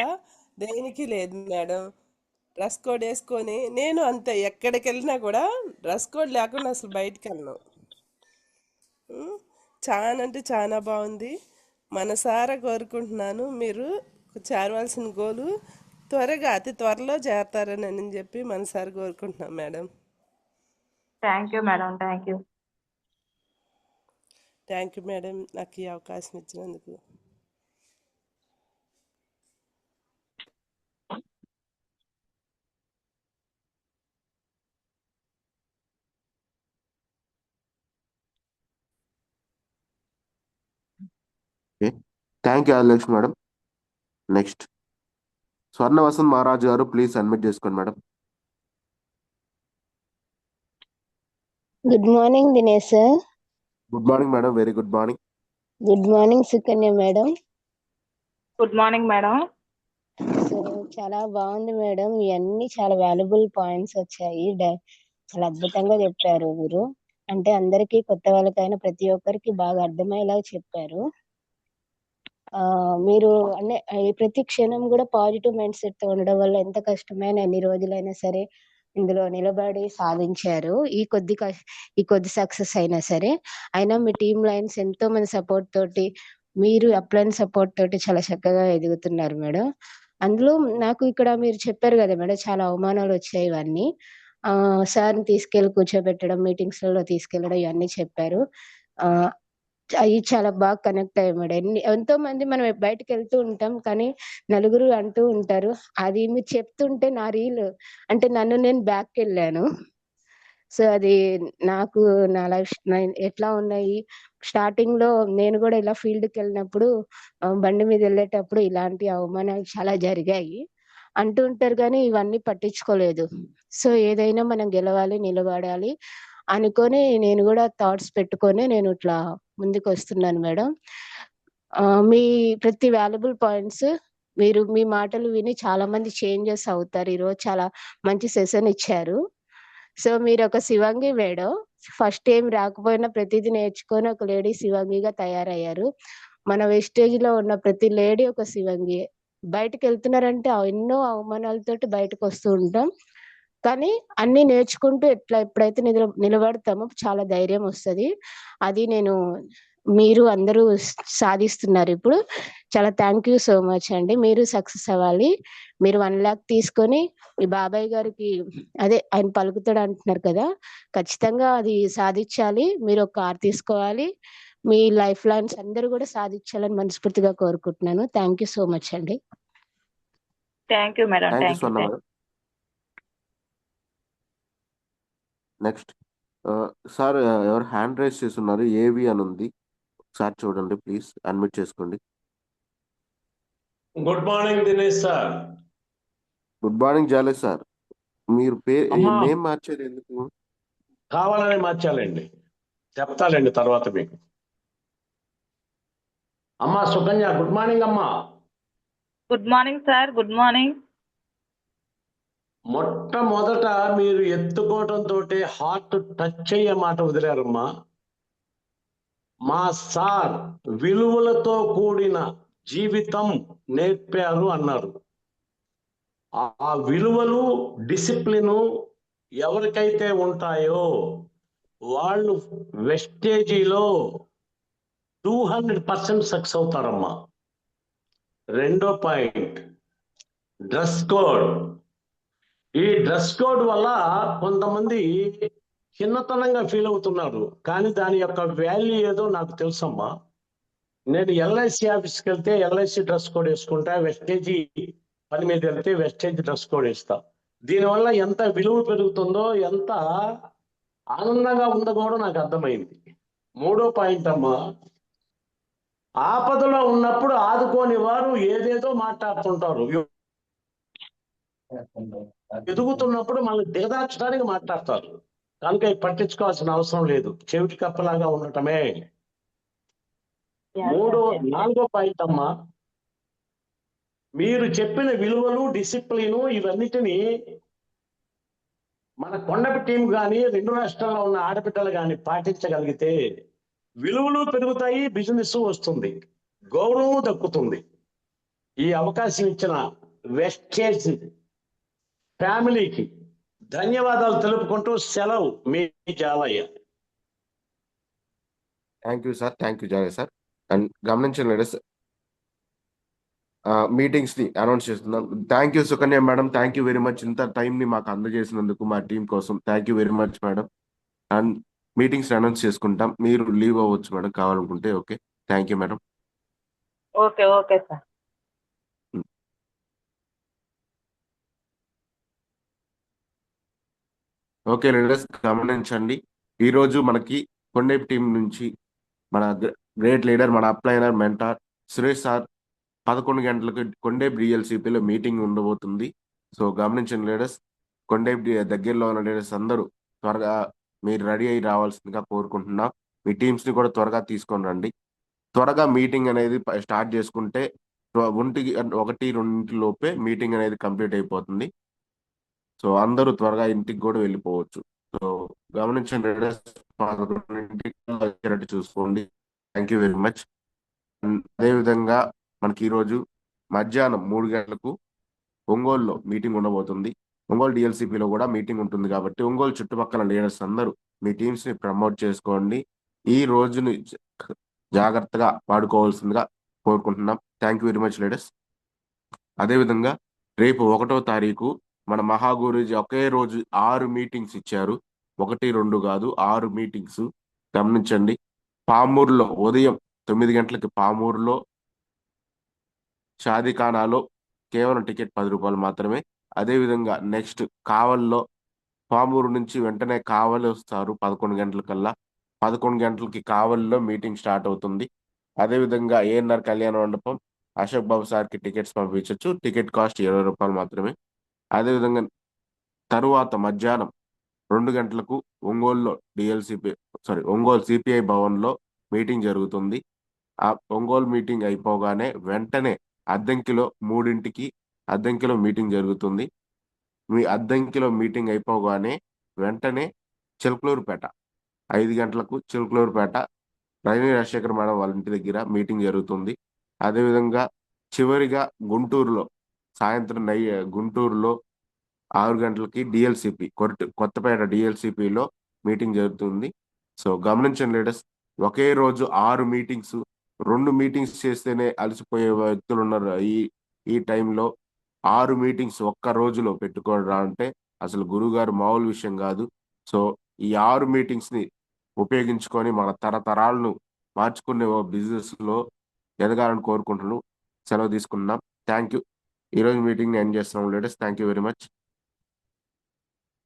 దేనికి లేదు మేడం. డ్రెస్ కోడ్ వేసుకొని నేను అంతే, ఎక్కడికి వెళ్ళినా కూడా డ్రెస్ కోడ్ లేకుండా అసలు బయటికి వెళ్ళను. చాలా అంటే చాలా బాగుంది. మనసారా కోరుకుంటున్నాను మీరు చేరవలసిన గోలు త్వరగా అతి త్వరలో చేరతారని అని చెప్పి మనసారా కోరుకుంటున్నాను madam. Thank you madam. Thank you. Thank you madam నాకు ఈ అవకాశం ఇచ్చినందుకు. Thank you Adilakshmi madam. Next స్వర్ణ వసంత్ మహారాజ్ గారు, ప్లీజ్ అడ్మిట్ చేసుకోండి madam. Good morning Dinesh sir. Good morning madam. Very good morning. Good morning Sukanya madam. Good morning madam. So చాలా బాగుంది madam, ఇవన్నీ చాలా వాల్యుబుల్ పాయింట్స్ వచ్చాయి. చాలా అద్భుతంగా చెప్పారు మీరు. అంటే అందరికీ కొత్త వాళ్ళకైనా ప్రతి ఒక్కరికి బాగా అర్థమయ్యేలాగా చెప్పారు. మీరు అంటే ప్రతి క్షణం కూడా పాజిటివ్ మైండ్ సెట్ తో ఉండడం వల్ల ఎంత కష్టమైన ఎన్ని రోజులైనా సరే ఇందులో నిలబడి సాధించారు. ఈ కొద్ది సక్సెస్ అయినా సరే. అయినా మీ టీమ్ లైన్స్ ఎంతో మంది సపోర్ట్ తోటి, మీరు అప్లైన్ సపోర్ట్ తోటి చాలా చక్కగా ఎదుగుతున్నారు మేడం. అందులో నాకు ఇక్కడ మీరు చెప్పారు కదా మేడం, చాలా అవమానాలు వచ్చాయి ఇవన్నీ. సార్ని తీసుకెళ్ళి కూర్చోబెట్టడం, మీటింగ్స్ లలో తీసుకెళ్ళడం, ఇవన్నీ చెప్పారు. అవి చాలా బాగా కనెక్ట్ అయ్యాయి మేడం. ఎంతో మంది మనం బయటకు వెళ్తూ ఉంటాం, కానీ నలుగురు అంటూ ఉంటారు. అది మీరు చెప్తుంటే నా రీల్ అంటే నన్ను నేను బ్యాక్ వెళ్ళాను. సో అది నాకు నా లైఫ్ ఎట్లా ఉన్నాయి. స్టార్టింగ్ లో నేను కూడా ఇలా ఫీల్డ్కి వెళ్ళినప్పుడు బండి మీద వెళ్ళేటప్పుడు ఇలాంటి అవమానాలు చాలా జరిగాయి. అంటూ ఉంటారు కానీ ఇవన్నీ పట్టించుకోలేదు. సో ఏదైనా మనం గెలవాలి, నిలబడాలి అనుకొని నేను కూడా థాట్స్ పెట్టుకొని నేను ఇట్లా ముందుకు వస్తున్నాను మేడం. మీ ప్రతి వాల్యుబుల్ పాయింట్స్ మీరు మీ మాటలు విని చాలా మంది చేంజెస్ అవుతారు. ఈరోజు చాలా మంచి సెషన్ ఇచ్చారు. సో మీరు ఒక శివంగి మేడం. ఫస్ట్ ఏం రాకపోయినా ప్రతిదీ నేర్చుకొని ఒక లేడీ శివంగిగా తయారయ్యారు. మన వెస్టేజ్ లో ఉన్న ప్రతి లేడీ ఒక శివంగి. బయటకు వెళ్తున్నారంటే ఎన్నో అవమానాలతోటి బయటకు వస్తూ ఉంటాం. కానీ అన్ని నేర్చుకుంటూ ఎప్పుడైతే నిలబడతామో చాలా ధైర్యం వస్తుంది. అది మీరు అందరూ సాధిస్తున్నారు ఇప్పుడు. చాలా థ్యాంక్ యూ సో మచ్ అండి. మీరు సక్సెస్ అవ్వాలి. మీరు 1 lakh తీసుకొని మీ బాబాయ్ గారికి అదే ఆయన పలుకుతాడు అంటున్నారు కదా, ఖచ్చితంగా అది సాధించాలి. మీరు ఒక కార్ తీసుకోవాలి. మీ లైఫ్ లైన్స్ అందరూ కూడా సాధించాలని మనస్ఫూర్తిగా కోరుకుంటున్నాను. థ్యాంక్ యూ సో మచ్ అండి. Thank you madam. Thank you thank you. Swarna madam. Next sir ఎవరు హ్యాండ్ రైజ్ చేస్తున్నారు? ఏవి అని ఉంది, ఒకసారి చూడండి ప్లీజ్, అడ్మిట్ చేసుకోండి. Good morning Dinesh sir. Good morning Jale sir. మీరు అమ్మా నేమ్ మార్చారు ఎందుకు? కావాలని మార్చాలండి, చెప్తాలండి తర్వాత మీకు. అమ్మా సుకన్య, గుడ్ మార్నింగ్ అమ్మా. Good morning sir. Good morning. మొట్టమొదట మీరు ఎత్తుకోవడంతో హార్ట్ టచ్ అయ్యే మాట వదిలారమ్మా. మా సార్ విలువలతో కూడిన జీవితం నేర్పారు అన్నారు. ఆ విలువలు, డిసిప్లిన్ ఎవరికైతే ఉంటాయో వాళ్ళు వెస్టేజీలో 200% సక్సెస్ అవుతారమ్మా. రెండో పాయింట్, డ్రెస్ కోడ్. ఈ డ్రెస్ కోడ్ వల్ల కొంతమంది చిన్నతనంగా ఫీల్ అవుతున్నారు, కానీ దాని యొక్క వాల్యూ ఏదో నాకు తెలుసమ్మా. నేను ఎల్ఐసి ఆఫీస్కి వెళ్తే ఎల్ఐసి డ్రెస్ కోడ్ వేసుకుంటా, వెస్టేజీ పని మీద వెళ్తే వెస్టేజ్ డ్రెస్ కోడ్ వేస్తా. దీనివల్ల ఎంత విలువ పెరుగుతుందో, ఎంత ఆనందంగా ఉందో కూడా నాకు అర్థమైంది. మూడో పాయింట్ అమ్మా, ఆపదలో ఉన్నప్పుడు ఆదుకోని వారు ఏదేదో మాట్లాడుతుంటారు. ఎదుగుతున్నప్పుడు మనల్ని దిగదార్చడానికి మాట్లాడతారు, కనుక పట్టించుకోవాల్సిన అవసరం లేదు. చెవిటి కప్పలాగా ఉండటమే. నాలుగో పాయింట్ అమ్మా, మీరు చెప్పిన విలువలు, డిసిప్లిన్ ఇవన్నిటిని మన కొండపి టీం కానీ 2 రాష్ట్రాల్లో ఉన్న ఆడబిడ్డలు కానీ పాటించగలిగితే విలువలు పెరుగుతాయి, బిజినెస్ వస్తుంది, గౌరవం దక్కుతుంది. ఈ అవకాశం ఇచ్చిన వెస్టేజ్ ఫ్యామిలీకి ధన్యవాదాలు తెలుపుకుంటూ సెలవు, మీ Jalaiah. Thank you sir. Thank you Jalaiah sir. And గమనించండి లేడీస్, మీటింగ్స్ ని అనౌన్స్ చేస్తున్నాం. Thank you Sukanya madam. Thank you very much. ఇంత టైం ని మాకు అందజేసినందుకు మా టీం కోసం thank you very much madam. And meetings announce చేసుకుంటాం, మీరు లీవ్ అవ్వచ్చు మేడం కావాలనుకుంటే. Okay, thank you madam. Okay. Okay sir. Okay leaders, గమనించండి, ఈరోజు మనకి కొండేపు టీం నుంచి మన గ్రేట్ లీడర్, మన అప్లైనర్, మెంటార్ సురేష్ సార్ 11 గంటలకు కొండేపు డిఎల్సిపిలో మీటింగ్ ఉండబోతుంది. సో గమనించండి లీడర్స్, కొండేపు దగ్గరలో ఉన్న లీడర్స్ అందరూ త్వరగా మీరు రెడీ అయ్యి రావాల్సిందిగా కోరుకుంటున్నాం. మీ టీమ్స్ని కూడా త్వరగా తీసుకొని రండి. త్వరగా మీటింగ్ అనేది స్టార్ట్ చేసుకుంటే 1-2 లోపే మీటింగ్ అనేది కంప్లీట్ అయిపోతుంది. సో అందరూ త్వరగా ఇంటికి కూడా వెళ్ళిపోవచ్చు. సో గమనించండి లీడర్స్, 11 వచ్చేటట్టు చూసుకోండి. Thank you very much. అదేవిధంగా మనకి ఈరోజు మధ్యాహ్నం 3 గంటలకు ఒంగోలులో మీటింగ్ ఉండబోతుంది. ఒంగోలు డిఎల్సిపిలో కూడా మీటింగ్ ఉంటుంది కాబట్టి ఒంగోలు చుట్టుపక్కల లీడర్స్ అందరూ మీ టీమ్స్ ని ప్రమోట్ చేసుకోండి. ఈ రోజుని జాగ్రత్తగా వాడుకోవాల్సిందిగా కోరుకుంటున్నాం. Thank you very much leaders. అదేవిధంగా రేపు 1వ తారీఖు మన మహాగురూజీ ఒకే రోజు 6 మీటింగ్స్ ఇచ్చారు. 1, 2 కాదు, 6 మీటింగ్స్. గమనించండి, పామూరులో ఉదయం 9 గంటలకి పామూరులో, షాదీఖానాలో కేవలం టికెట్ 10 రూపాయలు మాత్రమే. అదేవిధంగా నెక్స్ట్ కావల్లో, పామూరు నుంచి వెంటనే కావలి వస్తారు 11 గంటలకల్లా. 11 గంటలకి కావలిలో మీటింగ్ స్టార్ట్ అవుతుంది. అదేవిధంగా ఏఎన్ఆర్ కళ్యాణ మండపం అశోక్ బాబు సార్కి టికెట్స్ పంపించవచ్చు. టికెట్ కాస్ట్ 20 రూపాయలు మాత్రమే. అదేవిధంగా తరువాత మధ్యాహ్నం 2 గంటలకు ఒంగోలు సిపిఐ భవన్లో మీటింగ్ జరుగుతుంది. ఆ ఒంగోలు మీటింగ్ అయిపోగానే వెంటనే అద్దంకిలో 3ంటికి అద్దంకిలో మీటింగ్ జరుగుతుంది. మీ అద్దంకిలో మీటింగ్ అయిపోగానే వెంటనే చిలకలూరుపేట 5 గంటలకు చిలకలూరుపేట రజనీ రాజశేఖర్ మేడం వాళ్ళ ఇంటి దగ్గర మీటింగ్ జరుగుతుంది. అదేవిధంగా చివరిగా గుంటూరులో 6 గంటలకి డిఎల్సిపి కొత్తపేట డిఎల్సిపిలో మీటింగ్ జరుగుతుంది. సో గమనించండి లీడర్స్, ఒకే రోజు 6 మీటింగ్స్, 2 మీటింగ్స్ చేస్తేనే అలసిపోయే వ్యక్తులు ఉన్నారు. ఈ టైంలో 6 మీటింగ్స్ ఒక్క రోజులో పెట్టుకోవడం అంటే అసలు గురుగారు మామూలు విషయం కాదు. సో ఈ 6 మీటింగ్స్ని ఉపయోగించుకొని మన తరతరాలను మార్చుకునే బిజినెస్లో ఎదగాలని కోరుకుంటున్నాను. సెలవు తీసుకున్నాం. Thank you. ఈరోజు మీటింగ్ని ఎండ్ చేస్తున్నాం leaders. Thank you very much.